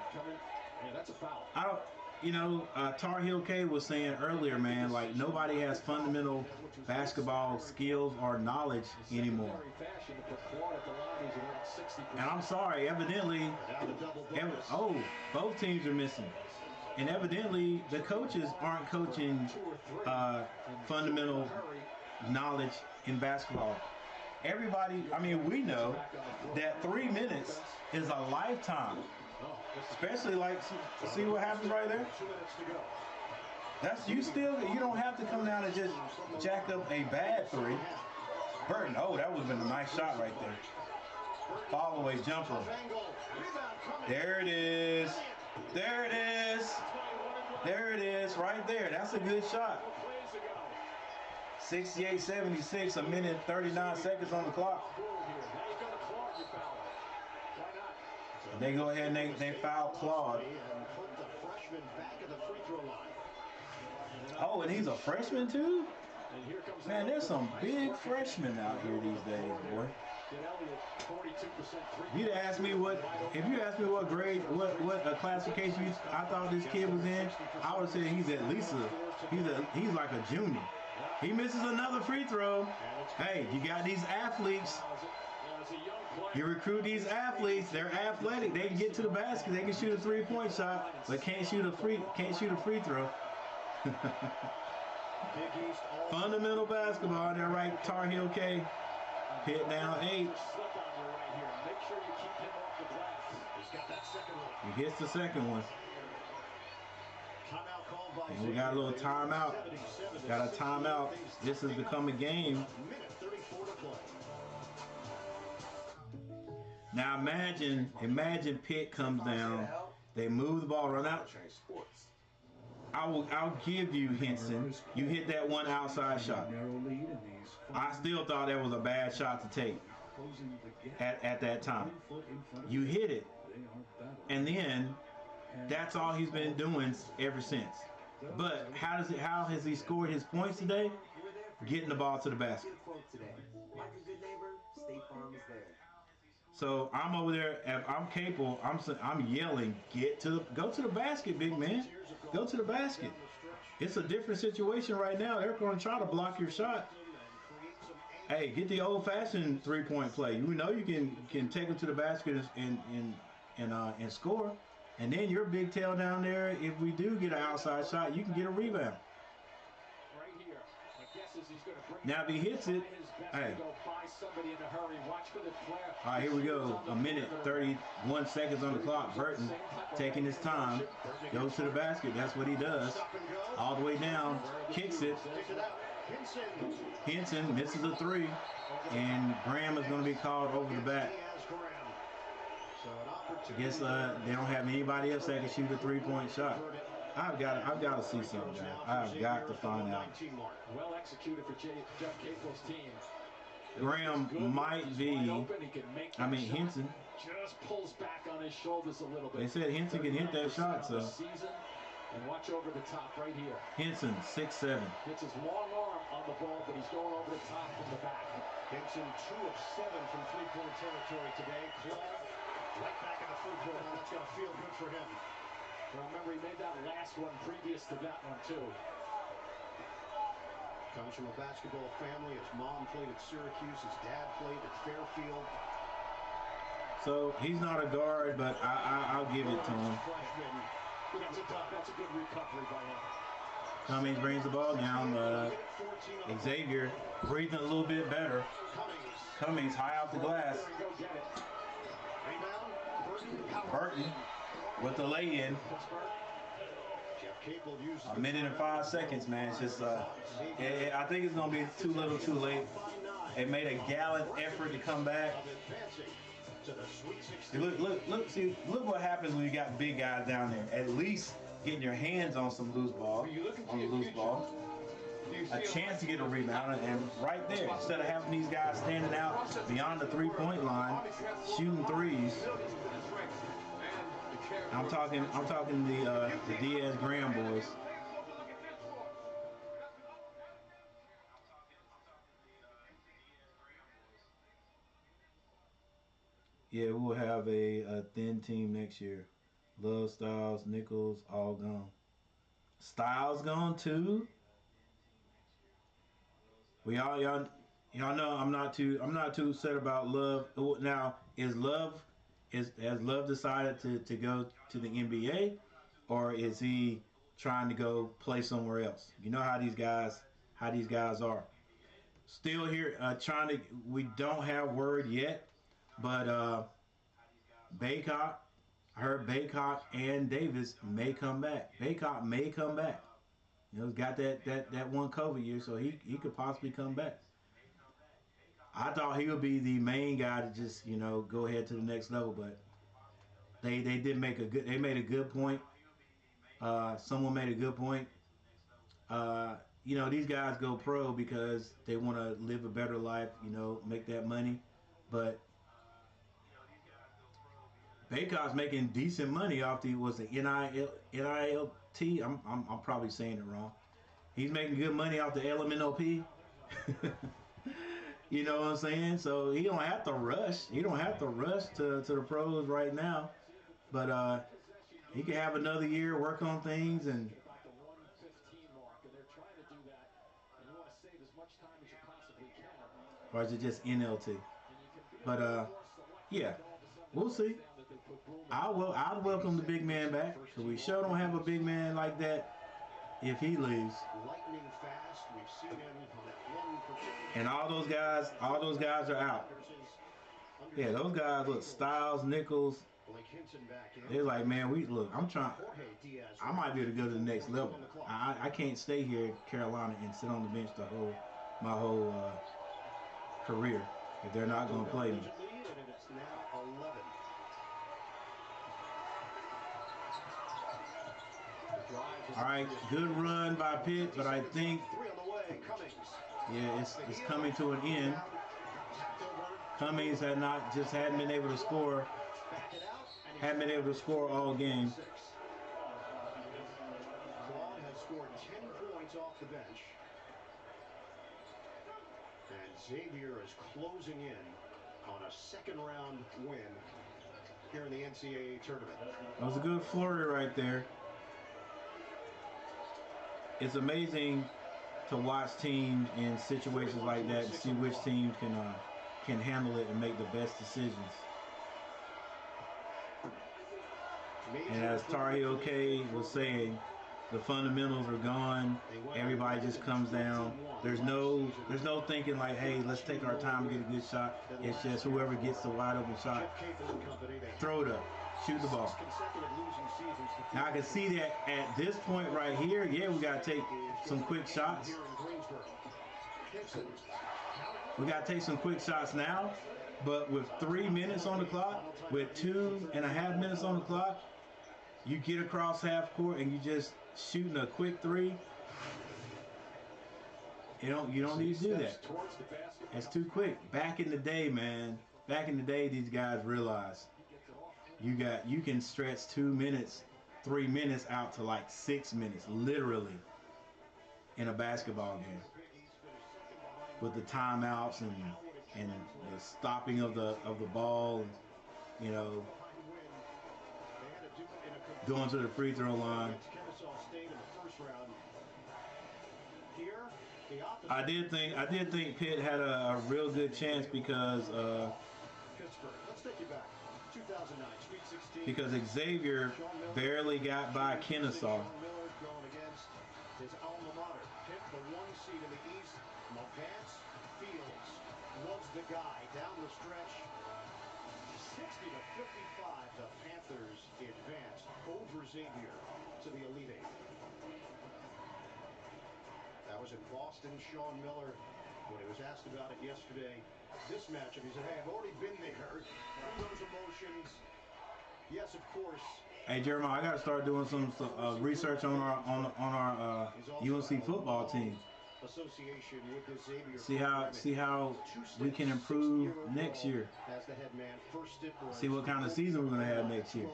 [SPEAKER 1] I don't, you know, Tar Heel K was saying earlier, man, like nobody has fundamental basketball skills or knowledge anymore. And I'm sorry, evidently, both teams are missing. And evidently, the coaches aren't coaching fundamental knowledge in basketball. Everybody, I mean, we know that 3 minutes is a lifetime. Especially like, see what happened right there? That's, you don't have to come down and just jack up a bad 3. Burton, oh, that would have been a nice shot right there. Fall away jumper. There it is. There it is. There it is, right there. That's a good shot. 68-76, a minute and 39 seconds on the clock. They go ahead and they foul Claude. Oh, and he's a freshman too? Man, there's some big freshmen out here these days, boy. If you asked me what grade, what classification I thought this kid was in, I would say he's at least he's like a junior. He misses another free throw. Hey, you got these athletes. You recruit these athletes. They're athletic. They can get to the basket. They can shoot a 3-point shot, but can't shoot a free throw. Fundamental basketball. They're right. Tar Heel K. Pitt down 8. He hits the second one. And we got a little timeout. Got a timeout. This has become a game. Now imagine Pitt comes down. They move the ball, run out. I'll give you, Henson. You hit that one outside shot. I still thought that was a bad shot to take at that time. You hit it, and then that's all he's been doing ever since. But how has he scored his points today? Getting the ball to the basket. So I'm over there. If I'm capable, I'm yelling, go to the basket, big man. Go to the basket. It's a different situation right now. They're going to try to block your shot. Hey, get the old-fashioned 3-point play. You know you can take them to the basket and score. And then your big tail down there, if we do get an outside shot, you can get a rebound.
[SPEAKER 6] Right here, I guess his
[SPEAKER 1] Now if he hits it, hey. All right, here we go. A minute, 31 seconds on the clock. Burton taking his time, goes to the basket. That's what he does. All the way down, kicks it. Henson misses a three, and Graham is going to be called over the back. I guess they don't have anybody else that can shoot a three-point shot. I've got to see something, guys. I've got to find out.
[SPEAKER 6] Well executed for Jeff Capel's team.
[SPEAKER 1] Graham might be, Henson.
[SPEAKER 6] Just pulls back on his shoulders a little bit.
[SPEAKER 1] They said Henson can hit that shot, so.
[SPEAKER 6] And watch over the top right here.
[SPEAKER 1] Henson, 6'7".
[SPEAKER 6] Hits his long arm on the ball, but he's going over the top from the back.
[SPEAKER 8] Henson 2 of 7 from three-point territory today. Claw right back in the free throw line. That's going to feel good for him.
[SPEAKER 6] Remember, he made that last one previous to that one, too.
[SPEAKER 8] Comes from a basketball family. His mom played at Syracuse. His dad played at Fairfield.
[SPEAKER 1] So he's not a guard, but I'll give it to him.
[SPEAKER 6] That's a good recovery by him.
[SPEAKER 1] Cummings brings the ball down. Xavier breathing a little bit better. Cummings high off the glass. Burton with the lay-in. A minute and 5 seconds, man. It's just, I think it's going to be too little too late. They made a gallant effort to come back. Look what happens when you got big guys down there. At least getting your hands on some loose ball, a chance to get a rebound, and right there, instead of having these guys standing out beyond the three-point line, shooting threes. I'm talking the Diaz Graham boys. Yeah, we'll have a thin team next year. Love, Styles, Nichols, all gone. Styles gone too. Y'all know I'm not too upset about Love. Now has Love decided to go to the NBA, or is he trying to go play somewhere else? You know how these guys are. Still here we don't have word yet. But Baycott, I heard Baycott and Davis may come back. Baycott may come back. You know, he's got that one COVID year, so he could possibly come back. I thought he would be the main guy to just, you know, go ahead to the next level, but they made a good point. Someone made a good point. You know, these guys go pro because they want to live a better life, you know, make that money, but Baycott's making decent money off the NILT. I'm probably saying it wrong. He's making good money off the LMNOP. You know what I'm saying? So he don't have to rush. He don't have to rush to the pros right now. But he can have another year, work on things, and or is it just NLT? But yeah, we'll see. I'd welcome the big man back, because we sure don't have a big man like that if he leaves. And all those guys are out. Yeah, those guys, look, Styles, Nichols, they're like, man, I might be able to go to the next level. I can't stay here in Carolina and sit on the bench my whole career if they're not going to play me. All right, good run by Pitt, but I think, yeah, it's coming to an end. Cummings hadn't been able to score all game.
[SPEAKER 8] Claude has scored 10 points off the bench, and Xavier is closing in on a second-round win here in the NCAA tournament.
[SPEAKER 1] That was a good flurry right there. It's amazing to watch teams in situations like that and see which team can handle it and make the best decisions. And as Tar Heel K was saying, The fundamentals are gone. Everybody just comes down. There's no thinking like, hey, let's take our time to get a good shot. It's just whoever gets the wide open shot, throw it up, shoot the ball. Now I can see that at this point right here, yeah, we got to take some quick shots. We got to take some quick shots now. But with 3 minutes on the clock, with 2.5 minutes on the clock, you get across half court and you just shooting a quick three. You don't need to do that. It's too quick. Back in the day, man. Back in the day, these guys realized you can stretch 2 minutes, 3 minutes out to like 6 minutes, literally, in a basketball game. With the timeouts and the stopping of the ball, you know, going to the free throw line. I did think Pitt had a real good chance because Xavier barely got by Ncaa.
[SPEAKER 8] His alma mater, Pitt, the 1 seed in the East. Vance Fields was the guy down the stretch. 60-55, the Panthers advance over Xavier to the Elite Eight. That was in Boston. Sean Miller, when he was asked about it yesterday, this matchup, he said, hey, I've already been there through those emotions. Yes, of course.
[SPEAKER 1] Hey Jeremiah, I gotta start doing some research on our UNC football team.
[SPEAKER 8] Association with the Xavier.
[SPEAKER 1] See how we can improve next year.
[SPEAKER 8] As the head man,
[SPEAKER 1] see what kind of season we're gonna have next year.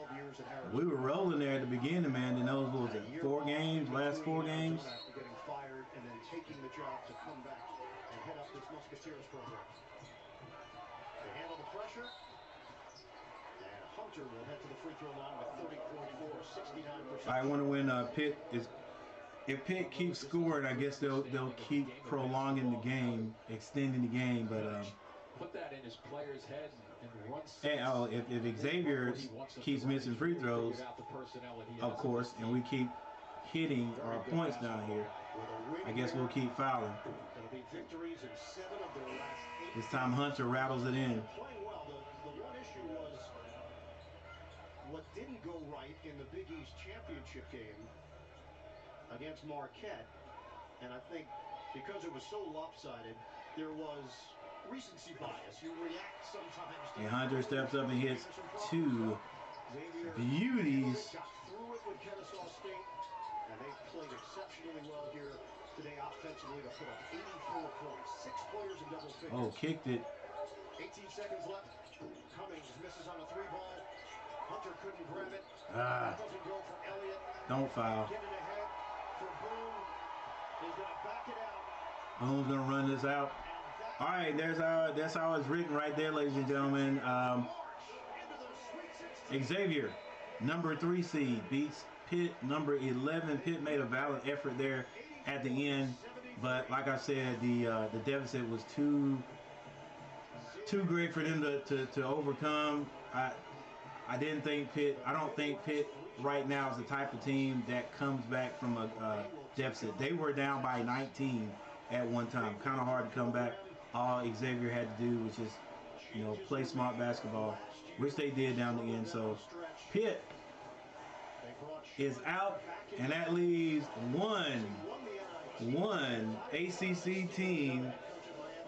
[SPEAKER 1] We were rolling there at the beginning, man. And those, what was it, 4 games, last 4 games.
[SPEAKER 8] Getting fired and then taking the job to come back and head up this Musketeers program. They handle the pressure. Hunter will head to the free throw line with 30.4, 69%.
[SPEAKER 1] I wonder when Pitt is. If Pitt keeps scoring, I guess they'll keep prolonging the game, extending the game. But
[SPEAKER 6] put that in his player's head
[SPEAKER 1] and run. And if Xavier keeps missing free throws, of course, and we keep hitting our points down here, I guess we'll keep fouling. This time Hunter rattles it in.
[SPEAKER 8] What didn't go right in the Big East championship game against Marquette, and I think because it was so lopsided, there was recency bias. You react sometimes.
[SPEAKER 1] And Hunter steps up and hits 2 beauties.
[SPEAKER 8] Got through it with Kennesaw State, and they played exceptionally well here today offensively to put up 84 points. 6 players in double figures.
[SPEAKER 1] Oh, kicked it.
[SPEAKER 8] 18 seconds left. Cummings misses on a 3-ball. Hunter couldn't grab it.
[SPEAKER 1] Ah.
[SPEAKER 8] Doesn't go for Elliott.
[SPEAKER 1] Don't foul.
[SPEAKER 8] Get it ahead for Boone. He's going to back it out.
[SPEAKER 1] Boone's going to run this out. All right, that's how it's written right there, ladies and gentlemen. Xavier, number 3 seed, beats Pitt, number 11. Pitt made a valid effort there at the end, but like I said, the deficit was too great for them to overcome. I don't think Pitt right now is the type of team that comes back from a deficit. They were down by 19 at one time. Kind of hard to come back. All Xavier had to do was just, play smart basketball, which they did down the end. So Pitt is out, and that leaves one ACC team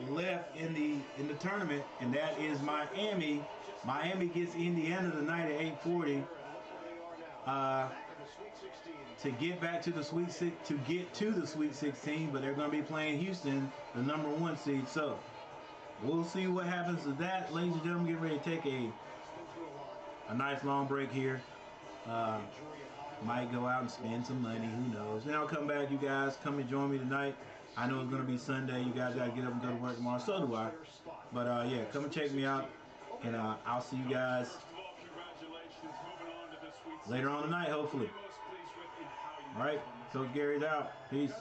[SPEAKER 1] left in the tournament, and that is Miami. Miami gets Indiana tonight at 8:40 to get back to the Sweet 16, but they're going to be playing Houston, the number 1 seed. So we'll see what happens to that. Ladies and gentlemen, get ready to take a nice long break here. Might go out and spend some money, who knows. Then I'll come back. You guys come and join me tonight. I know it's going to be Sunday. You guys got to get up and go to work tomorrow. So do I. But yeah, come and check me out. And I'll see you guys later on tonight, hopefully. All right, Coach Gary's out. Peace.